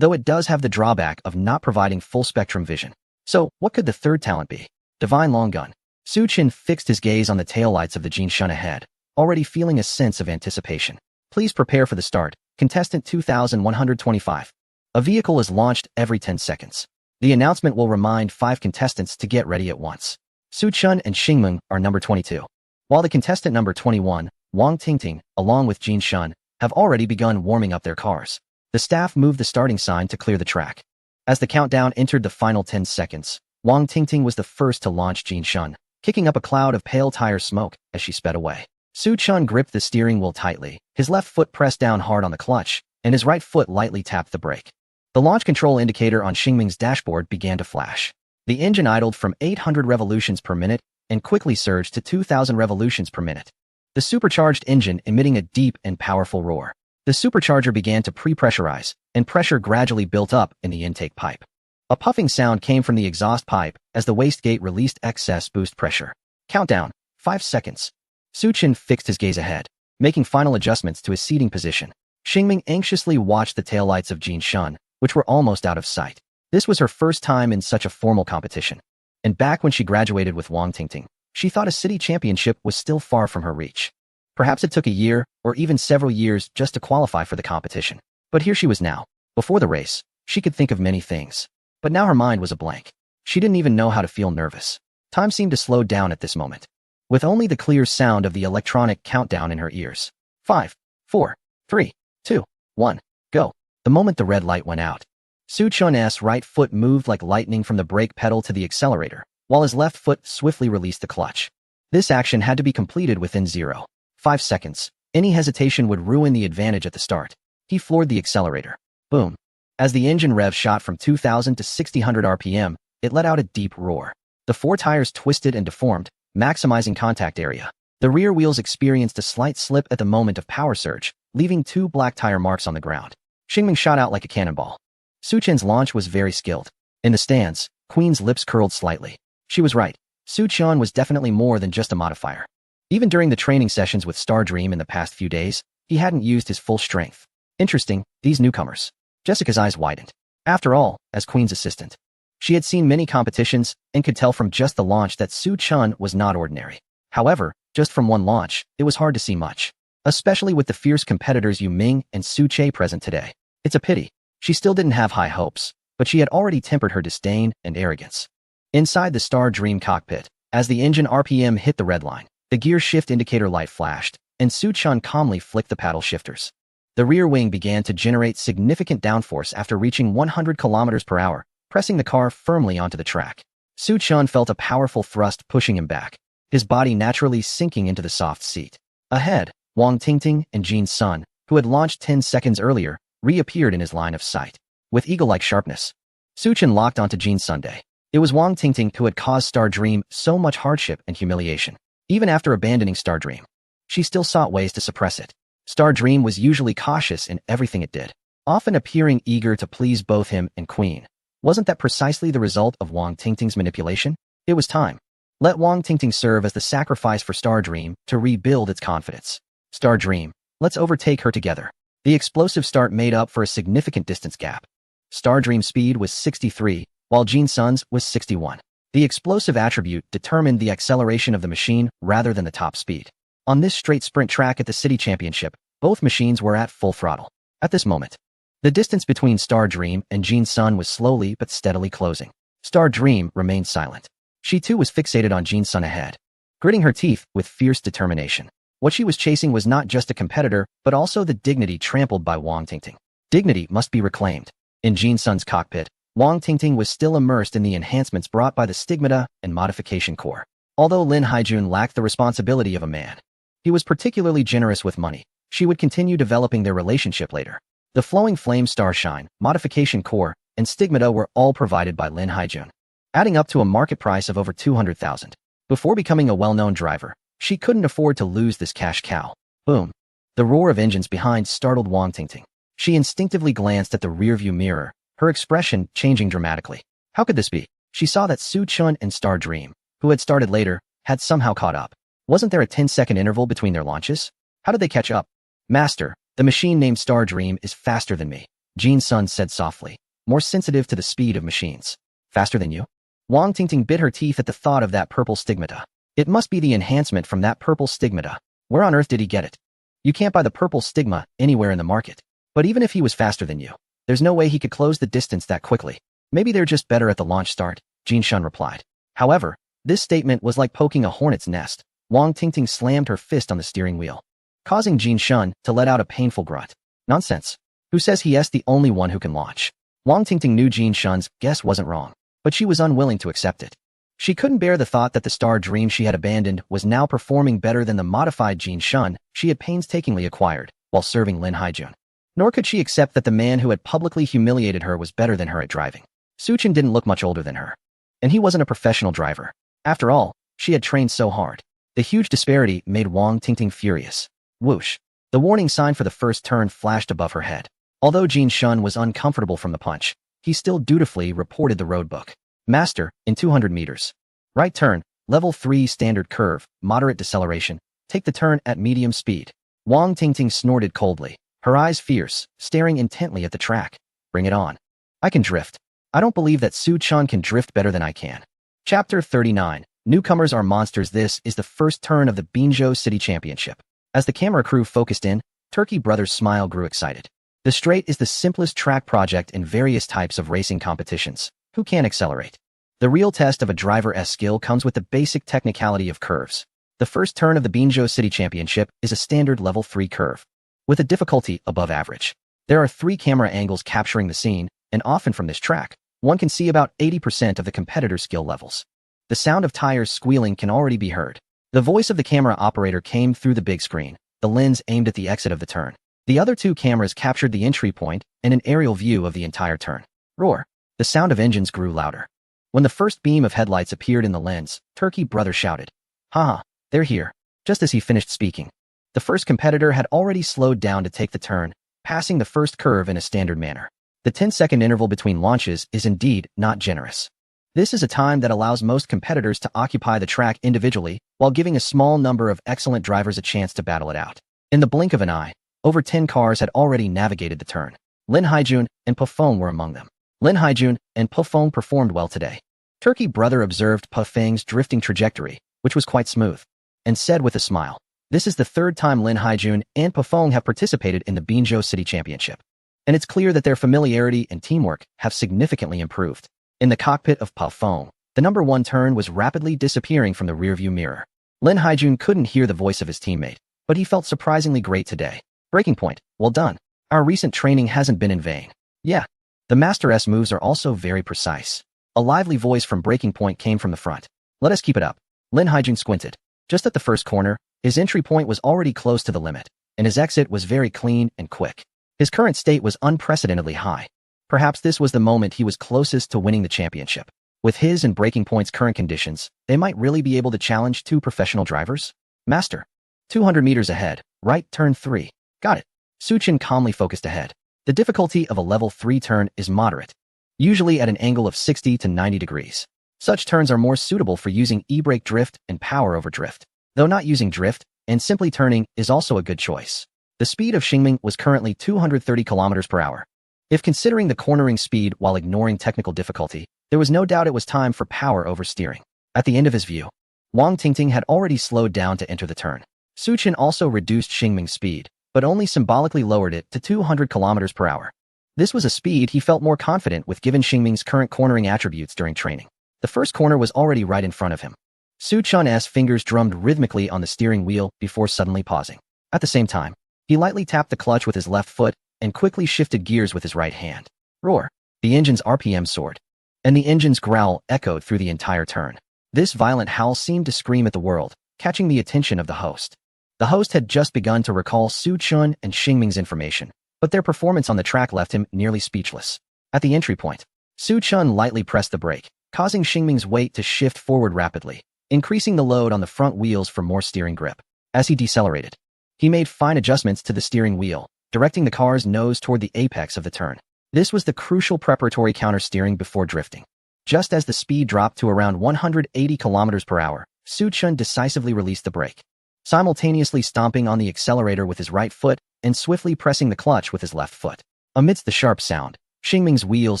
though it does have the drawback of not providing full-spectrum vision. So, what could the third talent be? Divine Long Gun. Su Chen fixed his gaze on the taillights of the Jin Shun ahead, already feeling a sense of anticipation. Please prepare for the start. Contestant 2125. A vehicle is launched every 10 seconds. The announcement will remind 5 contestants to get ready at once. Su Chun and Xingmeng are number 22. While the contestant number 21, Wang Tingting, along with Jin Shun, have already begun warming up their cars. The staff moved the starting sign to clear the track. As the countdown entered the final 10 seconds, Wang Tingting was the first to launch Jin Shun, kicking up a cloud of pale tire smoke as she sped away. Su Chun gripped the steering wheel tightly, his left foot pressed down hard on the clutch, and his right foot lightly tapped the brake. The launch control indicator on Xingming's dashboard began to flash. The engine idled from 800 revolutions per minute and quickly surged to 2,000 revolutions per minute. The supercharged engine emitting a deep and powerful roar. The supercharger began to pre-pressurize, and pressure gradually built up in the intake pipe. A puffing sound came from the exhaust pipe as the wastegate released excess boost pressure. Countdown, 5 seconds. Su Chen fixed his gaze ahead, making final adjustments to his seating position. Xingming anxiously watched the taillights of Jin Shun, which were almost out of sight. This was her first time in such a formal competition. And back when she graduated with Wang Tingting, she thought a city championship was still far from her reach. Perhaps it took a year, or even several years, just to qualify for the competition. But here she was now. Before the race, she could think of many things. But now her mind was a blank. She didn't even know how to feel nervous. Time seemed to slow down at this moment, with only the clear sound of the electronic countdown in her ears. 5, 4, 3, 2, 1, go. The moment the red light went out, Su Chun's right foot moved like lightning from the brake pedal to the accelerator, while his left foot swiftly released the clutch. This action had to be completed within 0.5 seconds. Any hesitation would ruin the advantage at the start. He floored the accelerator. Boom. As the engine rev shot from 2,000 to 6,000 RPM, it let out a deep roar. The 4 tires twisted and deformed, maximizing contact area. The rear wheels experienced a slight slip at the moment of power surge, leaving 2 black tire marks on the ground. Xingming shot out like a cannonball. Su Chen's launch was very skilled. In the stands, Queen's lips curled slightly. She was right. Su Chen was definitely more than just a modifier. Even during the training sessions with Star Dream in the past few days, he hadn't used his full strength. Interesting, these newcomers. Jessica's eyes widened. After all, as Queen's assistant, she had seen many competitions and could tell from just the launch that Su Chen was not ordinary. However, just from one launch, it was hard to see much, especially with the fierce competitors Yu Ming and Su Che present today. It's a pity. She still didn't have high hopes, but she had already tempered her disdain and arrogance. Inside the Star Dream cockpit, as the engine RPM hit the red line, the gear shift indicator light flashed, and Su Chen calmly flicked the paddle shifters. The rear wing began to generate significant downforce after reaching 100 kilometers per hour, pressing the car firmly onto the track. Su Chen felt a powerful thrust pushing him back, his body naturally sinking into the soft seat. Ahead, Wang Tingting and Jin Sun, who had launched 10 seconds earlier, reappeared in his line of sight. With eagle-like sharpness, Su Chen locked onto Jin Sunday. It was Wang Tingting who had caused Star Dream so much hardship and humiliation. Even after abandoning Star Dream, she still sought ways to suppress it. Star Dream was usually cautious in everything it did, often appearing eager to please both him and Queen. Wasn't that precisely the result of Wang Tingting's manipulation? It was time. Let Wang Tingting serve as the sacrifice for Star Dream to rebuild its confidence. Star Dream, let's overtake her together. The explosive start made up for a significant distance gap. Star Dream's speed was 63, while Jin Sun's was 61. The explosive attribute determined the acceleration of the machine rather than the top speed. On this straight sprint track at the City Championship, both machines were at full throttle. At this moment, the distance between Star Dream and Jin Sun was slowly but steadily closing. Star Dream remained silent. She too was fixated on Jin Sun ahead, gritting her teeth with fierce determination. What she was chasing was not just a competitor, but also the dignity trampled by Wang Tingting. Dignity must be reclaimed. In Jin Sun's cockpit, Wang Tingting was still immersed in the enhancements brought by the Stigmata and Modification Core. Although Lin Haijun lacked the responsibility of a man, he was particularly generous with money. She would continue developing their relationship later. The Flowing Flame Starshine, Modification Core, and Stigmata were all provided by Lin Haijun, adding up to a market price of over 200,000. Before becoming a well-known driver, she couldn't afford to lose this cash cow. Boom. The roar of engines behind startled Wang Tingting. She instinctively glanced at the rearview mirror, her expression changing dramatically. How could this be? She saw that Su Chun and Star Dream, who had started later, had somehow caught up. Wasn't there a 10-second interval between their launches? How did they catch up? Master, the machine named Star Dream is faster than me. Jin Sun said softly, more sensitive to the speed of machines. Faster than you? Wang Tingting bit her teeth at the thought of that purple stigmata. It must be the enhancement from that purple stigmata. Where on earth did he get it? You can't buy the purple stigma anywhere in the market. But even if he was faster than you, there's no way he could close the distance that quickly. Maybe they're just better at the launch start, Jin Shun replied. However, this statement was like poking a hornet's nest. Wang Tingting slammed her fist on the steering wheel, causing Jin Shun to let out a painful grunt. Nonsense. Who says he is the only one who can launch? Wang Tingting knew Jin Shun's guess wasn't wrong, but she was unwilling to accept it. She couldn't bear the thought that the star dream she had abandoned was now performing better than the modified Jin Shun she had painstakingly acquired while serving Lin Haijun. Nor could she accept that the man who had publicly humiliated her was better than her at driving. Suchin didn't look much older than her. And he wasn't a professional driver. After all, she had trained so hard. The huge disparity made Wang Tingting furious. Whoosh. The warning sign for the first turn flashed above her head. Although Jin Shun was uncomfortable from the punch, he still dutifully reported the roadbook. Master, in 200 meters. Right turn, level 3 standard curve, moderate deceleration. Take the turn at medium speed. Wang Tingting snorted coldly, her eyes fierce, staring intently at the track. Bring it on. I can drift. I don't believe that Su Chun can drift better than I can. Chapter 39. Newcomers are monsters. This is the first turn of the Binzhou City Championship. As the camera crew focused in, Turkey Brothers' smile grew excited. The straight is the simplest track project in various types of racing competitions. Who can accelerate? The real test of a driver's skill comes with the basic technicality of curves. The first turn of the Binzhou City Championship is a standard level 3 curve, with a difficulty above average. There are 3 camera angles capturing the scene, and often from this track, one can see about 80% of the competitor's skill levels. The sound of tires squealing can already be heard. The voice of the camera operator came through the big screen, the lens aimed at the exit of the turn. The other 2 cameras captured the entry point and an aerial view of the entire turn. Roar. The sound of engines grew louder. When the first beam of headlights appeared in the lens, Turkey Brother shouted, "Haha, they're here." Just as he finished speaking, the first competitor had already slowed down to take the turn, passing the first curve in a standard manner. The 10-second interval between launches is indeed not generous. This is a time that allows most competitors to occupy the track individually while giving a small number of excellent drivers a chance to battle it out. In the blink of an eye, over 10 cars had already navigated the turn. Lin Haijun and Pafeng were among them. Lin Haijun and Pafeng performed well today. Turkey Brother observed Pafeng's drifting trajectory, which was quite smooth, and said with a smile, "This is the 3rd time Lin Haijun and Pafeng have participated in the Binzhou City Championship. And it's clear that their familiarity and teamwork have significantly improved." In the cockpit of Pafeng, the number 1 turn was rapidly disappearing from the rearview mirror. Lin Haijun couldn't hear the voice of his teammate, but he felt surprisingly great today. Breaking point. Well done. Our recent training hasn't been in vain. Yeah. The Master S moves are also very precise. A lively voice from Breaking Point came from the front. Let us keep it up. Lin Haijun squinted. Just at the first corner, his entry point was already close to the limit, and his exit was very clean and quick. His current state was unprecedentedly high. Perhaps this was the moment he was closest to winning the championship. With his and Breaking Point's current conditions, they might really be able to challenge 2 professional drivers? Master. 200 meters ahead, right turn 3. Got it. Suchin calmly focused ahead. The difficulty of a level 3 turn is moderate, usually at an angle of 60 to 90 degrees. Such turns are more suitable for using e-brake drift and power over drift. Though not using drift, and simply turning is also a good choice. The speed of Xingming was currently 230 km per hour. If considering the cornering speed while ignoring technical difficulty, there was no doubt it was time for power over steering. At the end of his view, Wang Tingting had already slowed down to enter the turn. Suchin also reduced Xingming's speed, but only symbolically lowered it to 200 km per hour. This was a speed he felt more confident with given Xingming's current cornering attributes during training. The first corner was already right in front of him. Su Chun's fingers drummed rhythmically on the steering wheel before suddenly pausing. At the same time, he lightly tapped the clutch with his left foot and quickly shifted gears with his right hand. Roar. The engine's RPM soared, and the engine's growl echoed through the entire turn. This violent howl seemed to scream at the world, catching the attention of the host. The host had just begun to recall Su Chun and Xingming's information, but their performance on the track left him nearly speechless. At the entry point, Su Chun lightly pressed the brake, causing Xingming's weight to shift forward rapidly, increasing the load on the front wheels for more steering grip. As he decelerated, he made fine adjustments to the steering wheel, directing the car's nose toward the apex of the turn. This was the crucial preparatory counter-steering before drifting. Just as the speed dropped to around 180 km per hour, Su Chun decisively released the brake, simultaneously stomping on the accelerator with his right foot and swiftly pressing the clutch with his left foot. Amidst the sharp sound, Xingming's wheels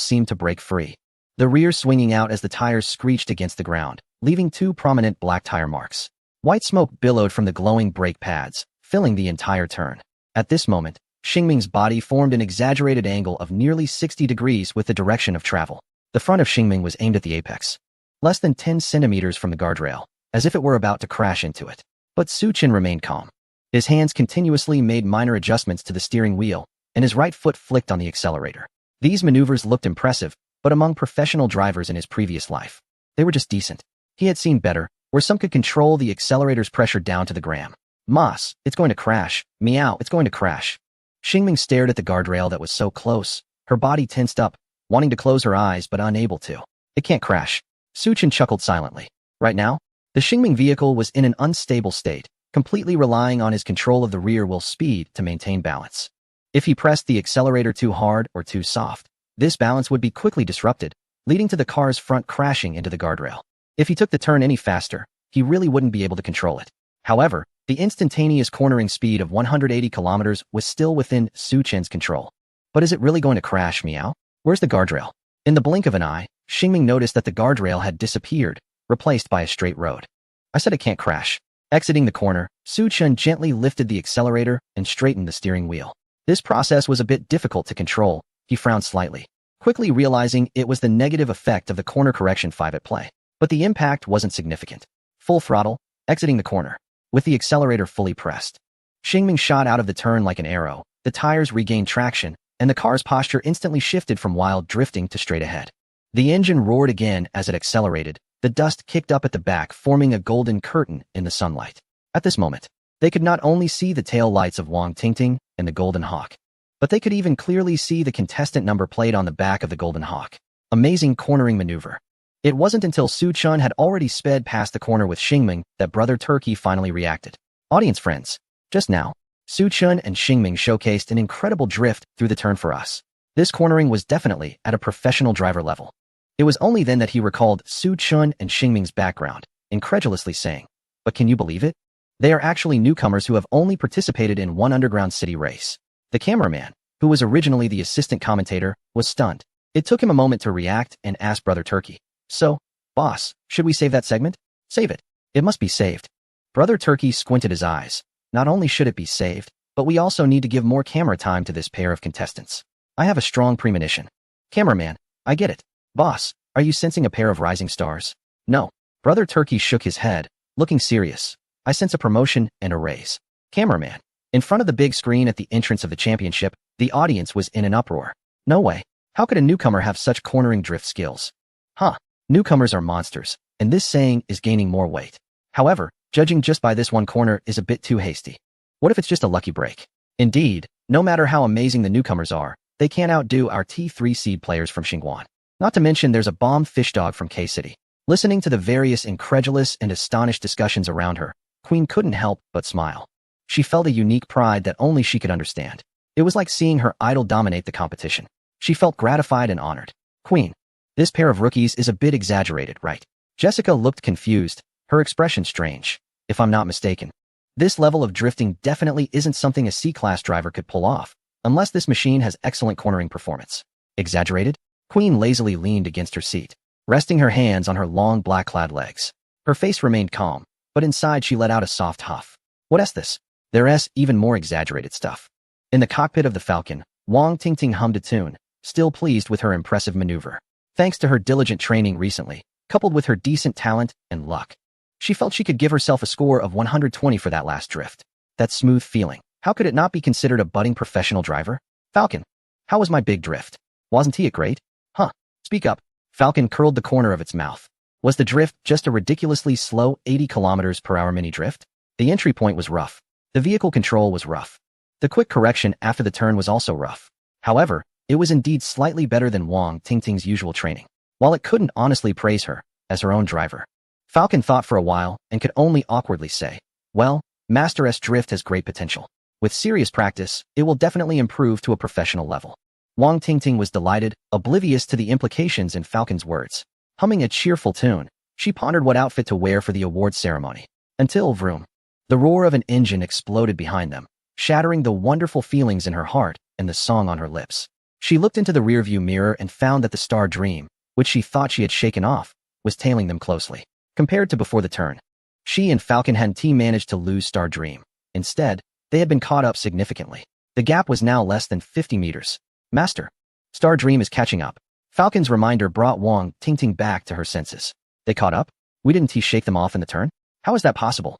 seemed to break free, the rear swinging out as the tires screeched against the ground, leaving two prominent black tire marks. White smoke billowed from the glowing brake pads, filling the entire turn. At this moment, Xingming's body formed an exaggerated angle of nearly 60 degrees with the direction of travel. The front of Xingming was aimed at the apex, less than 10 centimeters from the guardrail, as if it were about to crash into it. But Suchin remained calm. His hands continuously made minor adjustments to the steering wheel, and his right foot flicked on the accelerator. These maneuvers looked impressive, but among professional drivers in his previous life, they were just decent. He had seen better, where some could control the accelerator's pressure down to the gram. Moss, it's going to crash. Meow, it's going to crash. Xingming stared at the guardrail that was so close, her body tensed up, wanting to close her eyes but unable to. It can't crash. Suchin chuckled silently. Right now, the Xingming vehicle was in an unstable state, completely relying on his control of the rear wheel speed to maintain balance. If he pressed the accelerator too hard or too soft, this balance would be quickly disrupted, leading to the car's front crashing into the guardrail. If he took the turn any faster, he really wouldn't be able to control it. However, the instantaneous cornering speed of 180 kilometers was still within Suchin's control. But is it really going to crash, Meow? Where's the guardrail? In the blink of an eye, Xingming noticed that the guardrail had disappeared, replaced by a straight road. I said it can't crash. Exiting the corner, Suchin gently lifted the accelerator and straightened the steering wheel. This process was a bit difficult to control. He frowned slightly, quickly realizing it was the negative effect of the corner correction 5 at play. But the impact wasn't significant. Full throttle, exiting the corner, with the accelerator fully pressed. Xingming shot out of the turn like an arrow, the tires regained traction, and the car's posture instantly shifted from wild drifting to straight ahead. The engine roared again as it accelerated, the dust kicked up at the back, forming a golden curtain in the sunlight. At this moment, they could not only see the tail lights of Wang Tingting and the Golden Hawk, but they could even clearly see the contestant number plate on the back of the Golden Hawk. Amazing cornering maneuver. It wasn't until Suchin had already sped past the corner with Xingming that Brother Turkey finally reacted. Audience friends, just now, Suchin and Xingming showcased an incredible drift through the turn for us. This cornering was definitely at a professional driver level. It was only then that he recalled Suchin and Xingming's background, incredulously saying, "But can you believe it? They are actually newcomers who have only participated in one underground city race." The cameraman, who was originally the assistant commentator, was stunned. It took him a moment to react and ask Brother Turkey, "So, boss, should we save that segment?" "Save it. It must be saved." Brother Turkey squinted his eyes. "Not only should it be saved, but we also need to give more camera time to this pair of contestants. I have a strong premonition." "Cameraman, I get it. Boss, are you sensing a pair of rising stars?" "No." Brother Turkey shook his head, looking serious. "I sense a promotion and a raise." Cameraman. In front of the big screen at the entrance of the championship, the audience was in an uproar. "No way. How could a newcomer have such cornering drift skills?" "Huh. Newcomers are monsters, and this saying is gaining more weight. However, judging just by this one corner is a bit too hasty. What if it's just a lucky break?" Indeed, no matter how amazing the newcomers are, they can't outdo our T3 seed players from Xingguan. Not to mention there's a bomb fish dog from K-City. Listening to the various incredulous and astonished discussions around her, Queen couldn't help but smile. She felt a unique pride that only she could understand. It was like seeing her idol dominate the competition. She felt gratified and honored. "Queen, this pair of rookies is a bit exaggerated, right?" Jessica looked confused, her expression strange. "If I'm not mistaken, this level of drifting definitely isn't something a C-class driver could pull off, unless this machine has excellent cornering performance." "Exaggerated?" Queen lazily leaned against her seat, resting her hands on her long black-clad legs. Her face remained calm, but inside she let out a soft huff. "What is this?" "There's even more exaggerated stuff." In the cockpit of the Falcon, Wang Tingting hummed a tune, still pleased with her impressive maneuver. Thanks to her diligent training recently, coupled with her decent talent and luck, she felt she could give herself a score of 120 for that last drift. That smooth feeling. How could it not be considered a budding professional driver? "Falcon, how was my big drift? Wasn't he a great?" "Huh, speak up." Falcon curled the corner of its mouth. Was the drift just a ridiculously slow 80 kilometers per hour mini drift? The entry point was rough. The vehicle control was rough. The quick correction after the turn was also rough. However, it was indeed slightly better than Wang Tingting's usual training. While it couldn't honestly praise her as her own driver, Falcon thought for a while and could only awkwardly say, "Well, Master S Drift has great potential. With serious practice, it will definitely improve to a professional level." Wang Tingting was delighted, oblivious to the implications in Falcon's words. Humming a cheerful tune, she pondered what outfit to wear for the awards ceremony. Until, vroom, the roar of an engine exploded behind them, shattering the wonderful feelings in her heart and the song on her lips. She looked into the rearview mirror and found that the Star Dream, which she thought she had shaken off, was tailing them closely. Compared to before the turn, she and Falcon hadn't managed to lose Star Dream. Instead, they had been caught up significantly. The gap was now less than 50 meters. Master, Star Dream is catching up. Falcon's reminder brought Wang Tingting back to her senses. They caught up? We didn't shake them off in the turn? How is that possible?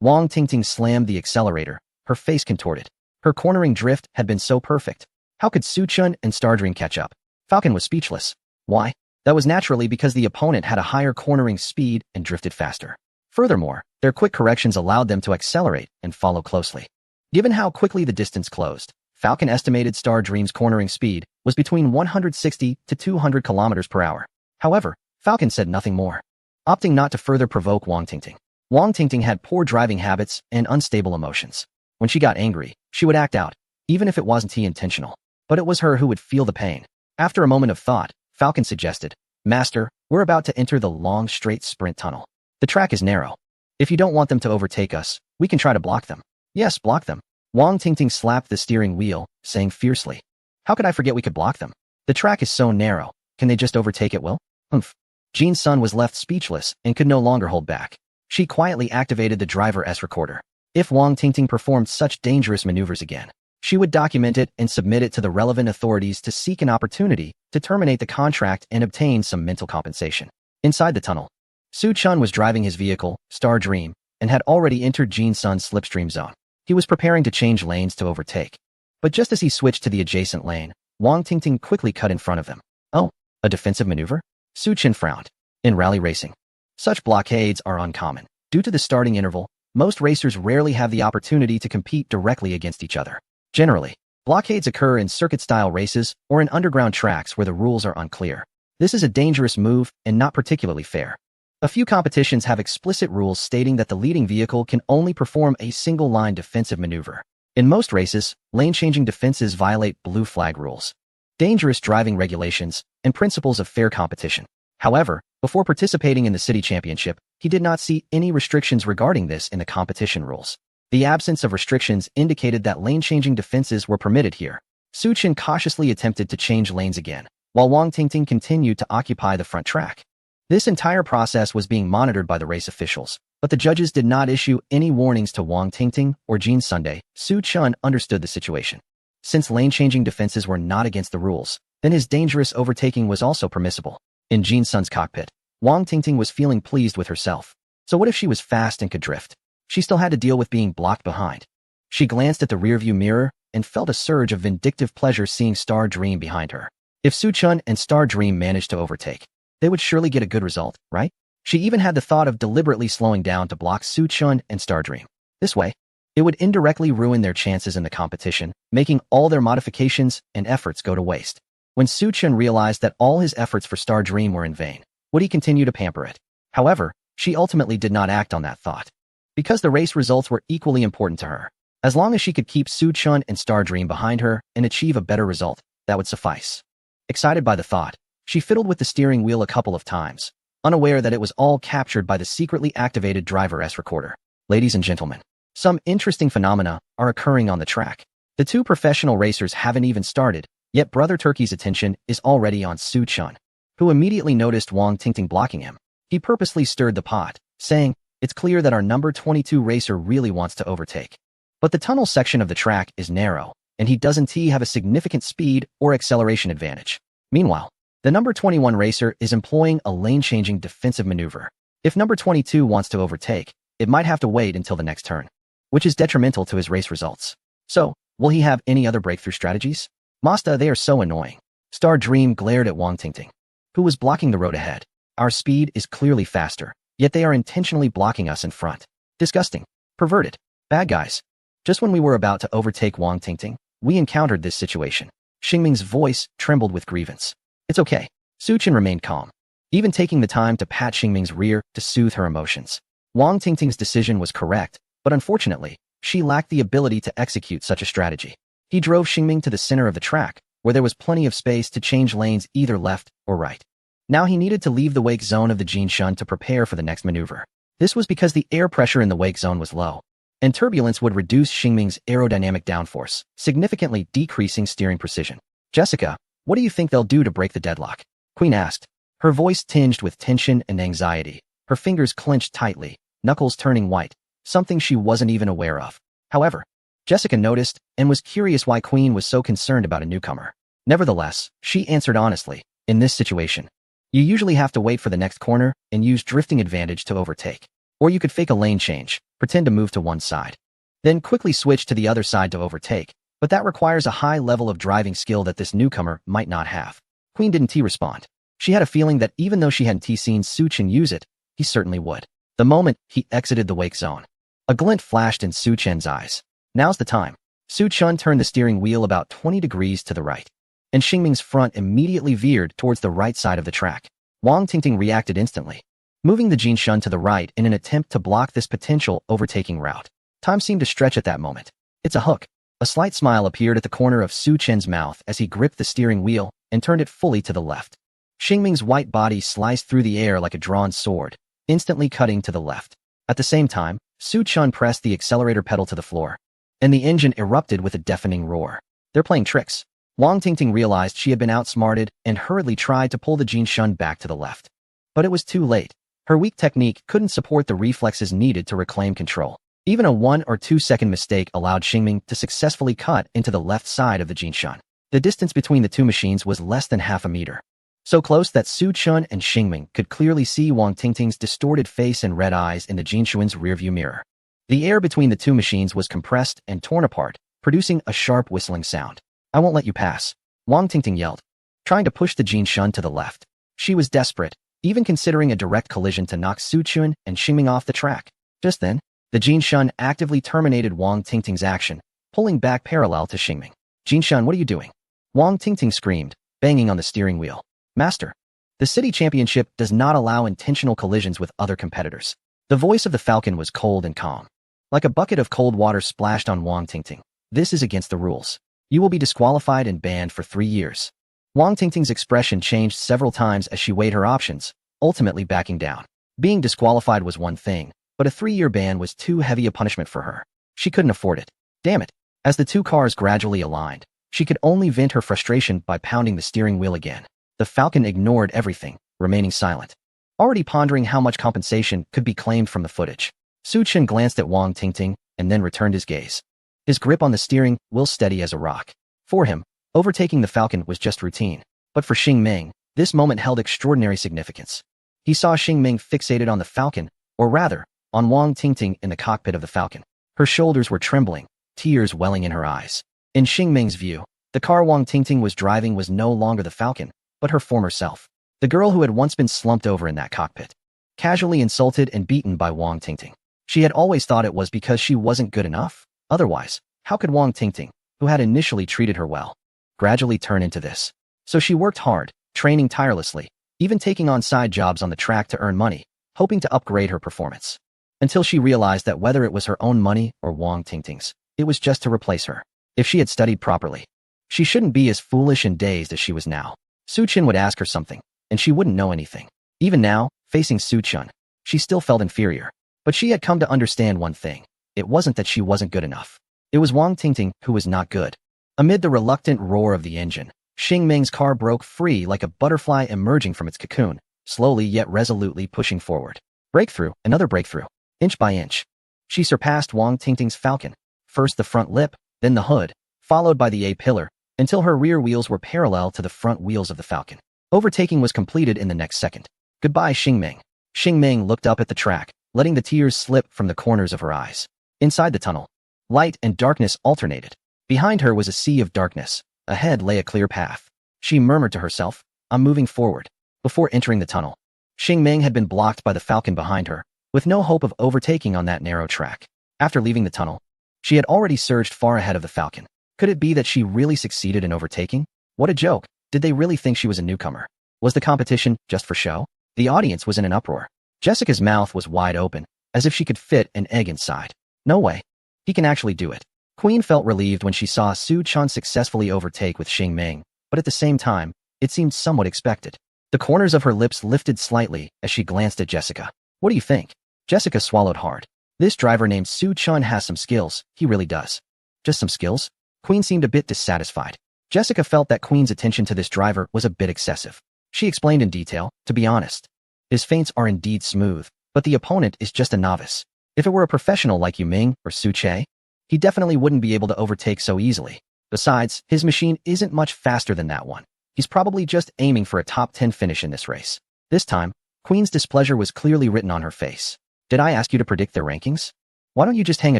Wang Tingting slammed the accelerator, her face contorted. Her cornering drift had been so perfect. How could Su Chun and Star Dream catch up? Falcon was speechless. Why? That was naturally because the opponent had a higher cornering speed and drifted faster. Furthermore, their quick corrections allowed them to accelerate and follow closely. Given how quickly the distance closed, Falcon estimated Star Dream's cornering speed was between 160 to 200 kilometers per hour. However, Falcon said nothing more, opting not to further provoke Wang Tingting. Wang Tingting had poor driving habits and unstable emotions. When she got angry, she would act out, even if it wasn't intentional. But it was her who would feel the pain. After a moment of thought, Falcon suggested, Master, we're about to enter the long straight sprint tunnel. The track is narrow. If you don't want them to overtake us, we can try to block them. Yes, block them. Wang Tingting slapped the steering wheel, saying fiercely, how could I forget we could block them? The track is so narrow. Can they just overtake it, Will? Humph. Jean Sun was left speechless and could no longer hold back. She quietly activated the driver's recorder. If Wang Tingting performed such dangerous maneuvers again, she would document it and submit it to the relevant authorities to seek an opportunity to terminate the contract and obtain some mental compensation. Inside the tunnel, Su Chun was driving his vehicle, Star Dream, and had already entered Jean Sun's slipstream zone. He was preparing to change lanes to overtake. But just as he switched to the adjacent lane, Wang Tingting quickly cut in front of him. Oh, a defensive maneuver? Su Chun frowned. In rally racing, such blockades are uncommon. Due to the starting interval, most racers rarely have the opportunity to compete directly against each other. Generally, blockades occur in circuit-style races or in underground tracks where the rules are unclear. This is a dangerous move and not particularly fair. A few competitions have explicit rules stating that the leading vehicle can only perform a single-line defensive maneuver. In most races, lane-changing defenses violate blue flag rules, dangerous driving regulations, and principles of fair competition. However, before participating in the city championship, he did not see any restrictions regarding this in the competition rules. The absence of restrictions indicated that lane-changing defenses were permitted here. Su Chun cautiously attempted to change lanes again, while Wang Tingting continued to occupy the front track. This entire process was being monitored by the race officials, but the judges did not issue any warnings to Wang Tingting or Jean Sunday. Su Chun understood the situation. Since lane-changing defenses were not against the rules, then his dangerous overtaking was also permissible. In Jean Sun's cockpit, Wang Tingting was feeling pleased with herself. So what if she was fast and could drift? She still had to deal with being blocked behind. She glanced at the rearview mirror and felt a surge of vindictive pleasure seeing Star Dream behind her. If Su Chun and Star Dream managed to overtake, they would surely get a good result, right? She even had the thought of deliberately slowing down to block Su Chun and Star Dream. This way, it would indirectly ruin their chances in the competition, making all their modifications and efforts go to waste. When Su Chun realized that all his efforts for Star Dream were in vain, would he continue to pamper it? However, she ultimately did not act on that thought, because the race results were equally important to her. As long as she could keep Su Chun and Star Dream behind her and achieve a better result, that would suffice. Excited by the thought, she fiddled with the steering wheel a couple of times, unaware that it was all captured by the secretly activated driver's recorder. Ladies and gentlemen, some interesting phenomena are occurring on the track. The two professional racers haven't even started, yet Brother Turkey's attention is already on Su Chun, who immediately noticed Wang Tingting blocking him. He purposely stirred the pot, saying, it's clear that our number 22 racer really wants to overtake. But the tunnel section of the track is narrow, and he doesn't have a significant speed or acceleration advantage. Meanwhile, the number 21 racer is employing a lane-changing defensive maneuver. If number 22 wants to overtake, it might have to wait until the next turn, which is detrimental to his race results. So, will he have any other breakthrough strategies? Masta, they are so annoying. Star Dream glared at Wang Tingting, who was blocking the road ahead. Our speed is clearly faster, yet they are intentionally blocking us in front. Disgusting. Perverted. Bad guys. Just when we were about to overtake Wang Tingting, we encountered this situation. Xingming's voice trembled with grievance. It's okay. Su Chun remained calm, even taking the time to pat Xingming's rear to soothe her emotions. Wang Tingting's decision was correct, but unfortunately, she lacked the ability to execute such a strategy. He drove Xingming to the center of the track, where there was plenty of space to change lanes either left or right. Now he needed to leave the wake zone of the Jean Shun to prepare for the next maneuver. This was because the air pressure in the wake zone was low, and turbulence would reduce Xingming's aerodynamic downforce, significantly decreasing steering precision. Jessica, what do you think they'll do to break the deadlock? Queen asked, her voice tinged with tension and anxiety. Her fingers clenched tightly, knuckles turning white, something she wasn't even aware of. However, Jessica noticed and was curious why Queen was so concerned about a newcomer. Nevertheless, she answered honestly, in this situation, you usually have to wait for the next corner and use drifting advantage to overtake. Or you could fake a lane change, pretend to move to one side, then quickly switch to the other side to overtake, but that requires a high level of driving skill that this newcomer might not have. Queen didn't respond. She had a feeling that even though she hadn't seen Su-Chen use it, he certainly would. The moment he exited the wake zone, a glint flashed in Su-Chen's eyes. Now's the time. Su-Chen turned the steering wheel about 20 degrees to the right, and Xingming's front immediately veered towards the right side of the track. Wang Tingting reacted instantly, moving the Jinshun to the right in an attempt to block this potential overtaking route. Time seemed to stretch at that moment. It's a hook. A slight smile appeared at the corner of Su-Chen's mouth as he gripped the steering wheel and turned it fully to the left. Xingming's white body sliced through the air like a drawn sword, instantly cutting to the left. At the same time, Su-Chen pressed the accelerator pedal to the floor, and the engine erupted with a deafening roar. They're playing tricks. Wang Tingting realized she had been outsmarted and hurriedly tried to pull the Jinshun back to the left. But it was too late. Her weak technique couldn't support the reflexes needed to reclaim control. Even a 1 or 2 second mistake allowed Xingming to successfully cut into the left side of the Jinshun. The distance between the two machines was less than half a meter. So close that Su-Chen and Xingming could clearly see Wang Tingting's distorted face and red eyes in the Jinshun's rearview mirror. The air between the two machines was compressed and torn apart, producing a sharp whistling sound. I won't let you pass, Wang Tingting yelled, trying to push the Jinshun to the left. She was desperate, even considering a direct collision to knock Su-Chen and Xingming off the track. Just then, the Jinshun actively terminated Wang Tingting's action, pulling back parallel to Xingming. Jinshun, what are you doing? Wang Tingting screamed, banging on the steering wheel. Master, the city championship does not allow intentional collisions with other competitors. The voice of the Falcon was cold and calm. Like a bucket of cold water splashed on Wang Tingting. This is against the rules. You will be disqualified and banned for 3 years. Wang Tingting's expression changed several times as she weighed her options, ultimately backing down. Being disqualified was one thing, but a 3-year ban was too heavy a punishment for her. She couldn't afford it. Damn it. As the two cars gradually aligned, she could only vent her frustration by pounding the steering wheel again. The Falcon ignored everything, remaining silent, already pondering how much compensation could be claimed from the footage. Su-Chen glanced at Wang Tingting and then returned his gaze. His grip on the steering wheel steady as a rock. For him, overtaking the Falcon was just routine. But for Xingming, this moment held extraordinary significance. He saw Xingming fixated on the Falcon, or rather, on Wang Tingting in the cockpit of the Falcon. Her shoulders were trembling, tears welling in her eyes. In Xingming's view, the car Wang Tingting was driving was no longer the Falcon, but her former self. The girl who had once been slumped over in that cockpit. Casually insulted and beaten by Wang Tingting. She had always thought it was because she wasn't good enough. Otherwise, how could Wang Tingting, who had initially treated her well, gradually turn into this? So she worked hard, training tirelessly, even taking on side jobs on the track to earn money, hoping to upgrade her performance. Until she realized that whether it was her own money or Wang Tingting's, it was just to replace her. If she had studied properly, she shouldn't be as foolish and dazed as she was now. Su-Chen would ask her something, and she wouldn't know anything. Even now, facing Su-Chen, she still felt inferior. But she had come to understand one thing. It wasn't that she wasn't good enough. It was Wang Tingting who was not good. Amid the reluctant roar of the engine, Xingming's car broke free like a butterfly emerging from its cocoon, slowly yet resolutely pushing forward. Breakthrough, another breakthrough. Inch by inch, she surpassed Wang Tingting's Falcon. First the front lip, then the hood, followed by the A-pillar, until her rear wheels were parallel to the front wheels of the Falcon. Overtaking was completed in the next second. Goodbye, Xingming. Xingming looked up at the track, letting the tears slip from the corners of her eyes. Inside the tunnel, light and darkness alternated. Behind her was a sea of darkness. Ahead lay a clear path. She murmured to herself, I'm moving forward. Before entering the tunnel, Xingming had been blocked by the Falcon behind her, with no hope of overtaking on that narrow track. After leaving the tunnel, she had already surged far ahead of the Falcon. Could it be that she really succeeded in overtaking? What a joke. Did they really think she was a newcomer? Was the competition just for show? The audience was in an uproar. Jessica's mouth was wide open, as if she could fit an egg inside. No way. He can actually do it. Queen felt relieved when she saw Su-Chen successfully overtake with Xingming, but at the same time, it seemed somewhat expected. The corners of her lips lifted slightly as she glanced at Jessica. What do you think? Jessica swallowed hard. This driver named Su-Chen has some skills, he really does. Just some skills? Queen seemed a bit dissatisfied. Jessica felt that Queen's attention to this driver was a bit excessive. She explained in detail, to be honest. His feints are indeed smooth, but the opponent is just a novice. If it were a professional like Yu Ming or Su Che, he definitely wouldn't be able to overtake so easily. Besides, his machine isn't much faster than that one. He's probably just aiming for a top 10 finish in this race. This time, Queen's displeasure was clearly written on her face. Did I ask you to predict their rankings? Why don't you just hang a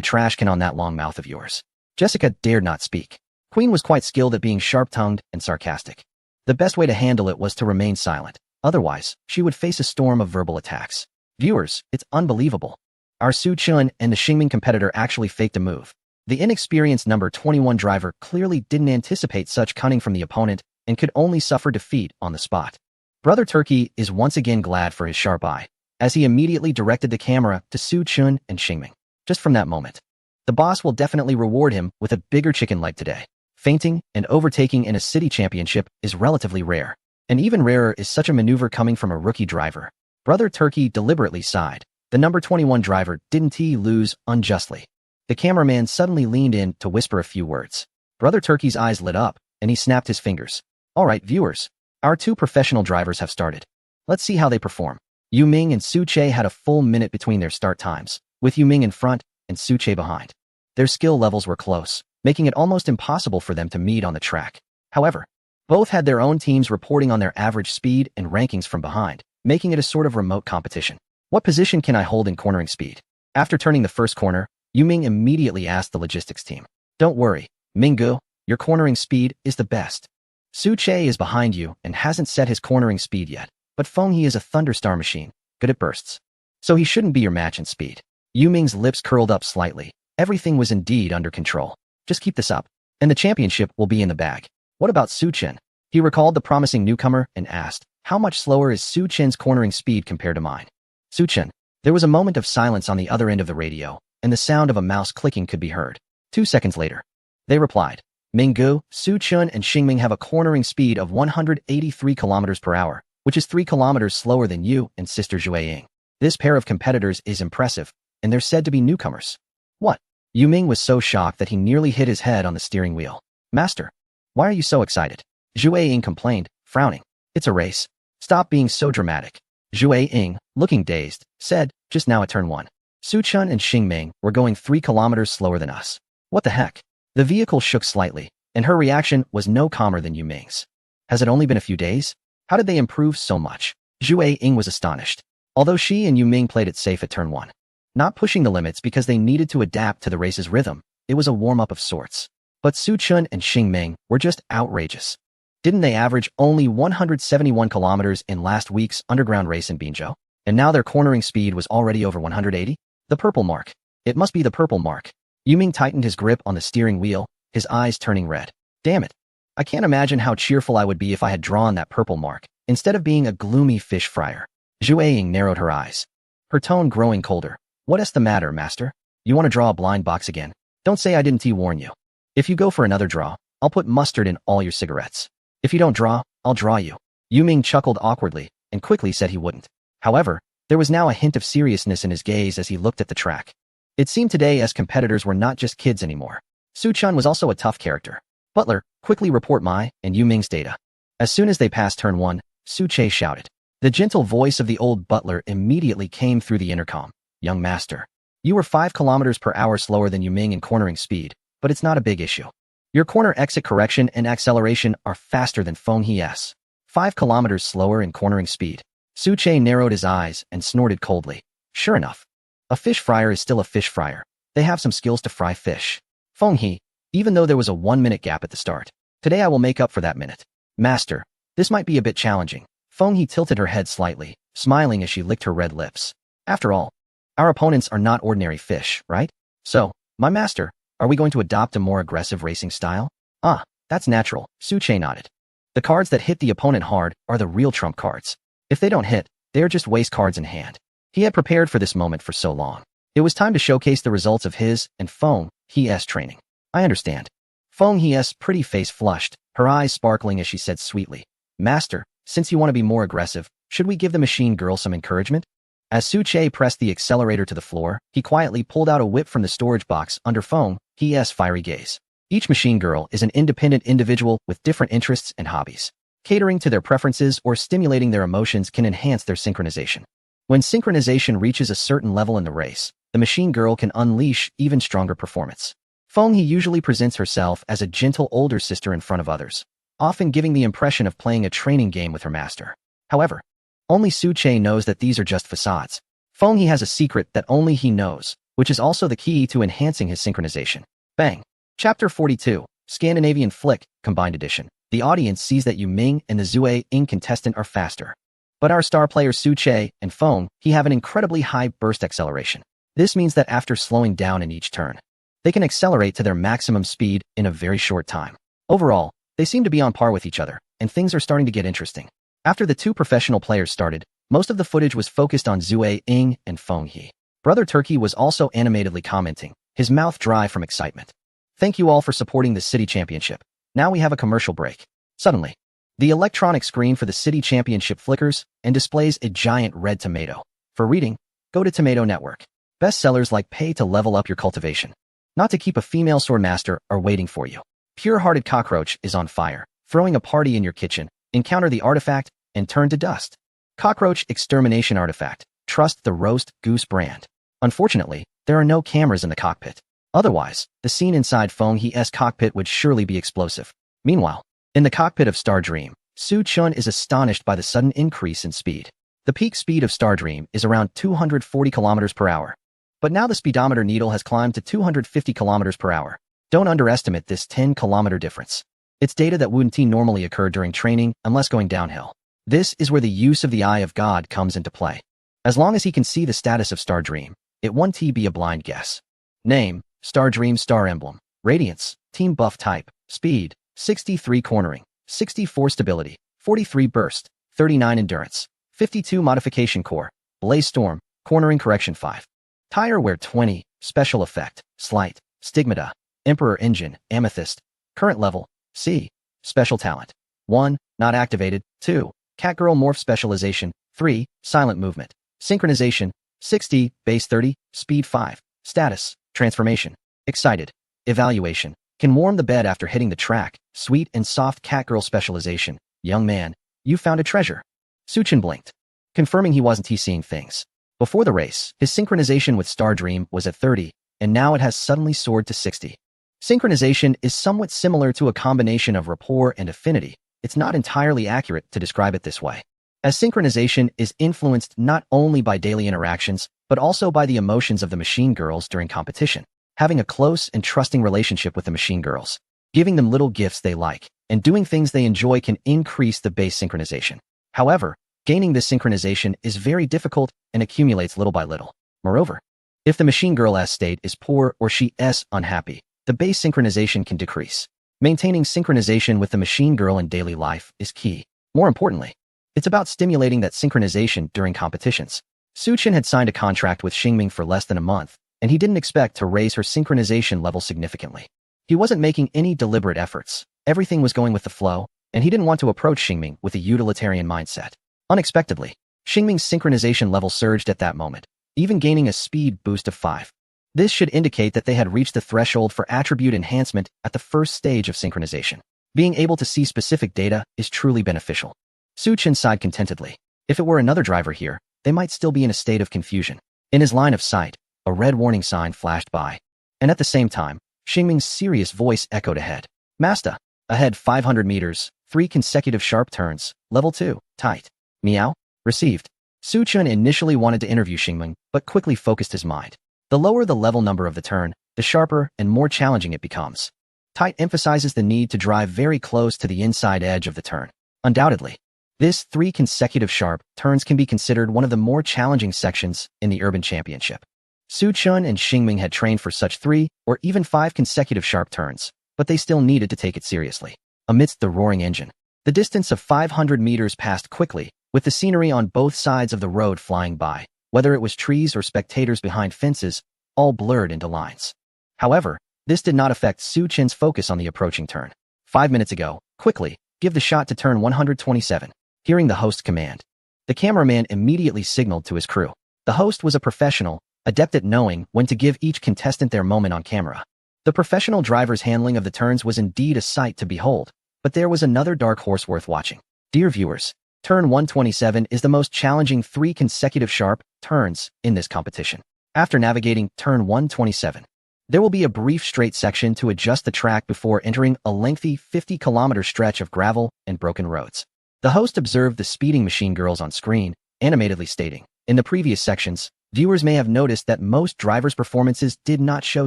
trash can on that long mouth of yours? Jessica dared not speak. Queen was quite skilled at being sharp-tongued and sarcastic. The best way to handle it was to remain silent. Otherwise, she would face a storm of verbal attacks. Viewers, it's unbelievable. Our Su Chun and the Xingming competitor actually faked a move. The inexperienced number 21 driver clearly didn't anticipate such cunning from the opponent and could only suffer defeat on the spot. Brother Turkey is once again glad for his sharp eye, as he immediately directed the camera to Su Chun and Xingming. Just from that moment, the boss will definitely reward him with a bigger chicken leg today. Feinting and overtaking in a city championship is relatively rare, and even rarer is such a maneuver coming from a rookie driver. Brother Turkey deliberately sighed. The number 21 driver didn't he lose unjustly. The cameraman suddenly leaned in to whisper a few words. Brother Turkey's eyes lit up, and he snapped his fingers. All right, viewers. Our two professional drivers have started. Let's see how they perform. Yu Ming and Su Che had a full minute between their start times, with Yu Ming in front and Su Che behind. Their skill levels were close, making it almost impossible for them to meet on the track. However, both had their own teams reporting on their average speed and rankings from behind, making it a sort of remote competition. What position can I hold in cornering speed? After turning the first corner, Yu Ming immediately asked the logistics team. Don't worry, Minggu, your cornering speed is the best. Su Che is behind you and hasn't set his cornering speed yet, but Feng He is a thunderstar machine, good at bursts. So he shouldn't be your match in speed. Yu Ming's lips curled up slightly. Everything was indeed under control. Just keep this up, and the championship will be in the bag. What about Su Chen? He recalled the promising newcomer and asked, how much slower is Su Chen's cornering speed compared to mine? Su Chen. There was a moment of silence on the other end of the radio, and the sound of a mouse clicking could be heard. 2 seconds later, they replied, Minggu, Su Chun and Xingming have a cornering speed of 183 kilometers per hour, which is 3 kilometers slower than you and sister Zhue Ying. This pair of competitors is impressive, and they're said to be newcomers. What? Yu Ming was so shocked that he nearly hit his head on the steering wheel. Master, why are you so excited? Zhue Ying complained, frowning. It's a race. Stop being so dramatic. Zhue Ying, looking dazed, said, just now at turn 1. Su Chun and Xingming were going 3 kilometers slower than us. What the heck? The vehicle shook slightly, and her reaction was no calmer than Yu Ming's. Has it only been a few days? How did they improve so much? Zhue Ying was astonished. Although she and Yu Ming played it safe at turn 1, not pushing the limits because they needed to adapt to the race's rhythm, it was a warm-up of sorts. But Su Chun and Xingming were just outrageous. Didn't they average only 171 kilometers in last week's underground race in Binzhou? And now their cornering speed was already over 180? The purple mark. It must be the purple mark. Yu Ming tightened his grip on the steering wheel, his eyes turning red. Damn it. I can't imagine how cheerful I would be if I had drawn that purple mark, instead of being a gloomy fish fryer. Zhue Ying narrowed her eyes, her tone growing colder. What's the matter, master? You want to draw a blind box again? Don't say I didn't warn you. If you go for another draw, I'll put mustard in all your cigarettes. If you don't draw, I'll draw you. Yu Ming chuckled awkwardly and quickly said he wouldn't. However, there was now a hint of seriousness in his gaze as he looked at the track. It seemed today as competitors were not just kids anymore. Su Chun was also a tough character. Butler, quickly report my and Yu Ming's data. As soon as they passed turn 1, Su Che shouted. The gentle voice of the old butler immediately came through the intercom. Young master, you were 5 kilometers per hour slower than Yu Ming in cornering speed, but it's not a big issue. Your corner exit correction and acceleration are faster than Feng He's. 5 kilometers slower in cornering speed. Su Che narrowed his eyes and snorted coldly. Sure enough. A fish fryer is still a fish fryer. They have some skills to fry fish. Feng He, even though there was a 1-minute gap at the start. Today I will make up for that minute. Master, this might be a bit challenging. Feng He tilted her head slightly, smiling as she licked her red lips. After all, our opponents are not ordinary fish, right? So, my master, are we going to adopt a more aggressive racing style? Ah, that's natural, Su Che nodded. The cards that hit the opponent hard are the real trump cards. If they don't hit, they are just waste cards in hand. He had prepared for this moment for so long. It was time to showcase the results of his and Feng He's training. I understand. Feng He's pretty face flushed, her eyes sparkling as she said sweetly, Master, since you want to be more aggressive, should we give the machine girl some encouragement? As Su Che pressed the accelerator to the floor, he quietly pulled out a whip from the storage box under Feng He's fiery gaze. Each machine girl is an independent individual with different interests and hobbies. Catering to their preferences or stimulating their emotions can enhance their synchronization. When synchronization reaches a certain level in the race, the machine girl can unleash even stronger performance. Feng He usually presents herself as a gentle older sister in front of others, often giving the impression of playing a training game with her master. However, only Su Che knows that these are just facades. Feng He has a secret that only he knows, which is also the key to enhancing his synchronization. Bang! Chapter 42, Scandinavian Flick, Combined Edition. The audience sees that Yu Ming and the Zue Ing contestant are faster. But our star players Su Che and Feng He have an incredibly high burst acceleration. This means that after slowing down in each turn, they can accelerate to their maximum speed in a very short time. Overall, they seem to be on par with each other, and things are starting to get interesting. After the two professional players started, most of the footage was focused on Zue Ing and Feng He. Brother Turkey was also animatedly commenting, his mouth dry from excitement. Thank you all for supporting the City Championship. Now we have a commercial break. Suddenly, the electronic screen for the City Championship flickers and displays a giant red tomato. For reading, go to Tomato Network. Bestsellers like Pay to Level Up Your Cultivation. Not to Keep a Female Swordmaster are waiting for you. Pure-hearted cockroach is on fire, throwing a party in your kitchen. Encounter the artifact and turn to dust. Cockroach Extermination Artifact. Trust the Roast Goose brand. Unfortunately, there are no cameras in the cockpit. Otherwise, the scene inside Feng He's cockpit would surely be explosive. Meanwhile, in the cockpit of Star Dream, Su Chun is astonished by the sudden increase in speed. The peak speed of Star Dream is around 240 kilometers per hour. But now the speedometer needle has climbed to 250 kilometers per hour. Don't underestimate this 10-kilometer difference. It's data that wouldn't normally occur during training unless going downhill. This is where the use of the Eye of God comes into play. As long as he can see the status of Star Dream, it won't be a blind guess. Name, Star Dream Star Emblem. Radiance, Team Buff Type. Speed, 63 Cornering, 64 Stability, 43 Burst, 39 Endurance, 52 Modification Core, Blaze Storm, Cornering Correction 5. Tire Wear 20, Special Effect, Slight, Stigmata, Emperor Engine, Amethyst, Current Level, C. Special Talent. 1. Not activated. 2. Catgirl Morph Specialization. 3. Silent Movement. Synchronization. 60, Base 30, Speed 5. Status, Transformation. Excited. Evaluation. Can warm the bed after hitting the track. Sweet and soft catgirl specialization. Young man, you found a treasure. Suchin blinked, confirming he wasn't seeing things. Before the race, his synchronization with Star Dream was at 30, and now it has suddenly soared to 60. Synchronization is somewhat similar to a combination of rapport and affinity. It's not entirely accurate to describe it this way, as synchronization is influenced not only by daily interactions, but also by the emotions of the machine girls during competition. Having a close and trusting relationship with the machine girls, giving them little gifts they like, and doing things they enjoy can increase the base synchronization. However, gaining this synchronization is very difficult and accumulates little by little. Moreover, if the machine girl's state is poor or she is unhappy, the base synchronization can decrease. Maintaining synchronization with the machine girl in daily life is key. More importantly, it's about stimulating that synchronization during competitions. Suchin had signed a contract with Xingming for less than a month, and he didn't expect to raise her synchronization level significantly. He wasn't making any deliberate efforts. Everything was going with the flow, and he didn't want to approach Xingming with a utilitarian mindset. Unexpectedly, Xingming's synchronization level surged at that moment, even gaining a speed boost of 5. This should indicate that they had reached the threshold for attribute enhancement at the first stage of synchronization. Being able to see specific data is truly beneficial. Suchin sighed contentedly. If it were another driver here, they might still be in a state of confusion. In his line of sight, a red warning sign flashed by, and at the same time, Xingming's serious voice echoed ahead. Masta, ahead 500 meters, 3 consecutive sharp turns, level 2, tight. Meow, received. Suchun initially wanted to interview Xingming, but quickly focused his mind. The lower the level number of the turn, the sharper and more challenging it becomes. Tight emphasizes the need to drive very close to the inside edge of the turn. Undoubtedly, this 3 consecutive sharp turns can be considered one of the more challenging sections in the Urban Championship. Su Chun and Xingming had trained for such 3 or even 5 consecutive sharp turns, but they still needed to take it seriously. Amidst the roaring engine, the distance of 500 meters passed quickly, with the scenery on both sides of the road flying by, whether it was trees or spectators behind fences, all blurred into lines. However, this did not affect Su Chin's focus on the approaching turn. 5 minutes ago, quickly, give the shot to turn 127. Hearing the host command, the cameraman immediately signaled to his crew. The host was a professional, adept at knowing when to give each contestant their moment on camera. The professional driver's handling of the turns was indeed a sight to behold, but there was another dark horse worth watching. Dear viewers, turn 127 is the most challenging 3 consecutive sharp turns in this competition. After navigating turn 127, there will be a brief straight section to adjust the track before entering a lengthy 50-kilometer stretch of gravel and broken roads. The host observed the speeding machine girls on screen, animatedly stating, in the previous sections, viewers may have noticed that most drivers' performances did not show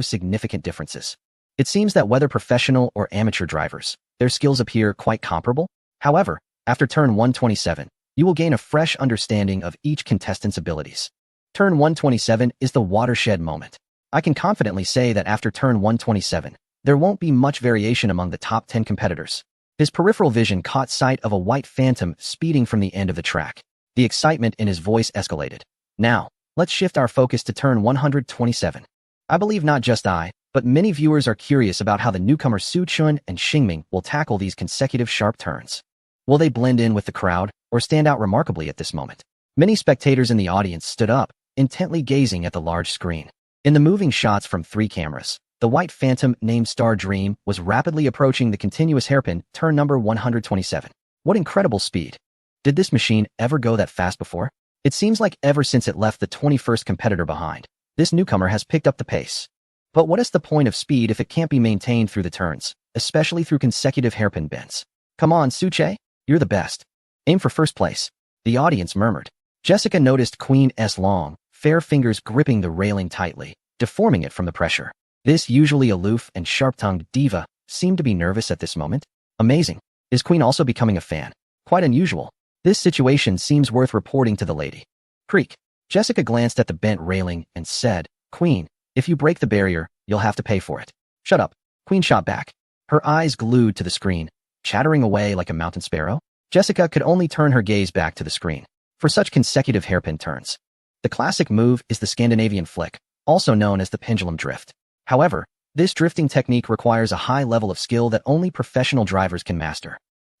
significant differences. It seems that whether professional or amateur drivers, their skills appear quite comparable. However, after turn 127, you will gain a fresh understanding of each contestant's abilities. Turn 127 is the watershed moment. I can confidently say that after turn 127, there won't be much variation among the top 10 competitors. His peripheral vision caught sight of a white phantom speeding from the end of the track. The excitement in his voice escalated. Now, let's shift our focus to turn 127. I believe not just I, but many viewers are curious about how the newcomer Su Chun and Xingming will tackle these consecutive sharp turns. Will they blend in with the crowd, or stand out remarkably at this moment? Many spectators in the audience stood up, intently gazing at the large screen. In the moving shots from 3 cameras, the white phantom named Star Dream was rapidly approaching the continuous hairpin, turn number 127. What incredible speed! Did this machine ever go that fast before? It seems like ever since it left the 21st competitor behind, this newcomer has picked up the pace. But what is the point of speed if it can't be maintained through the turns, especially through consecutive hairpin bends? Come on, Suche, you're the best. Aim for first place. The audience murmured. Jessica noticed Queen's long, fair fingers gripping the railing tightly, deforming it from the pressure. This usually aloof and sharp-tongued diva seemed to be nervous at this moment. Amazing. Is Queen also becoming a fan? Quite unusual. This situation seems worth reporting to the lady. Creak. Jessica glanced at the bent railing and said, Queen, if you break the barrier, you'll have to pay for it. Shut up. Queen shot back, her eyes glued to the screen, chattering away like a mountain sparrow. Jessica could only turn her gaze back to the screen. For such consecutive hairpin turns, the classic move is the Scandinavian flick, also known as the pendulum drift. However, this drifting technique requires a high level of skill that only professional drivers can master.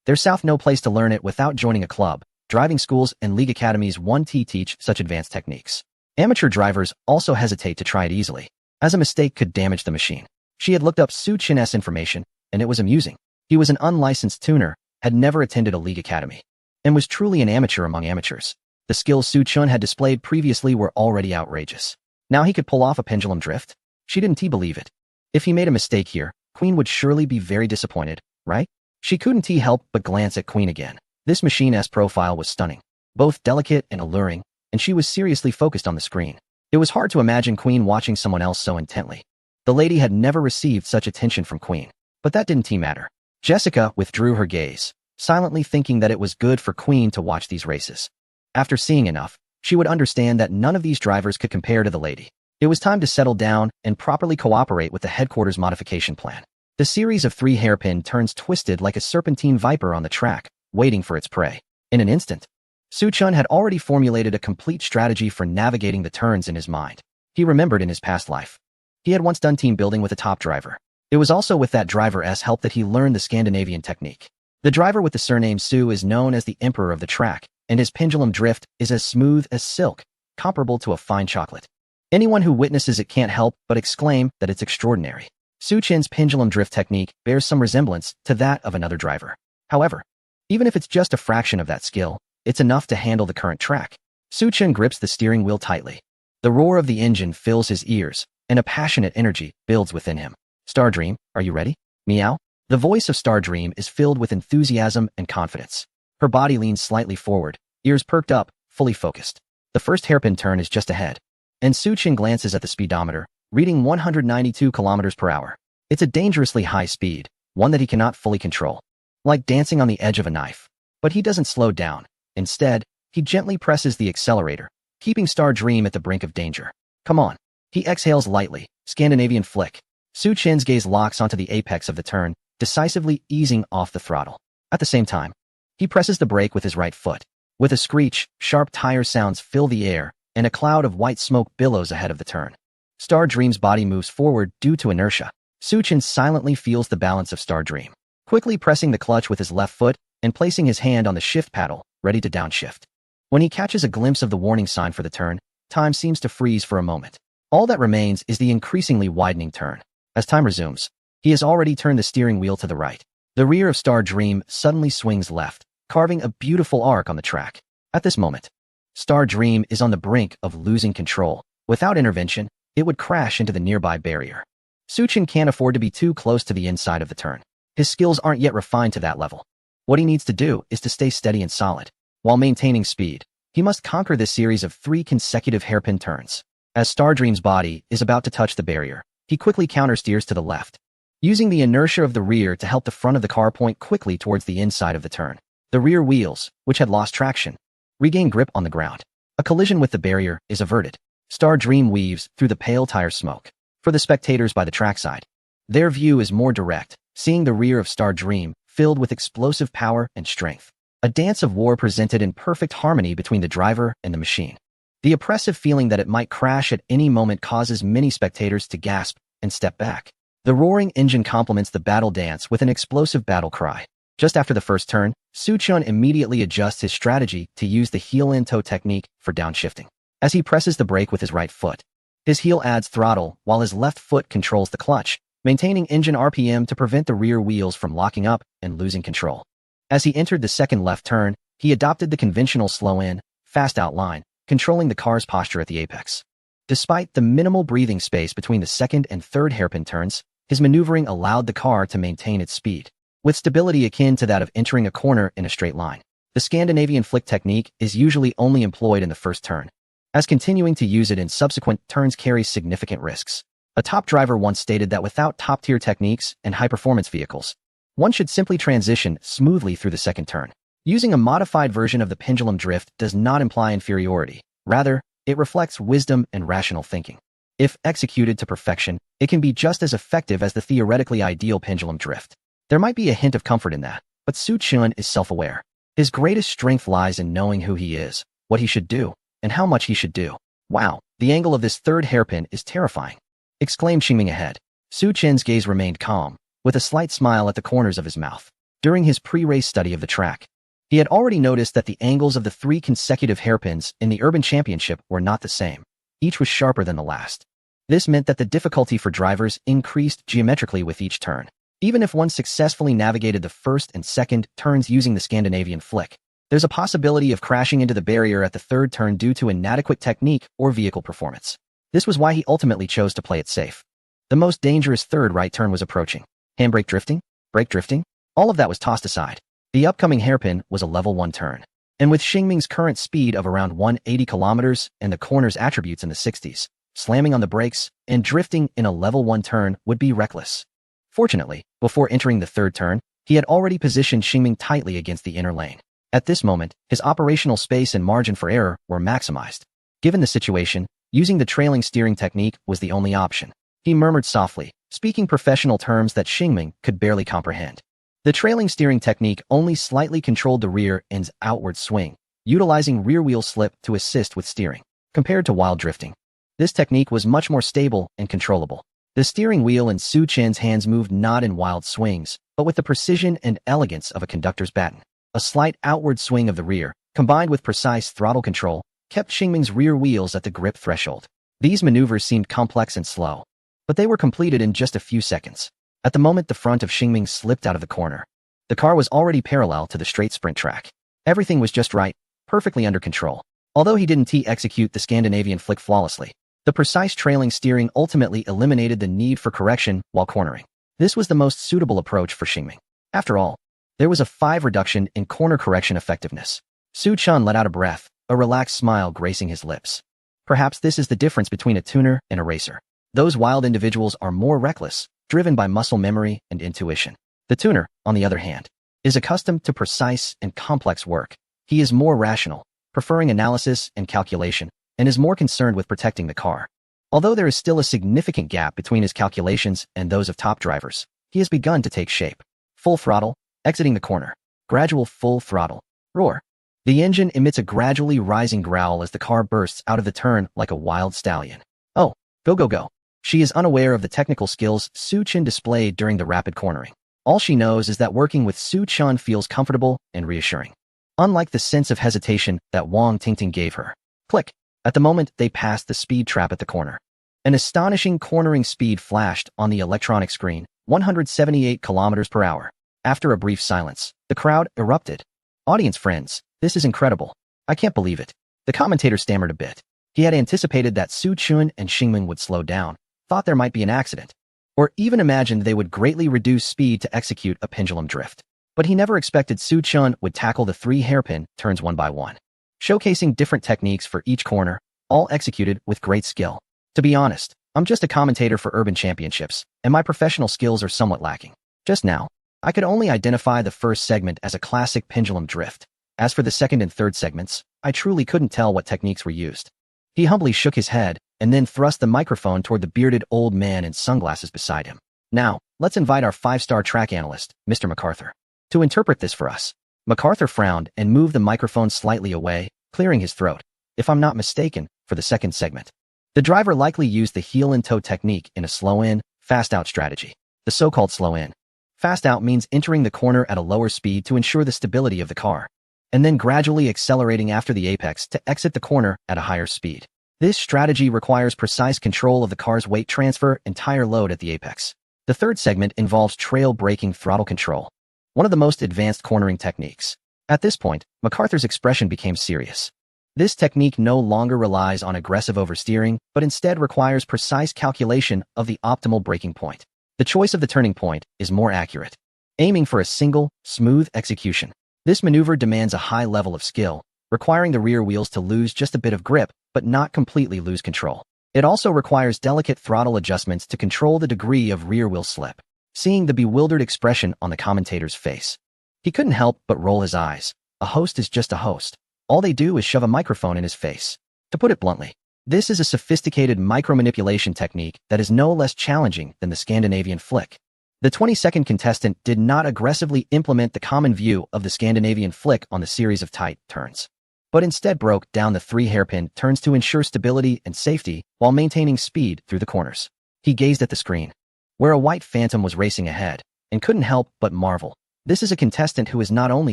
There's no place to learn it without joining a club. Driving schools and league academies 1T teach such advanced techniques. Amateur drivers also hesitate to try it easily, as a mistake could damage the machine. She had looked up Su Chin's information, and it was amusing. He was an unlicensed tuner, had never attended a league academy, and was truly an amateur among amateurs. The skills Su Chun had displayed previously were already outrageous. Now he could pull off a pendulum drift? She didn't believe it. If he made a mistake here, Queen would surely be very disappointed, right? She couldn't help but glance at Queen again. This machine's profile was stunning, both delicate and alluring, and she was seriously focused on the screen. It was hard to imagine Queen watching someone else so intently. The lady had never received such attention from Queen, but that didn't matter. Jessica withdrew her gaze, silently thinking that it was good for Queen to watch these races. After seeing enough, she would understand that none of these drivers could compare to the lady. It was time to settle down and properly cooperate with the headquarters modification plan. The series of 3 hairpin turns twisted like a serpentine viper on the track, waiting for its prey. In an instant, Su Chun had already formulated a complete strategy for navigating the turns in his mind. He remembered in his past life, he had once done team building with a top driver. It was also with that driver's help that he learned the Scandinavian technique. The driver with the surname Su is known as the emperor of the track, and his pendulum drift is as smooth as silk, comparable to a fine chocolate. Anyone who witnesses it can't help but exclaim that it's extraordinary. Su Chin's pendulum drift technique bears some resemblance to that of another driver. However, even if it's just a fraction of that skill, it's enough to handle the current track. Su Chin grips the steering wheel tightly. The roar of the engine fills his ears, and a passionate energy builds within him. Star Dream, are you ready? Meow. The voice of Star Dream is filled with enthusiasm and confidence. Her body leans slightly forward, ears perked up, fully focused. The first hairpin turn is just ahead, and Su Chin glances at the speedometer, reading 192 kilometers per hour. It's a dangerously high speed, one that he cannot fully control. Like dancing on the edge of a knife. But he doesn't slow down. Instead, he gently presses the accelerator, keeping Star Dream at the brink of danger. Come on. He exhales lightly, Scandinavian flick. Su Chin's gaze locks onto the apex of the turn, decisively easing off the throttle. At the same time, he presses the brake with his right foot. With a screech, sharp tire sounds fill the air, and a cloud of white smoke billows ahead of the turn. Star Dream's body moves forward due to inertia. Su Chin silently feels the balance of Star Dream, quickly pressing the clutch with his left foot and placing his hand on the shift paddle, ready to downshift. When he catches a glimpse of the warning sign for the turn, time seems to freeze for a moment. All that remains is the increasingly widening turn. As time resumes, he has already turned the steering wheel to the right. The rear of Star Dream suddenly swings left, carving a beautiful arc on the track. At this moment, Star Dream is on the brink of losing control. Without intervention, it would crash into the nearby barrier. Suchin can't afford to be too close to the inside of the turn. His skills aren't yet refined to that level. What he needs to do is to stay steady and solid. While maintaining speed, he must conquer this series of 3 consecutive hairpin turns. As Star Dream's body is about to touch the barrier, he quickly countersteers to the left, using the inertia of the rear to help the front of the car point quickly towards the inside of the turn. The rear wheels, which had lost traction, regain grip on the ground. A collision with the barrier is averted. Star Dream weaves through the pale tire smoke. For the spectators by the trackside, their view is more direct, seeing the rear of Star Dream filled with explosive power and strength. A dance of war presented in perfect harmony between the driver and the machine. The oppressive feeling that it might crash at any moment causes many spectators to gasp and step back. The roaring engine complements the battle dance with an explosive battle cry. Just after the first turn, Suchun immediately adjusts his strategy to use the heel-in-toe technique for downshifting. As he presses the brake with his right foot, his heel adds throttle while his left foot controls the clutch, maintaining engine RPM to prevent the rear wheels from locking up and losing control. As he entered the second left turn, he adopted the conventional slow-in, fast-out line, controlling the car's posture at the apex. Despite the minimal breathing space between the second and third hairpin turns, his maneuvering allowed the car to maintain its speed, with stability akin to that of entering a corner in a straight line. The Scandinavian flick technique is usually only employed in the first turn, as continuing to use it in subsequent turns carries significant risks. A top driver once stated that without top-tier techniques and high-performance vehicles, one should simply transition smoothly through the second turn. Using a modified version of the pendulum drift does not imply inferiority. Rather, it reflects wisdom and rational thinking. If executed to perfection, it can be just as effective as the theoretically ideal pendulum drift. There might be a hint of comfort in that, but Suchun is self-aware. His greatest strength lies in knowing who he is, what he should do, and how much he should do. Wow, the angle of this third hairpin is terrifying, exclaimed Xingming ahead. Suchin's gaze remained calm, with a slight smile at the corners of his mouth. During his pre-race study of the track, he had already noticed that the angles of the 3 consecutive hairpins in the Urban Championship were not the same. Each was sharper than the last. This meant that the difficulty for drivers increased geometrically with each turn. Even if one successfully navigated the first and second turns using the Scandinavian flick, there's a possibility of crashing into the barrier at the third turn due to inadequate technique or vehicle performance. This was why he ultimately chose to play it safe. The most dangerous third right turn was approaching. Handbrake drifting? Brake drifting? All of that was tossed aside. The upcoming hairpin was a level 1 turn. And with Xingming's current speed of around 180 kilometers and the corner's attributes in the 60s, slamming on the brakes and drifting in a level 1 turn would be reckless. Fortunately, before entering the third turn, he had already positioned Xingming tightly against the inner lane. At this moment, his operational space and margin for error were maximized. Given the situation, using the trailing steering technique was the only option. He murmured softly, speaking professional terms that Xingming could barely comprehend. The trailing steering technique only slightly controlled the rear end's outward swing, utilizing rear wheel slip to assist with steering. Compared to wild drifting, this technique was much more stable and controllable. The steering wheel in Suchin's hands moved not in wild swings, but with the precision and elegance of a conductor's baton. A slight outward swing of the rear, combined with precise throttle control, kept Xingming's rear wheels at the grip threshold. These maneuvers seemed complex and slow, but they were completed in just a few seconds. At the moment the front of Xingming slipped out of the corner, the car was already parallel to the straight sprint track. Everything was just right, perfectly under control. Although he didn't execute the Scandinavian flick flawlessly, the precise trailing steering ultimately eliminated the need for correction while cornering. This was the most suitable approach for Xingming. After all, there was a 5 reduction in corner correction effectiveness. Suchun let out a breath, a relaxed smile gracing his lips. Perhaps this is the difference between a tuner and a racer. Those wild individuals are more reckless, driven by muscle memory and intuition. The tuner, on the other hand, is accustomed to precise and complex work. He is more rational, preferring analysis and calculation, and is more concerned with protecting the car. Although there is still a significant gap between his calculations and those of top drivers, he has begun to take shape. Full throttle, exiting the corner. Gradual full throttle. Roar. The engine emits a gradually rising growl as the car bursts out of the turn like a wild stallion. Oh, go go go. She is unaware of the technical skills Suchun displayed during the rapid cornering. All she knows is that working with Suchun feels comfortable and reassuring, unlike the sense of hesitation that Wang Tingting gave her. Click. At the moment they passed the speed trap at the corner, An astonishing cornering speed flashed on the electronic screen, 178 kilometers per hour. After a brief silence, the crowd erupted. Audience friends, this is incredible. I can't believe it. The commentator stammered a bit. He had anticipated that Su Chun and Xingming would slow down, thought there might be an accident, or even imagined they would greatly reduce speed to execute a pendulum drift. But he never expected Su Chun would tackle the 3 hairpin turns one by one, showcasing different techniques for each corner, all executed with great skill. To be honest, I'm just a commentator for urban championships, and my professional skills are somewhat lacking. Just now, I could only identify the first segment as a classic pendulum drift. As for the second and third segments, I truly couldn't tell what techniques were used. He humbly shook his head and then thrust the microphone toward the bearded old man in sunglasses beside him. Now, let's invite our 5-star track analyst, Mr. MacArthur, to interpret this for us. MacArthur frowned and moved the microphone slightly away, clearing his throat. If I'm not mistaken, for the second segment, the driver likely used the heel and toe technique in a slow in, fast out strategy. The so-called slow in, fast out means entering the corner at a lower speed to ensure the stability of the car, and then gradually accelerating after the apex to exit the corner at a higher speed. This strategy requires precise control of the car's weight transfer and tire load at the apex. The third segment involves trail braking throttle control, one of the most advanced cornering techniques. At this point, MacArthur's expression became serious. This technique no longer relies on aggressive oversteering, but instead requires precise calculation of the optimal braking point. The choice of the turning point is more accurate, aiming for a single, smooth execution. This maneuver demands a high level of skill, requiring the rear wheels to lose just a bit of grip, but not completely lose control. It also requires delicate throttle adjustments to control the degree of rear wheel slip. Seeing the bewildered expression on the commentator's face, he couldn't help but roll his eyes. A host is just a host. All they do is shove a microphone in his face. To put it bluntly, this is a sophisticated micromanipulation technique that is no less challenging than the Scandinavian flick. The 22nd contestant did not aggressively implement the common view of the Scandinavian flick on the series of tight turns, but instead broke down the 3 hairpin turns to ensure stability and safety while maintaining speed through the corners. He gazed at the screen, where a white phantom was racing ahead, and couldn't help but marvel. This is a contestant who is not only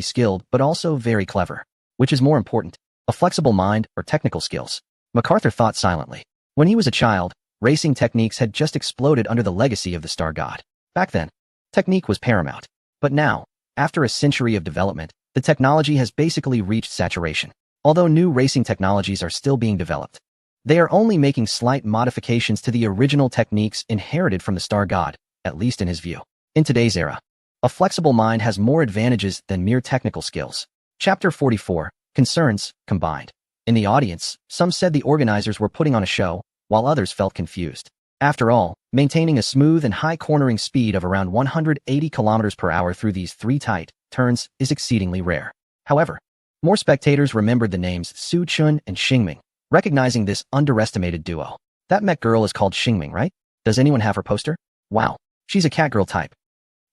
skilled but also very clever. Which is more important, a flexible mind or technical skills? MacArthur thought silently. When he was a child, racing techniques had just exploded under the legacy of the Star God. Back then, technique was paramount. But now, after a century of development, the technology has basically reached saturation. Although new racing technologies are still being developed, they are only making slight modifications to the original techniques inherited from the Star God, at least in his view. In today's era, a flexible mind has more advantages than mere technical skills. Chapter 44, Concerns, Combined. In the audience, some said the organizers were putting on a show, while others felt confused. After all, maintaining a smooth and high cornering speed of around 180 kilometers per hour through these 3 tight turns is exceedingly rare. However, more spectators remembered the names Su Chun and Xingming, recognizing this underestimated duo. That mech girl is called Xingming, right? Does anyone have her poster? Wow, she's a catgirl type.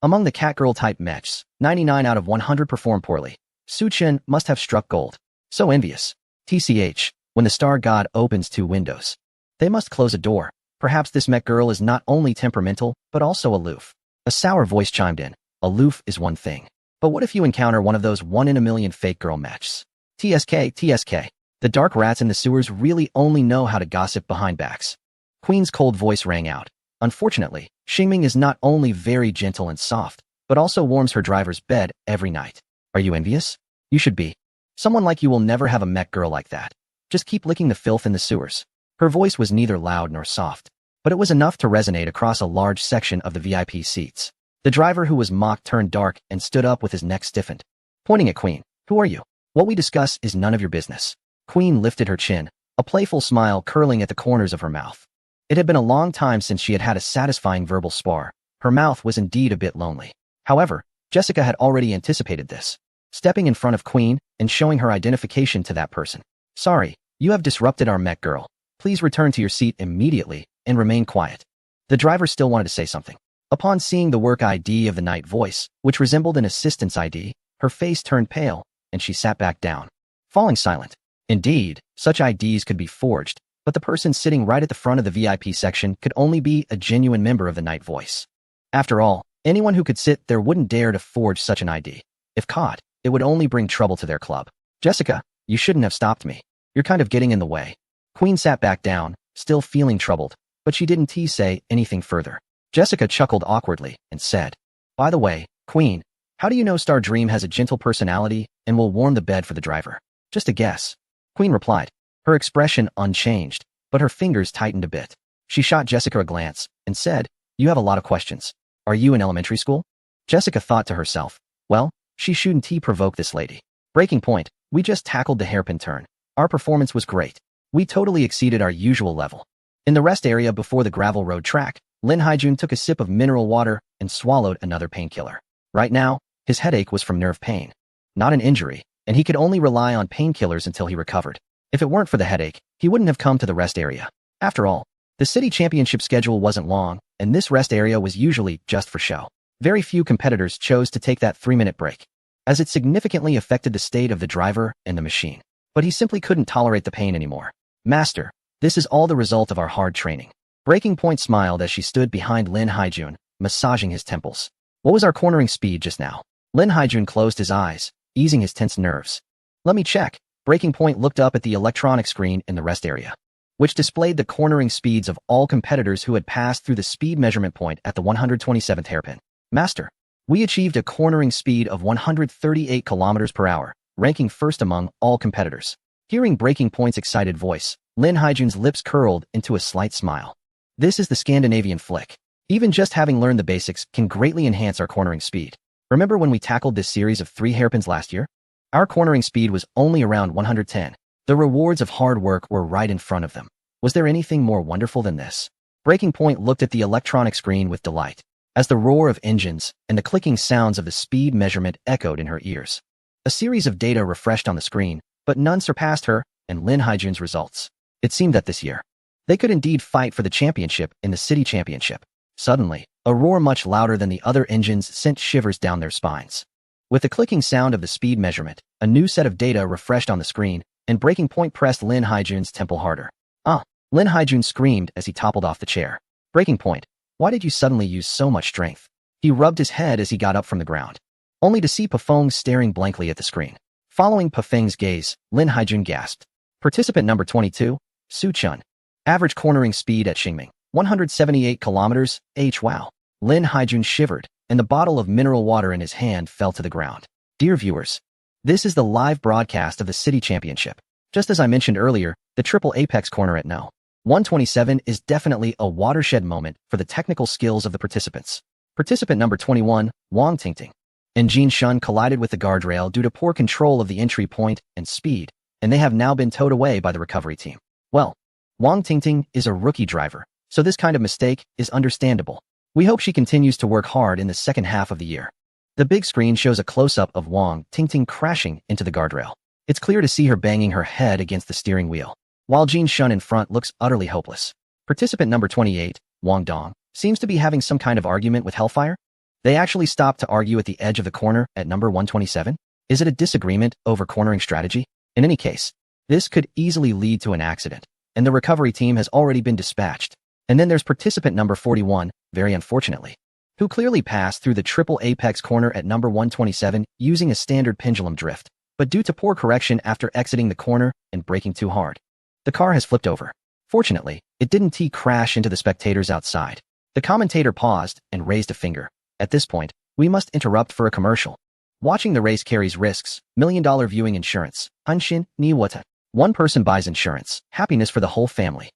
Among the catgirl type mechs, 99 out of 100 perform poorly. Su Chun must have struck gold. So envious. TCH, when the Star God opens 2 windows, they must close a door. Perhaps this mech girl is not only temperamental, but also aloof. A sour voice chimed in. Aloof is one thing. But what if you encounter one of those 1 in a million fake girl mechs? TSK. The dark rats in the sewers really only know how to gossip behind backs. Queen's cold voice rang out. Unfortunately, Xingming is not only very gentle and soft, but also warms her driver's bed every night. Are you envious? You should be. Someone like you will never have a mech girl like that. Just keep licking the filth in the sewers. Her voice was neither loud nor soft, but it was enough to resonate across a large section of the VIP seats. The driver who was mocked turned dark and stood up with his neck stiffened. Pointing at Queen. Who are you? What we discuss is none of your business. Queen lifted her chin, a playful smile curling at the corners of her mouth. It had been a long time since she had had a satisfying verbal spar. Her mouth was indeed a bit lonely. However, Jessica had already anticipated this, stepping in front of Queen and showing her identification to that person. Sorry, you have disrupted our mech girl. Please return to your seat immediately and remain quiet. The driver still wanted to say something. Upon seeing the work ID of the night voice, which resembled an assistant's ID, her face turned pale and she sat back down, falling silent. Indeed, such IDs could be forged, but the person sitting right at the front of the VIP section could only be a genuine member of the night voice. After all, anyone who could sit there wouldn't dare to forge such an ID. If caught, it would only bring trouble to their club. Jessica, you shouldn't have stopped me. You're kind of getting in the way. Queen sat back down, still feeling troubled. but she didn't say anything further. Jessica chuckled awkwardly and said, "By the way, Queen, how do you know Star Dream has a gentle personality and will warm the bed for the driver?" "Just a guess." Queen replied, her expression unchanged, but her fingers tightened a bit. She shot Jessica a glance and said, "You have a lot of questions. Are you in elementary school?" Jessica thought to herself, well, she shouldn't provoke this lady. Breaking point, we just tackled the hairpin turn. Our performance was great. We totally exceeded our usual level. In the rest area before the gravel road track, Lin Haijun took a sip of mineral water and swallowed another painkiller. Right now, his headache was from nerve pain, not an injury, and he could only rely on painkillers until he recovered. If it weren't for the headache, he wouldn't have come to the rest area. After all, the city championship schedule wasn't long, and this rest area was usually just for show. Very few competitors chose to take that 3-minute break, as it significantly affected the state of the driver and the machine. But he simply couldn't tolerate the pain anymore. "Master, this is all the result of our hard training." Breaking Point smiled as she stood behind Lin Haijun, massaging his temples. "What was our cornering speed just now?" Lin Haijun closed his eyes, easing his tense nerves. "Let me check." Breaking Point looked up at the electronic screen in the rest area, which displayed the cornering speeds of all competitors who had passed through the speed measurement point at the 127th hairpin. "Master, we achieved a cornering speed of 138 kilometers per hour, ranking first among all competitors." Hearing Breaking Point's excited voice, Lin Haijun's lips curled into a slight smile. This is the Scandinavian flick. Even just having learned the basics can greatly enhance our cornering speed. Remember when we tackled this series of 3 hairpins last year? Our cornering speed was only around 110. The rewards of hard work were right in front of them. Was there anything more wonderful than this? Breaking Point looked at the electronic screen with delight, as the roar of engines and the clicking sounds of the speed measurement echoed in her ears. A series of data refreshed on the screen, but none surpassed her and Lin Haijun's results. It seemed that this year, they could indeed fight for the championship in the city championship. Suddenly, a roar much louder than the other engines sent shivers down their spines. With the clicking sound of the speed measurement, a new set of data refreshed on the screen, and Breaking Point pressed Lin Haijun's temple harder. "Ah!" Lin Haijun screamed as he toppled off the chair. "Breaking Point, why did you suddenly use so much strength?" He rubbed his head as he got up from the ground, only to see Pafeng staring blankly at the screen. Following Pafeng's gaze, Lin Haijun gasped. Participant number 22, Su Chun. Average cornering speed at Xingming, 178 kilometers, h. Wow. Lin Haijun shivered, and the bottle of mineral water in his hand fell to the ground. Dear viewers, this is the live broadcast of the City Championship. Just as I mentioned earlier, the triple apex corner at No. 127 is definitely a watershed moment for the technical skills of the participants. Participant number 21, Wang Tingting, and Jin Shun collided with the guardrail due to poor control of the entry point and speed, and they have now been towed away by the recovery team. Well, Wang Tingting is a rookie driver, so this kind of mistake is understandable. We hope she continues to work hard in the second half of the year. The big screen shows a close-up of Wang Tingting crashing into the guardrail. It's clear to see her banging her head against the steering wheel, while Jin Shun in front looks utterly hopeless. Participant number 28, Wang Dong, seems to be having some kind of argument with Hellfire. They actually stopped to argue at the edge of the corner at number 127? Is it a disagreement over cornering strategy? In any case, this could easily lead to an accident, and the recovery team has already been dispatched. And then there's participant number 41, very unfortunately, who clearly passed through the triple apex corner at number 127 using a standard pendulum drift, but due to poor correction after exiting the corner and braking too hard, the car has flipped over. Fortunately, it didn't crash into the spectators outside. The commentator paused and raised a finger. At this point, we must interrupt for a commercial. Watching the race carries risks. $1 million viewing insurance. Hanshin ni wata. One person buys insurance. Happiness for the whole family.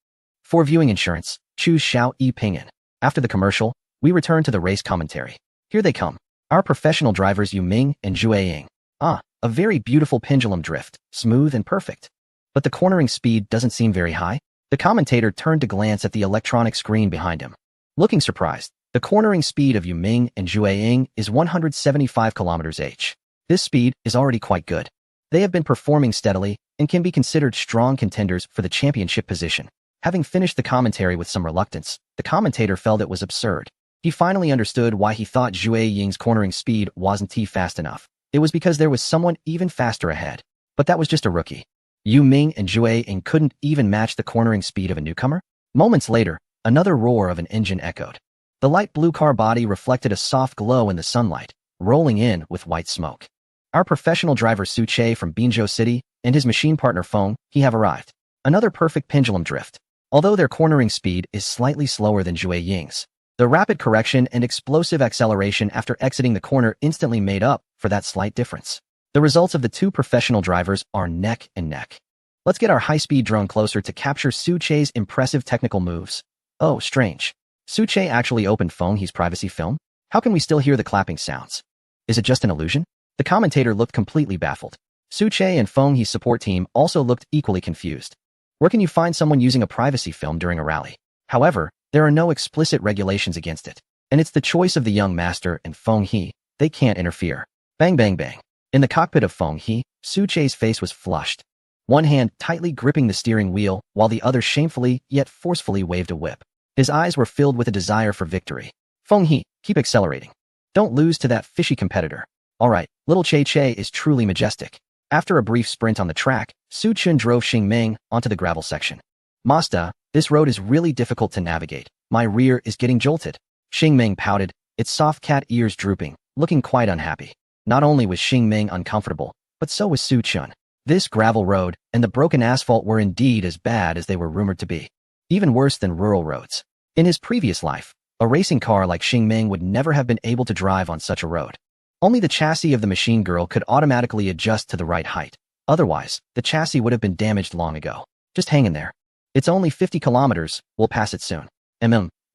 For viewing insurance, choose Xiao Yi Pinyin. After the commercial, we return to the race commentary. Here they come. Our professional drivers Yu Ming and Zhu Ying. Ah, a very beautiful pendulum drift, smooth and perfect. But the cornering speed doesn't seem very high. The commentator turned to glance at the electronic screen behind him. Looking surprised, the cornering speed of Yu Ming and Zhu Ying is 175 km/h. This speed is already quite good. They have been performing steadily and can be considered strong contenders for the championship position. Having finished the commentary with some reluctance, the commentator felt it was absurd. He finally understood why he thought Zhu Ying's cornering speed wasn't fast enough. It was because there was someone even faster ahead. But that was just a rookie. Yu Ming and Zhu Ying couldn't even match the cornering speed of a newcomer. Moments later, another roar of an engine echoed. The light blue car body reflected a soft glow in the sunlight, rolling in with white smoke. Our professional driver Su Che from Binzhou City and his machine partner Feng, he have arrived. Another perfect pendulum drift. Although their cornering speed is slightly slower than Jue Ying's, the rapid correction and explosive acceleration after exiting the corner instantly made up for that slight difference. The results of the two professional drivers are neck and neck. Let's get our high-speed drone closer to capture Su Che's impressive technical moves. Oh, strange. Su Che actually opened Feng He's privacy film? How can we still hear the clapping sounds? Is it just an illusion? The commentator looked completely baffled. Su Che and Feng He's support team also looked equally confused. Where can you find someone using a privacy film during a rally? However, there are no explicit regulations against it, and it's the choice of the young master and Feng He. They can't interfere. Bang bang bang. In the cockpit of Feng He, Su Che's face was flushed, one hand tightly gripping the steering wheel while the other shamefully yet forcefully waved a whip. His eyes were filled with a desire for victory. Feng He, keep accelerating. Don't lose to that fishy competitor. Alright, little Che Che is truly majestic. After a brief sprint on the track, Su Chun drove Xingming onto the gravel section. Master, this road is really difficult to navigate. My rear is getting jolted. Xingming pouted, its soft cat ears drooping, looking quite unhappy. Not only was Xingming uncomfortable, but so was Su Chun. This gravel road and the broken asphalt were indeed as bad as they were rumored to be. Even worse than rural roads. In his previous life, a racing car like Xingming would never have been able to drive on such a road. Only the chassis of the machine girl could automatically adjust to the right height. Otherwise, the chassis would have been damaged long ago. Just hang in there. It's only 50 kilometers, we'll pass it soon.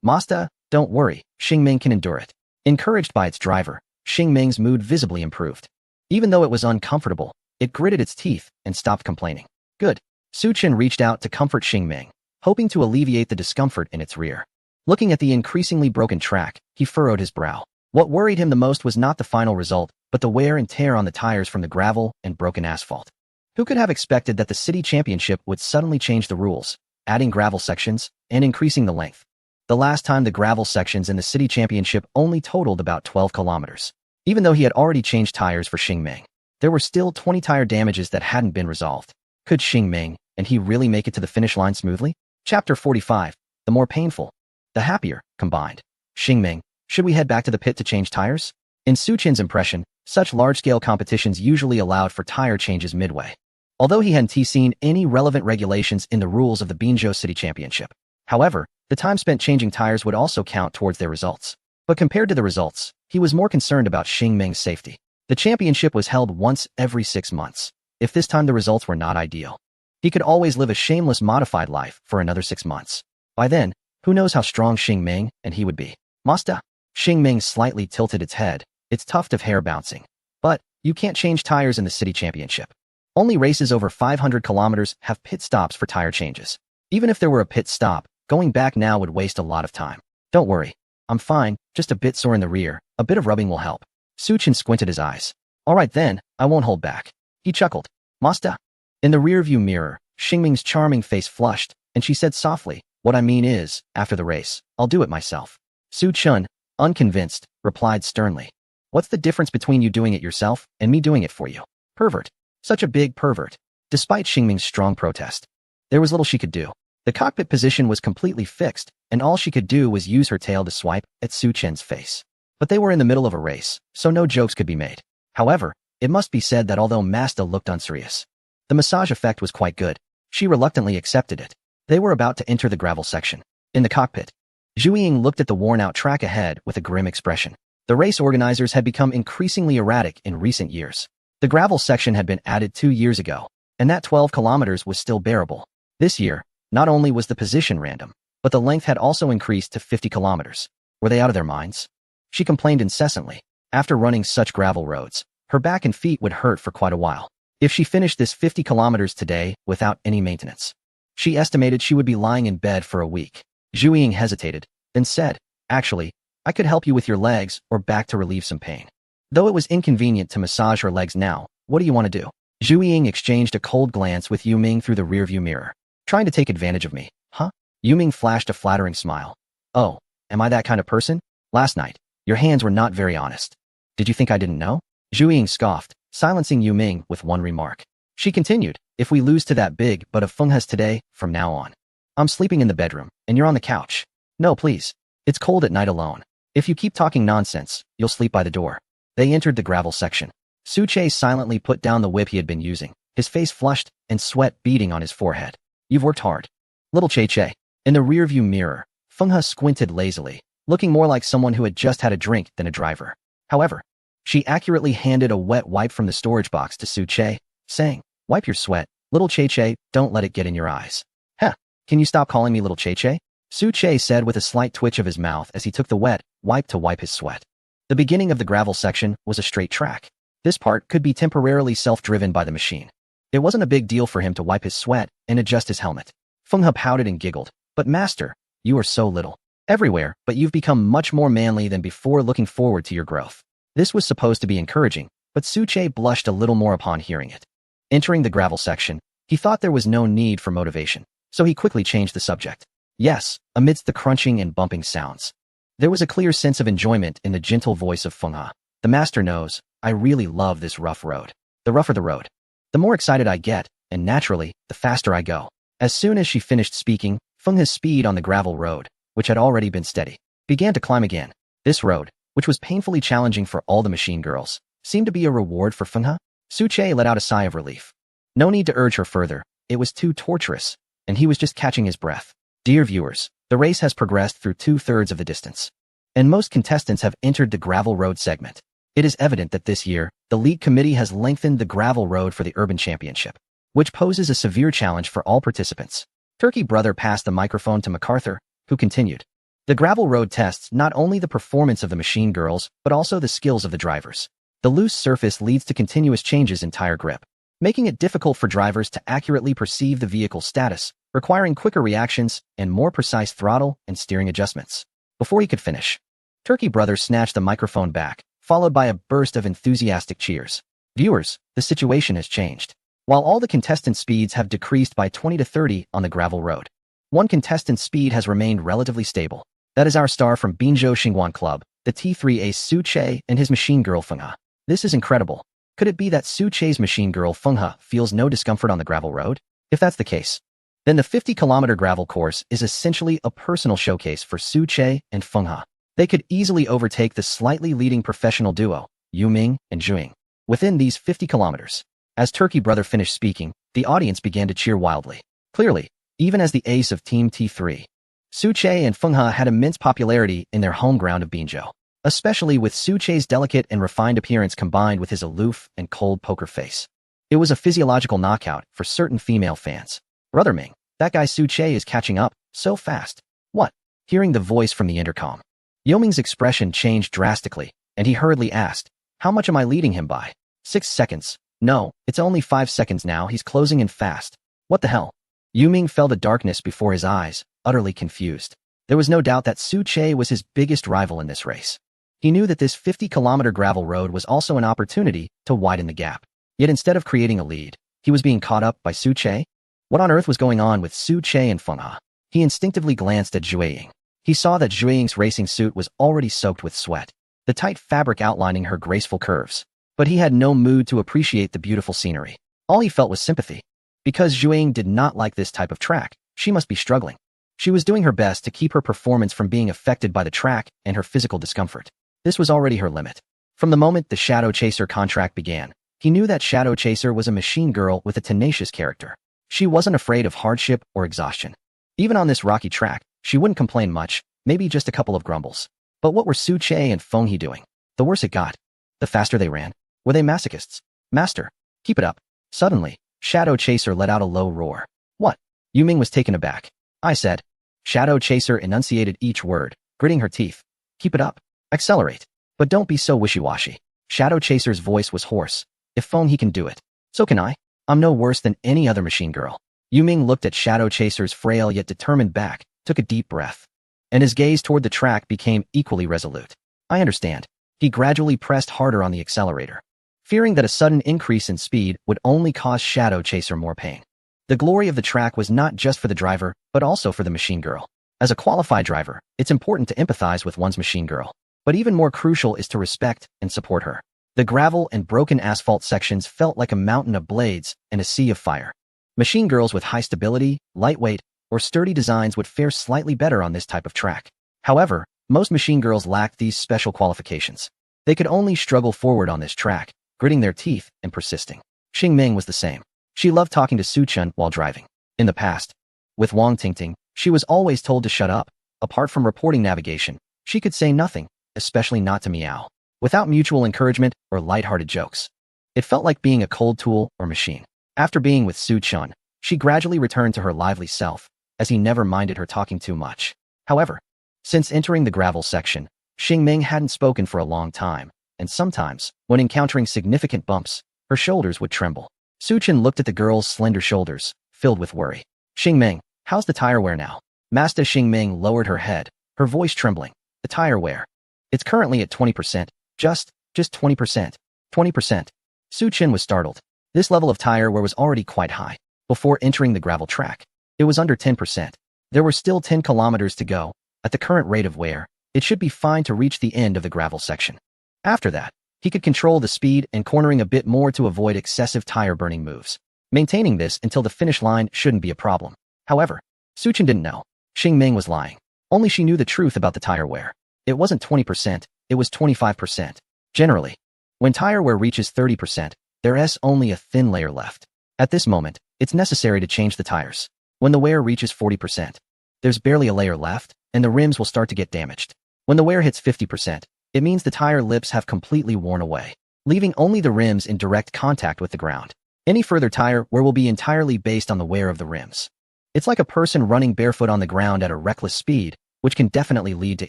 Master, don't worry, Xingming can endure it. Encouraged by its driver, Xingming's mood visibly improved. Even though it was uncomfortable, it gritted its teeth and stopped complaining. Good. Su Chen reached out to comfort Xingming, hoping to alleviate the discomfort in its rear. Looking at the increasingly broken track, he furrowed his brow. What worried him the most was not the final result, but the wear and tear on the tires from the gravel and broken asphalt. Who could have expected that the city championship would suddenly change the rules, adding gravel sections and increasing the length? The last time the gravel sections in the city championship only totaled about 12 kilometers. Even though he had already changed tires for Xingming, there were still 20 tire damages that hadn't been resolved. Could Xingming and he really make it to the finish line smoothly? Chapter 45. The more painful, the happier, combined. Xingming, should we head back to the pit to change tires? In Su Chen's impression, such large-scale competitions usually allowed for tire changes midway. Although he hadn't seen any relevant regulations in the rules of the Binzhou City Championship. However, the time spent changing tires would also count towards their results. But compared to the results, he was more concerned about Xingming's safety. The championship was held once every 6 months. If this time the results were not ideal, he could always live a shameless modified life for another 6 months. By then, who knows how strong Xingming and he would be. Master. Xingming slightly tilted its head, its tuft of hair bouncing. But, you can't change tires in the city championship. Only races over 500 kilometers have pit stops for tire changes. Even if there were a pit stop, going back now would waste a lot of time. Don't worry. I'm fine, just a bit sore in the rear. A bit of rubbing will help. Su Chen squinted his eyes. Alright then, I won't hold back. He chuckled. Master. In the rearview mirror, Xingming's charming face flushed, and she said softly, what I mean is, after the race, I'll do it myself. Su Chun, unconvinced, replied sternly. What's the difference between you doing it yourself and me doing it for you? Pervert. Such a big pervert. Despite Xingming's strong protest, there was little she could do. The cockpit position was completely fixed, and all she could do was use her tail to swipe at Su Chen's face. But they were in the middle of a race, so no jokes could be made. However, it must be said that although Masta looked unserious, the massage effect was quite good. She reluctantly accepted it. They were about to enter the gravel section. In the cockpit, Zhu Ying looked at the worn-out track ahead with a grim expression. The race organizers had become increasingly erratic in recent years. The gravel section had been added 2 years ago, and that 12 kilometers was still bearable. This year, not only was the position random, but the length had also increased to 50 kilometers. Were they out of their minds? She complained incessantly. After running such gravel roads, her back and feet would hurt for quite a while. If she finished this 50 kilometers today without any maintenance, she estimated she would be lying in bed for a week. Zhu Ying hesitated, then said, actually, I could help you with your legs or back to relieve some pain. Though it was inconvenient to massage her legs now, what do you want to do? Zhu Ying exchanged a cold glance with Yu Ming through the rearview mirror. Trying to take advantage of me, huh? Yu Ming flashed a flattering smile. Oh, am I that kind of person? Last night, your hands were not very honest. Did you think I didn't know? Zhu Ying scoffed, silencing Yu Ming with one remark. She continued, if we lose to that big but of Feng He's today, from now on, I'm sleeping in the bedroom, and you're on the couch. No, please. It's cold at night alone. If you keep talking nonsense, you'll sleep by the door. They entered the gravel section. Su Che silently put down the whip he had been using, his face flushed and sweat beading on his forehead. You've worked hard. Little Che Che. In the rearview mirror, Fenghe squinted lazily, looking more like someone who had just had a drink than a driver. However, she accurately handed a wet wipe from the storage box to Su Che, saying, "Wipe your sweat, little Che, don't let it get in your eyes." "Heh, can you stop calling me little Che?" Su Che said with a slight twitch of his mouth as he took the wet wipe to wipe his sweat. The beginning of the gravel section was a straight track. This part could be temporarily self-driven by the machine. It wasn't a big deal for him to wipe his sweat and adjust his helmet. Fenghe pouted and giggled. "But master, you are so little. Everywhere, but you've become much more manly than before, looking forward to your growth." This was supposed to be encouraging, but Su Che blushed a little more upon hearing it. Entering the gravel section, he thought there was no need for motivation, so he quickly changed the subject. Yes, amidst the crunching and bumping sounds, there was a clear sense of enjoyment in the gentle voice of Fenghe. "The master knows, I really love this rough road. The rougher the road, the more excited I get, and naturally, the faster I go." As soon as she finished speaking, Fenghe's speed on the gravel road, which had already been steady, began to climb again. This road, which was painfully challenging for all the machine girls, seemed to be a reward for Fenghe. Su Che let out a sigh of relief. No need to urge her further, it was too torturous, and he was just catching his breath. Dear viewers, the race has progressed through 2/3 of the distance, and most contestants have entered the gravel road segment. It is evident that this year, the league committee has lengthened the gravel road for the urban championship, which poses a severe challenge for all participants. Turkey Brother passed the microphone to MacArthur, who continued. The gravel road tests not only the performance of the machine girls, but also the skills of the drivers. The loose surface leads to continuous changes in tire grip, making it difficult for drivers to accurately perceive the vehicle's status, requiring quicker reactions and more precise throttle and steering adjustments. Before he could finish, Turkey Brother snatched the microphone back, followed by a burst of enthusiastic cheers. Viewers, the situation has changed. While all the contestants' speeds have decreased by 20 to 30 on the gravel road, one contestant's speed has remained relatively stable. That is our star from Binzhou Xingguan Club, the T3 ace Su Che and his machine girl Fenghe. This is incredible. Could it be that Su Che's machine girl Fenghe feels no discomfort on the gravel road? If that's the case, then the 50-kilometer gravel course is essentially a personal showcase for Su Che and Fenghe. They could easily overtake the slightly leading professional duo, Yuming and Zhuing, within these 50 kilometers. As Turkey Brother finished speaking, the audience began to cheer wildly. Clearly, even as the ace of Team T3, Su Che and Fenghe had immense popularity in their home ground of Binzhou, especially with Su Che's delicate and refined appearance combined with his aloof and cold poker face. It was a physiological knockout for certain female fans. "Brother Ming, that guy Su Che is catching up, so fast." "What?" Hearing the voice from the intercom, Yoming's expression changed drastically, and he hurriedly asked, "How much am I leading him by?" 6 seconds. "No, it's only 5 seconds now, he's closing in fast." "What the hell?" Yuming felt a darkness before his eyes, utterly confused. There was no doubt that Su Che was his biggest rival in this race. He knew that this 50-kilometer gravel road was also an opportunity to widen the gap. Yet instead of creating a lead, he was being caught up by Su Che. What on earth was going on with Su Che and Fenghe? He instinctively glanced at Zhuiying. He saw that Zhuiying's racing suit was already soaked with sweat, the tight fabric outlining her graceful curves. But he had no mood to appreciate the beautiful scenery. All he felt was sympathy. Because Zhuiying did not like this type of track, she must be struggling. She was doing her best to keep her performance from being affected by the track and her physical discomfort. This was already her limit. From the moment the Shadow Chaser contract began, he knew that Shadow Chaser was a machine girl with a tenacious character. She wasn't afraid of hardship or exhaustion. Even on this rocky track, she wouldn't complain much, maybe just a couple of grumbles. But what were Su Che and Fenghe doing? The worse it got, the faster they ran. Were they masochists? "Master, keep it up." Suddenly, Shadow Chaser let out a low roar. "What?" Yuming was taken aback. "I said." Shadow Chaser enunciated each word, gritting her teeth. "Keep it up. Accelerate. But don't be so wishy-washy." Shadow Chaser's voice was hoarse. "If Fenghe can do it, so can I. I'm no worse than any other machine girl." Yuming looked at Shadow Chaser's frail yet determined back, took a deep breath, and his gaze toward the track became equally resolute. "I understand." He gradually pressed harder on the accelerator, fearing that a sudden increase in speed would only cause Shadow Chaser more pain. The glory of the track was not just for the driver, but also for the machine girl. As a qualified driver, it's important to empathize with one's machine girl. But even more crucial is to respect and support her. The gravel and broken asphalt sections felt like a mountain of blades and a sea of fire. Machine girls with high stability, lightweight, or sturdy designs would fare slightly better on this type of track. However, most machine girls lacked these special qualifications. They could only struggle forward on this track, gritting their teeth and persisting. Xingming was the same. She loved talking to Su Chun while driving. In the past, with Wang Tingting, She was always told to shut up. Apart from reporting navigation, she could say nothing, especially not to Meow, without mutual encouragement or lighthearted jokes. It felt like being a cold tool or machine. After being with Su-chun, she gradually returned to her lively self, as he never minded her talking too much. However, since entering the gravel section, Xingming hadn't spoken for a long time, and sometimes, when encountering significant bumps, her shoulders would tremble. Su-chun looked at the girl's slender shoulders, filled with worry. Xingming, how's the tire wear now? Master Xingming lowered her head, her voice trembling. The tire wear. It's currently at 20%. Just 20%. 20%. Su-chun was startled. This level of tire wear was already quite high. Before entering the gravel track, it was under 10%. There were still 10 kilometers to go. At the current rate of wear, it should be fine to reach the end of the gravel section. After that, he could control the speed and cornering a bit more to avoid excessive tire-burning moves. Maintaining this until the finish line shouldn't be a problem. However, Su-chun didn't know. Xingming was lying. Only she knew the truth about the tire wear. It wasn't 20%, it was 25%. Generally, when tire wear reaches 30%, there's only a thin layer left. At this moment, it's necessary to change the tires. When the wear reaches 40%, there's barely a layer left, and the rims will start to get damaged. When the wear hits 50%, it means the tire lips have completely worn away, leaving only the rims in direct contact with the ground. Any further tire wear will be entirely based on the wear of the rims. It's like a person running barefoot on the ground at a reckless speed, which can definitely lead to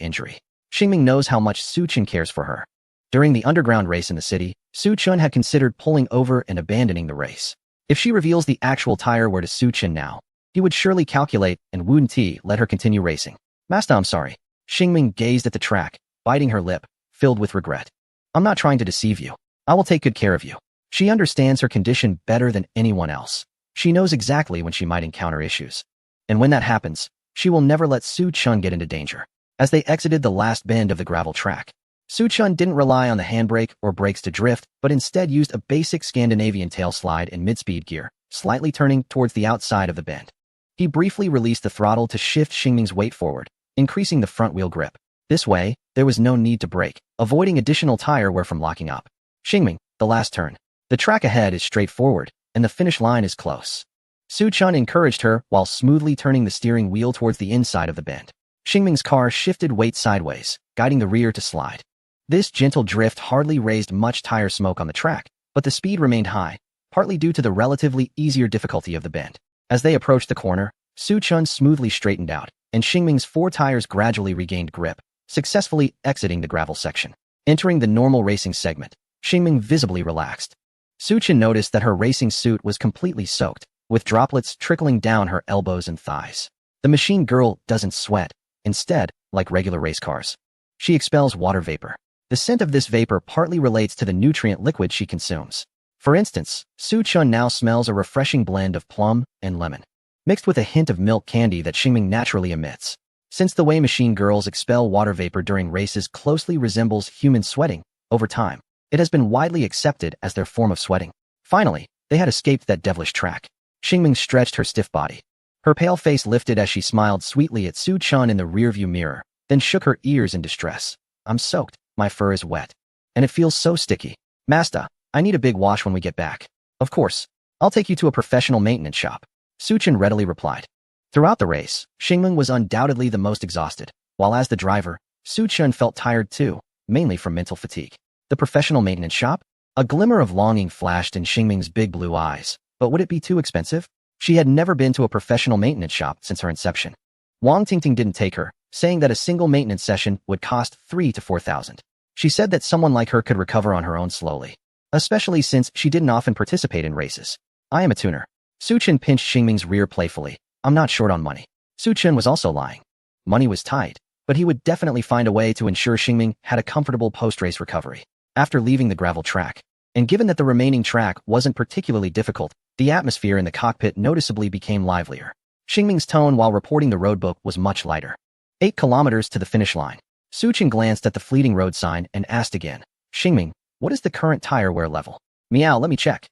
injury. Xingming knows how much Su-chun cares for her. During the underground race in the city, Su-chun had considered pulling over and abandoning the race. If she reveals the actual tire wear to Su-chun now, he would surely calculate and wouldn't let her continue racing. Master, I'm sorry. Xingming gazed at the track, biting her lip, filled with regret. I'm not trying to deceive you. I will take good care of you. She understands her condition better than anyone else. She knows exactly when she might encounter issues. And when that happens, she will never let Su-chun get into danger. As they exited the last bend of the gravel track, Su-chun didn't rely on the handbrake or brakes to drift, but instead used a basic Scandinavian tail slide in mid-speed gear, slightly turning towards the outside of the bend. He briefly released the throttle to shift Xingming's weight forward, increasing the front wheel grip. This way, there was no need to brake, avoiding additional tire wear from locking up. Xingming, the last turn. The track ahead is straightforward, and the finish line is close. Su-chun encouraged her while smoothly turning the steering wheel towards the inside of the bend. Xingming's car shifted weight sideways, guiding the rear to slide. This gentle drift hardly raised much tire smoke on the track, but the speed remained high, partly due to the relatively easier difficulty of the bend. As they approached the corner, Su-chun smoothly straightened out, and Xingming's 4 tires gradually regained grip, successfully exiting the gravel section. Entering the normal racing segment, Xingming visibly relaxed. Su-chun noticed that her racing suit was completely soaked, with droplets trickling down her elbows and thighs. The machine girl doesn't sweat. Instead, like regular race cars, she expels water vapor. The scent of this vapor partly relates to the nutrient liquid she consumes. For instance, Su-chun now smells a refreshing blend of plum and lemon, mixed with a hint of milk candy that Xingming naturally emits. Since the way machine girls expel water vapor during races closely resembles human sweating, over time, it has been widely accepted as their form of sweating. Finally, they had escaped that devilish track. Xingming stretched her stiff body. Her pale face lifted as she smiled sweetly at Su-chun in the rearview mirror, then shook her ears in distress. I'm soaked, my fur is wet, and it feels so sticky. Master, I need a big wash when we get back. Of course, I'll take you to a professional maintenance shop. Su-chun readily replied. Throughout the race, Xingming was undoubtedly the most exhausted, while as the driver, Su-chun felt tired too, mainly from mental fatigue. The professional maintenance shop? A glimmer of longing flashed in Xingming's big blue eyes, but would it be too expensive? She had never been to a professional maintenance shop since her inception. Wang Tingting didn't take her, saying that a single maintenance session would cost 3,000 to 4,000. She said that someone like her could recover on her own slowly, especially since she didn't often participate in races. I am a tuner. Su-chun pinched Xingming's rear playfully. I'm not short on money. Su-chun was also lying. Money was tight, but he would definitely find a way to ensure Xingming had a comfortable post-race recovery. After leaving the gravel track, and given that the remaining track wasn't particularly difficult, the atmosphere in the cockpit noticeably became livelier. Xingming's tone while reporting the roadbook was much lighter. 8 kilometers to the finish line. Su-chun glanced at the fleeting road sign and asked again, Xingming, what is the current tire wear level? Meow, let me check.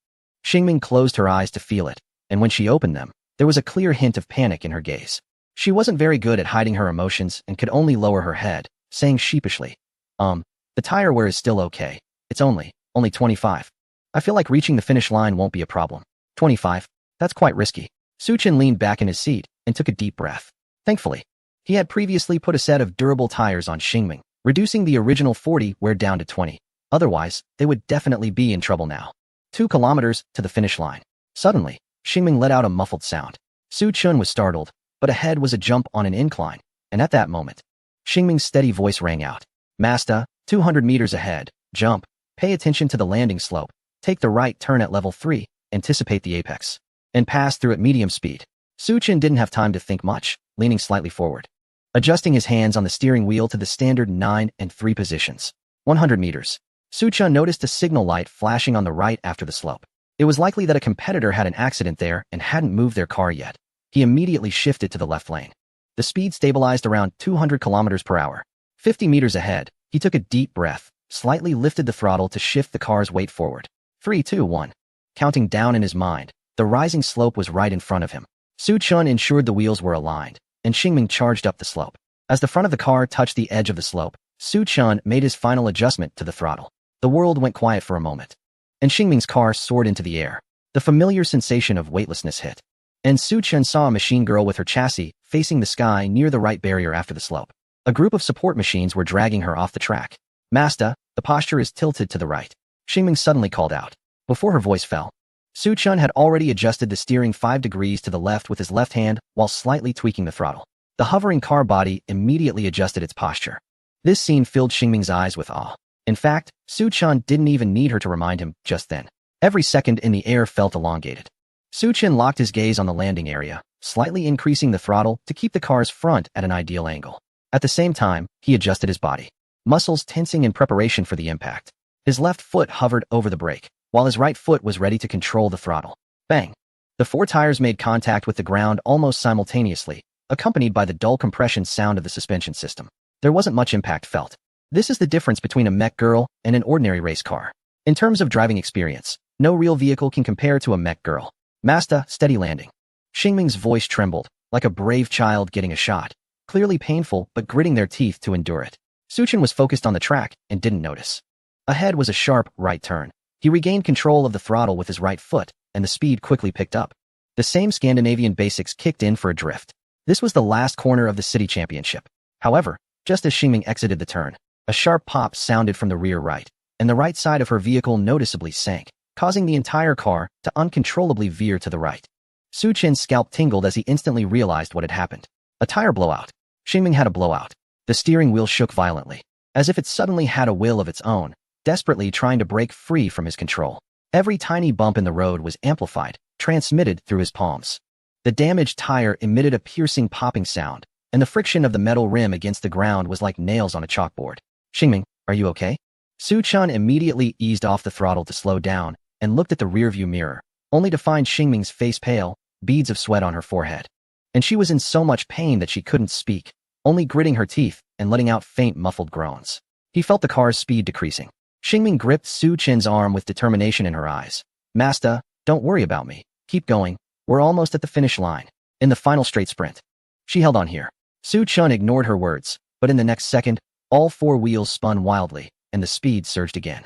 Xingming closed her eyes to feel it, and when she opened them, there was a clear hint of panic in her gaze. She wasn't very good at hiding her emotions and could only lower her head, saying sheepishly, the tire wear is still okay. It's only 25. I feel like reaching the finish line won't be a problem. 25? That's quite risky. Su-chun leaned back in his seat and took a deep breath. Thankfully, he had previously put a set of durable tires on Xingming, reducing the original 40 wear down to 20. Otherwise, they would definitely be in trouble now. 2 kilometers to the finish line. Suddenly, Xingming let out a muffled sound. Su Chun was startled, but ahead was a jump on an incline, and at that moment, Xingming's steady voice rang out. Master, 200 meters ahead, jump, pay attention to the landing slope, take the right turn at level 3, anticipate the apex, and pass through at medium speed. Su Chun didn't have time to think much, leaning slightly forward, adjusting his hands on the steering wheel to the standard 9 and 3 positions. 100 meters. Su Chun noticed a signal light flashing on the right after the slope. It was likely that a competitor had an accident there and hadn't moved their car yet. He immediately shifted to the left lane. The speed stabilized around 200 kilometers per hour. 50 meters ahead, he took a deep breath, slightly lifted the throttle to shift the car's weight forward. 3, 2, 1. Counting down in his mind, the rising slope was right in front of him. Su Chun ensured the wheels were aligned, and Xingming charged up the slope. As the front of the car touched the edge of the slope, Su Chun made his final adjustment to the throttle. The world went quiet for a moment, and Xingming's car soared into the air. The familiar sensation of weightlessness hit, and Su Chun saw a machine girl with her chassis facing the sky near the right barrier after the slope. A group of support machines were dragging her off the track. Master, the posture is tilted to the right. Xingming suddenly called out. Before her voice fell, Su Chun had already adjusted the steering 5 degrees to the left with his left hand while slightly tweaking the throttle. The hovering car body immediately adjusted its posture. This scene filled Xingming's eyes with awe. In fact, Su Chun didn't even need her to remind him just then. Every second in the air felt elongated. Su Chun locked his gaze on the landing area, slightly increasing the throttle to keep the car's front at an ideal angle. At the same time, he adjusted his body, muscles tensing in preparation for the impact. His left foot hovered over the brake, while his right foot was ready to control the throttle. Bang! The 4 tires made contact with the ground almost simultaneously, accompanied by the dull compression sound of the suspension system. There wasn't much impact felt. This is the difference between a mech girl and an ordinary race car. In terms of driving experience, no real vehicle can compare to a mech girl. Master, steady landing. Xingming's voice trembled, like a brave child getting a shot, clearly painful but gritting their teeth to endure it. Su Chun was focused on the track and didn't notice. Ahead was a sharp right turn. He regained control of the throttle with his right foot, and the speed quickly picked up. The same Scandinavian basics kicked in for a drift. This was the last corner of the city championship. However, just as Xingming exited the turn, a sharp pop sounded from the rear right, and the right side of her vehicle noticeably sank, causing the entire car to uncontrollably veer to the right. Su Chun's scalp tingled as he instantly realized what had happened. A tire blowout. Xingming had a blowout. The steering wheel shook violently, as if it suddenly had a will of its own, desperately trying to break free from his control. Every tiny bump in the road was amplified, transmitted through his palms. The damaged tire emitted a piercing popping sound, and the friction of the metal rim against the ground was like nails on a chalkboard. Xingming, are you okay? Su Chun immediately eased off the throttle to slow down and looked at the rearview mirror, only to find Xingming's face pale, beads of sweat on her forehead. And she was in so much pain that she couldn't speak, only gritting her teeth and letting out faint muffled groans. He felt the car's speed decreasing. Xingming gripped Su Chun's arm with determination in her eyes. Master, don't worry about me. Keep going. We're almost at the finish line. In the final straight sprint. She held on here. Su Chun ignored her words, but in the next second, all 4 wheels spun wildly, and the speed surged again.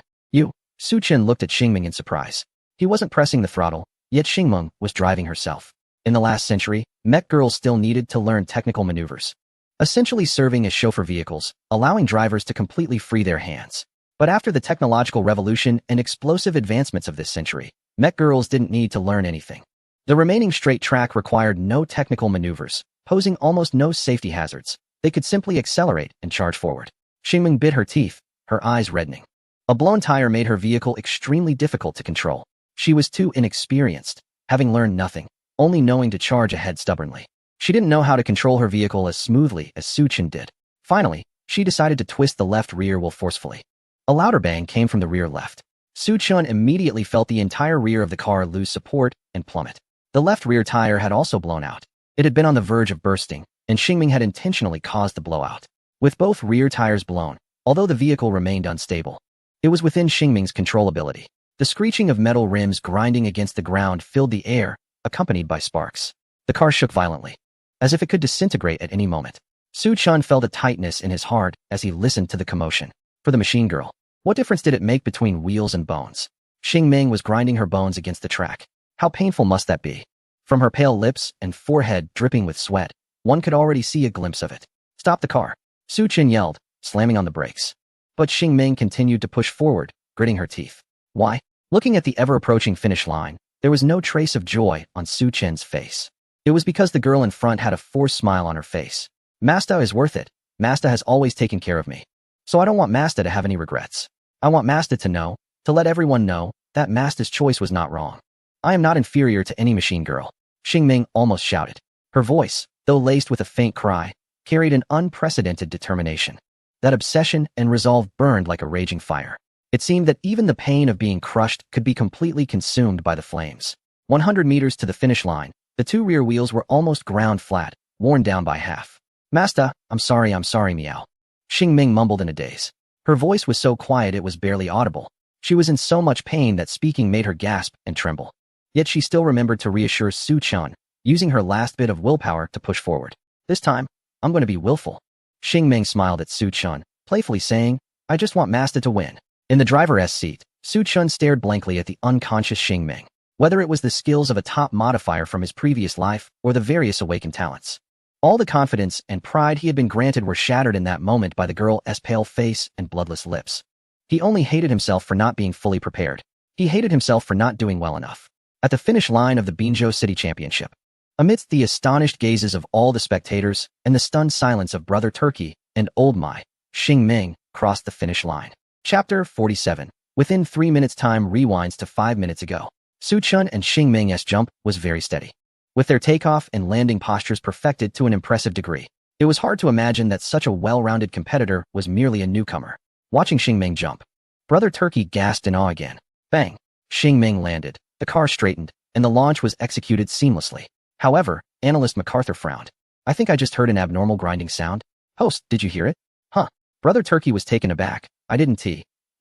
Su Chun looked at Xingming in surprise. He wasn't pressing the throttle, yet Xingming was driving herself. In the last century, mech girls still needed to learn technical maneuvers, essentially serving as chauffeur vehicles, allowing drivers to completely free their hands. But after the technological revolution and explosive advancements of this century, mech girls didn't need to learn anything. The remaining straight track required no technical maneuvers, posing almost no safety hazards. They could simply accelerate and charge forward. Xingming bit her teeth, her eyes reddening. A blown tire made her vehicle extremely difficult to control. She was too inexperienced, having learned nothing, only knowing to charge ahead stubbornly. She didn't know how to control her vehicle as smoothly as Su Chun did. Finally, she decided to twist the left rear wheel forcefully. A louder bang came from the rear left. Su Chun immediately felt the entire rear of the car lose support and plummet. The left rear tire had also blown out. It had been on the verge of bursting, and Xingming had intentionally caused the blowout. With both rear tires blown, although the vehicle remained unstable, it was within Xingming's controllability. The screeching of metal rims grinding against the ground filled the air, accompanied by sparks. The car shook violently, as if it could disintegrate at any moment. Su Chun felt a tightness in his heart as he listened to the commotion. For the machine girl, what difference did it make between wheels and bones? Xingming was grinding her bones against the track. How painful must that be? From her pale lips and forehead dripping with sweat, One could already see a glimpse of it. Stop the car, Su Chen yelled, slamming on the brakes. But Xing Ming continued to push forward, gritting her teeth. Why? Looking at the ever-approaching finish line, there was no trace of joy on Su Chen's face. It was because the girl in front had a forced smile on her face. Masta is worth it. Masta has always taken care of me. So I don't want Masta to have any regrets. I want Masta to know, to let everyone know, that Masta's choice was not wrong. I am not inferior to any machine girl, Xing Ming almost shouted. Her voice, though laced with a faint cry, carried an unprecedented determination. That obsession and resolve burned like a raging fire. It seemed that even the pain of being crushed could be completely consumed by the flames. 100 meters to the finish line, the two rear wheels were almost ground flat, worn down by half. Masta, I'm sorry, meow. Xing Ming mumbled in a daze. Her voice was so quiet it was barely audible. She was in so much pain that speaking made her gasp and tremble. Yet she still remembered to reassure Su Chen, using her last bit of willpower to push forward. This time, I'm going to be willful. Xing Ming smiled at Su Chen, playfully saying, I just want Masta to win. In the driver's seat, Su Chen stared blankly at the unconscious Xing Ming, whether it was the skills of a top modifier from his previous life or the various awakened talents. All the confidence and pride he had been granted were shattered in that moment by the girl's pale face and bloodless lips. He only hated himself for not being fully prepared. He hated himself for not doing well enough. At the finish line of the Binzhou City Championship, amidst the astonished gazes of all the spectators and the stunned silence of Brother Turkey and Old Mai, Xing Ming crossed the finish line. Chapter 47. Within 3 minutes time rewinds to 5 minutes ago. Su Chen and Xing Ming's jump was very steady, with their takeoff and landing postures perfected to an impressive degree. It was hard to imagine that such a well-rounded competitor was merely a newcomer. Watching Xing Ming jump, Brother Turkey gasped in awe again. Bang! Xing Ming landed, the car straightened, and the launch was executed seamlessly. However, analyst MacArthur frowned. I think I just heard an abnormal grinding sound. Host, did you hear it? Huh. Brother Turkey was taken aback. I didn't.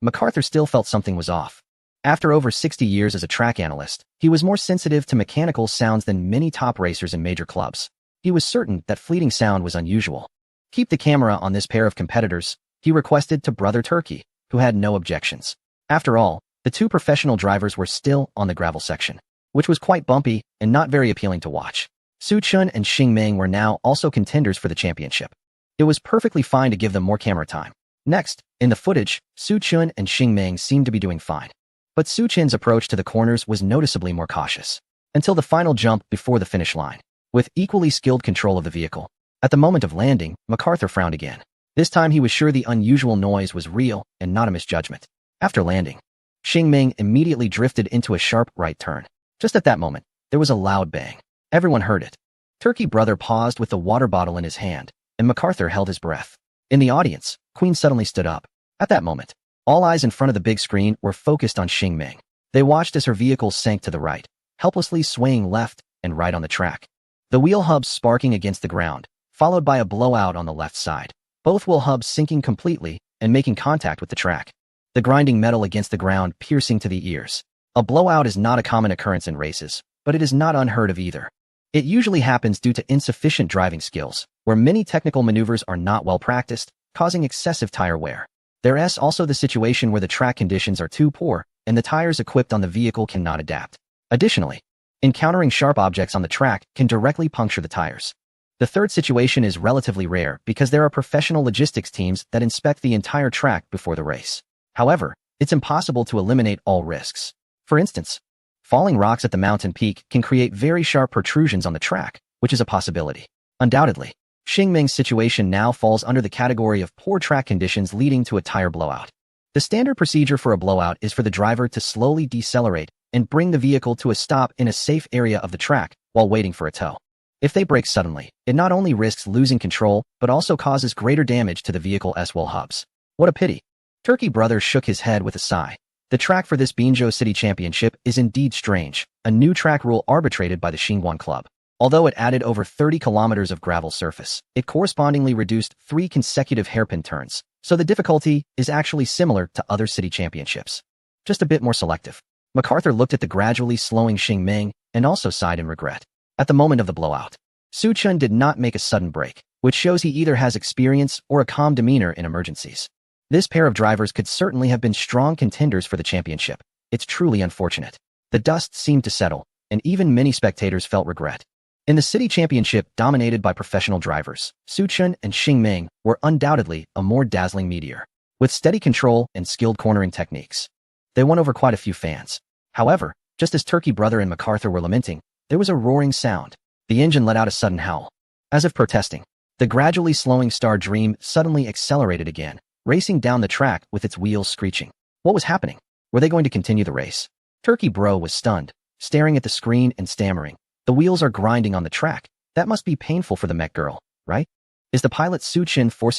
MacArthur still felt something was off. After over 60 years as a track analyst, he was more sensitive to mechanical sounds than many top racers in major clubs. He was certain that fleeting sound was unusual. Keep the camera on this pair of competitors, he requested to Brother Turkey, who had no objections. After all, the two professional drivers were still on the gravel section, which was quite bumpy and not very appealing to watch. Su Chen and Xing Ming were now also contenders for the championship. It was perfectly fine to give them more camera time. Next, in the footage, Su Chen and Xing Ming seemed to be doing fine. But Su Chen's approach to the corners was noticeably more cautious, until the final jump before the finish line. With equally skilled control of the vehicle, at the moment of landing, MacArthur frowned again. This time he was sure the unusual noise was real and not a misjudgment. After landing, Xing Ming immediately drifted into a sharp right turn. Just at that moment, there was a loud bang. Everyone heard it. Turkey Brother paused with the water bottle in his hand, and MacArthur held his breath. In the audience, Queen suddenly stood up. At that moment, all eyes in front of the big screen were focused on Xing Ming. They watched as her vehicle sank to the right, helplessly swaying left and right on the track. The wheel hubs sparking against the ground, followed by a blowout on the left side. Both wheel hubs sinking completely and making contact with the track. The grinding metal against the ground piercing to the ears. A blowout is not a common occurrence in races, but it is not unheard of either. It usually happens due to insufficient driving skills, where many technical maneuvers are not well practiced, causing excessive tire wear. There is also the situation where the track conditions are too poor, and the tires equipped on the vehicle cannot adapt. Additionally, encountering sharp objects on the track can directly puncture the tires. The third situation is relatively rare because there are professional logistics teams that inspect the entire track before the race. However, it's impossible to eliminate all risks. For instance, falling rocks at the mountain peak can create very sharp protrusions on the track, which is a possibility. Undoubtedly, Xing Ming's situation now falls under the category of poor track conditions leading to a tire blowout. The standard procedure for a blowout is for the driver to slowly decelerate and bring the vehicle to a stop in a safe area of the track while waiting for a tow. If they brake suddenly, it not only risks losing control, but also causes greater damage to the vehicle's wheel hubs. What a pity. Turkey Brother shook his head with a sigh. The track for this Binzhou City Championship is indeed strange, a new track rule arbitrated by the Xingguan Club. Although it added over 30 kilometers of gravel surface, it correspondingly reduced 3 consecutive hairpin turns, so the difficulty is actually similar to other city championships. Just a bit more selective. MacArthur looked at the gradually slowing Xing Ming and also sighed in regret. At the moment of the blowout, Su Chen did not make a sudden break, which shows he either has experience or a calm demeanor in emergencies. This pair of drivers could certainly have been strong contenders for the championship. It's truly unfortunate. The dust seemed to settle, and even many spectators felt regret. In the city championship dominated by professional drivers, Suchun and Xingming were undoubtedly a more dazzling meteor. With steady control and skilled cornering techniques, they won over quite a few fans. However, just as Turkey Brother and MacArthur were lamenting, there was a roaring sound. The engine let out a sudden howl. As if protesting, the gradually slowing Star Dream suddenly accelerated again, racing down the track with its wheels screeching. What was happening? Were they going to continue the race? Turkey Bro was stunned, staring at the screen and stammering. The wheels are grinding on the track. That must be painful for the mech girl, right? Is the pilot Suchin forcing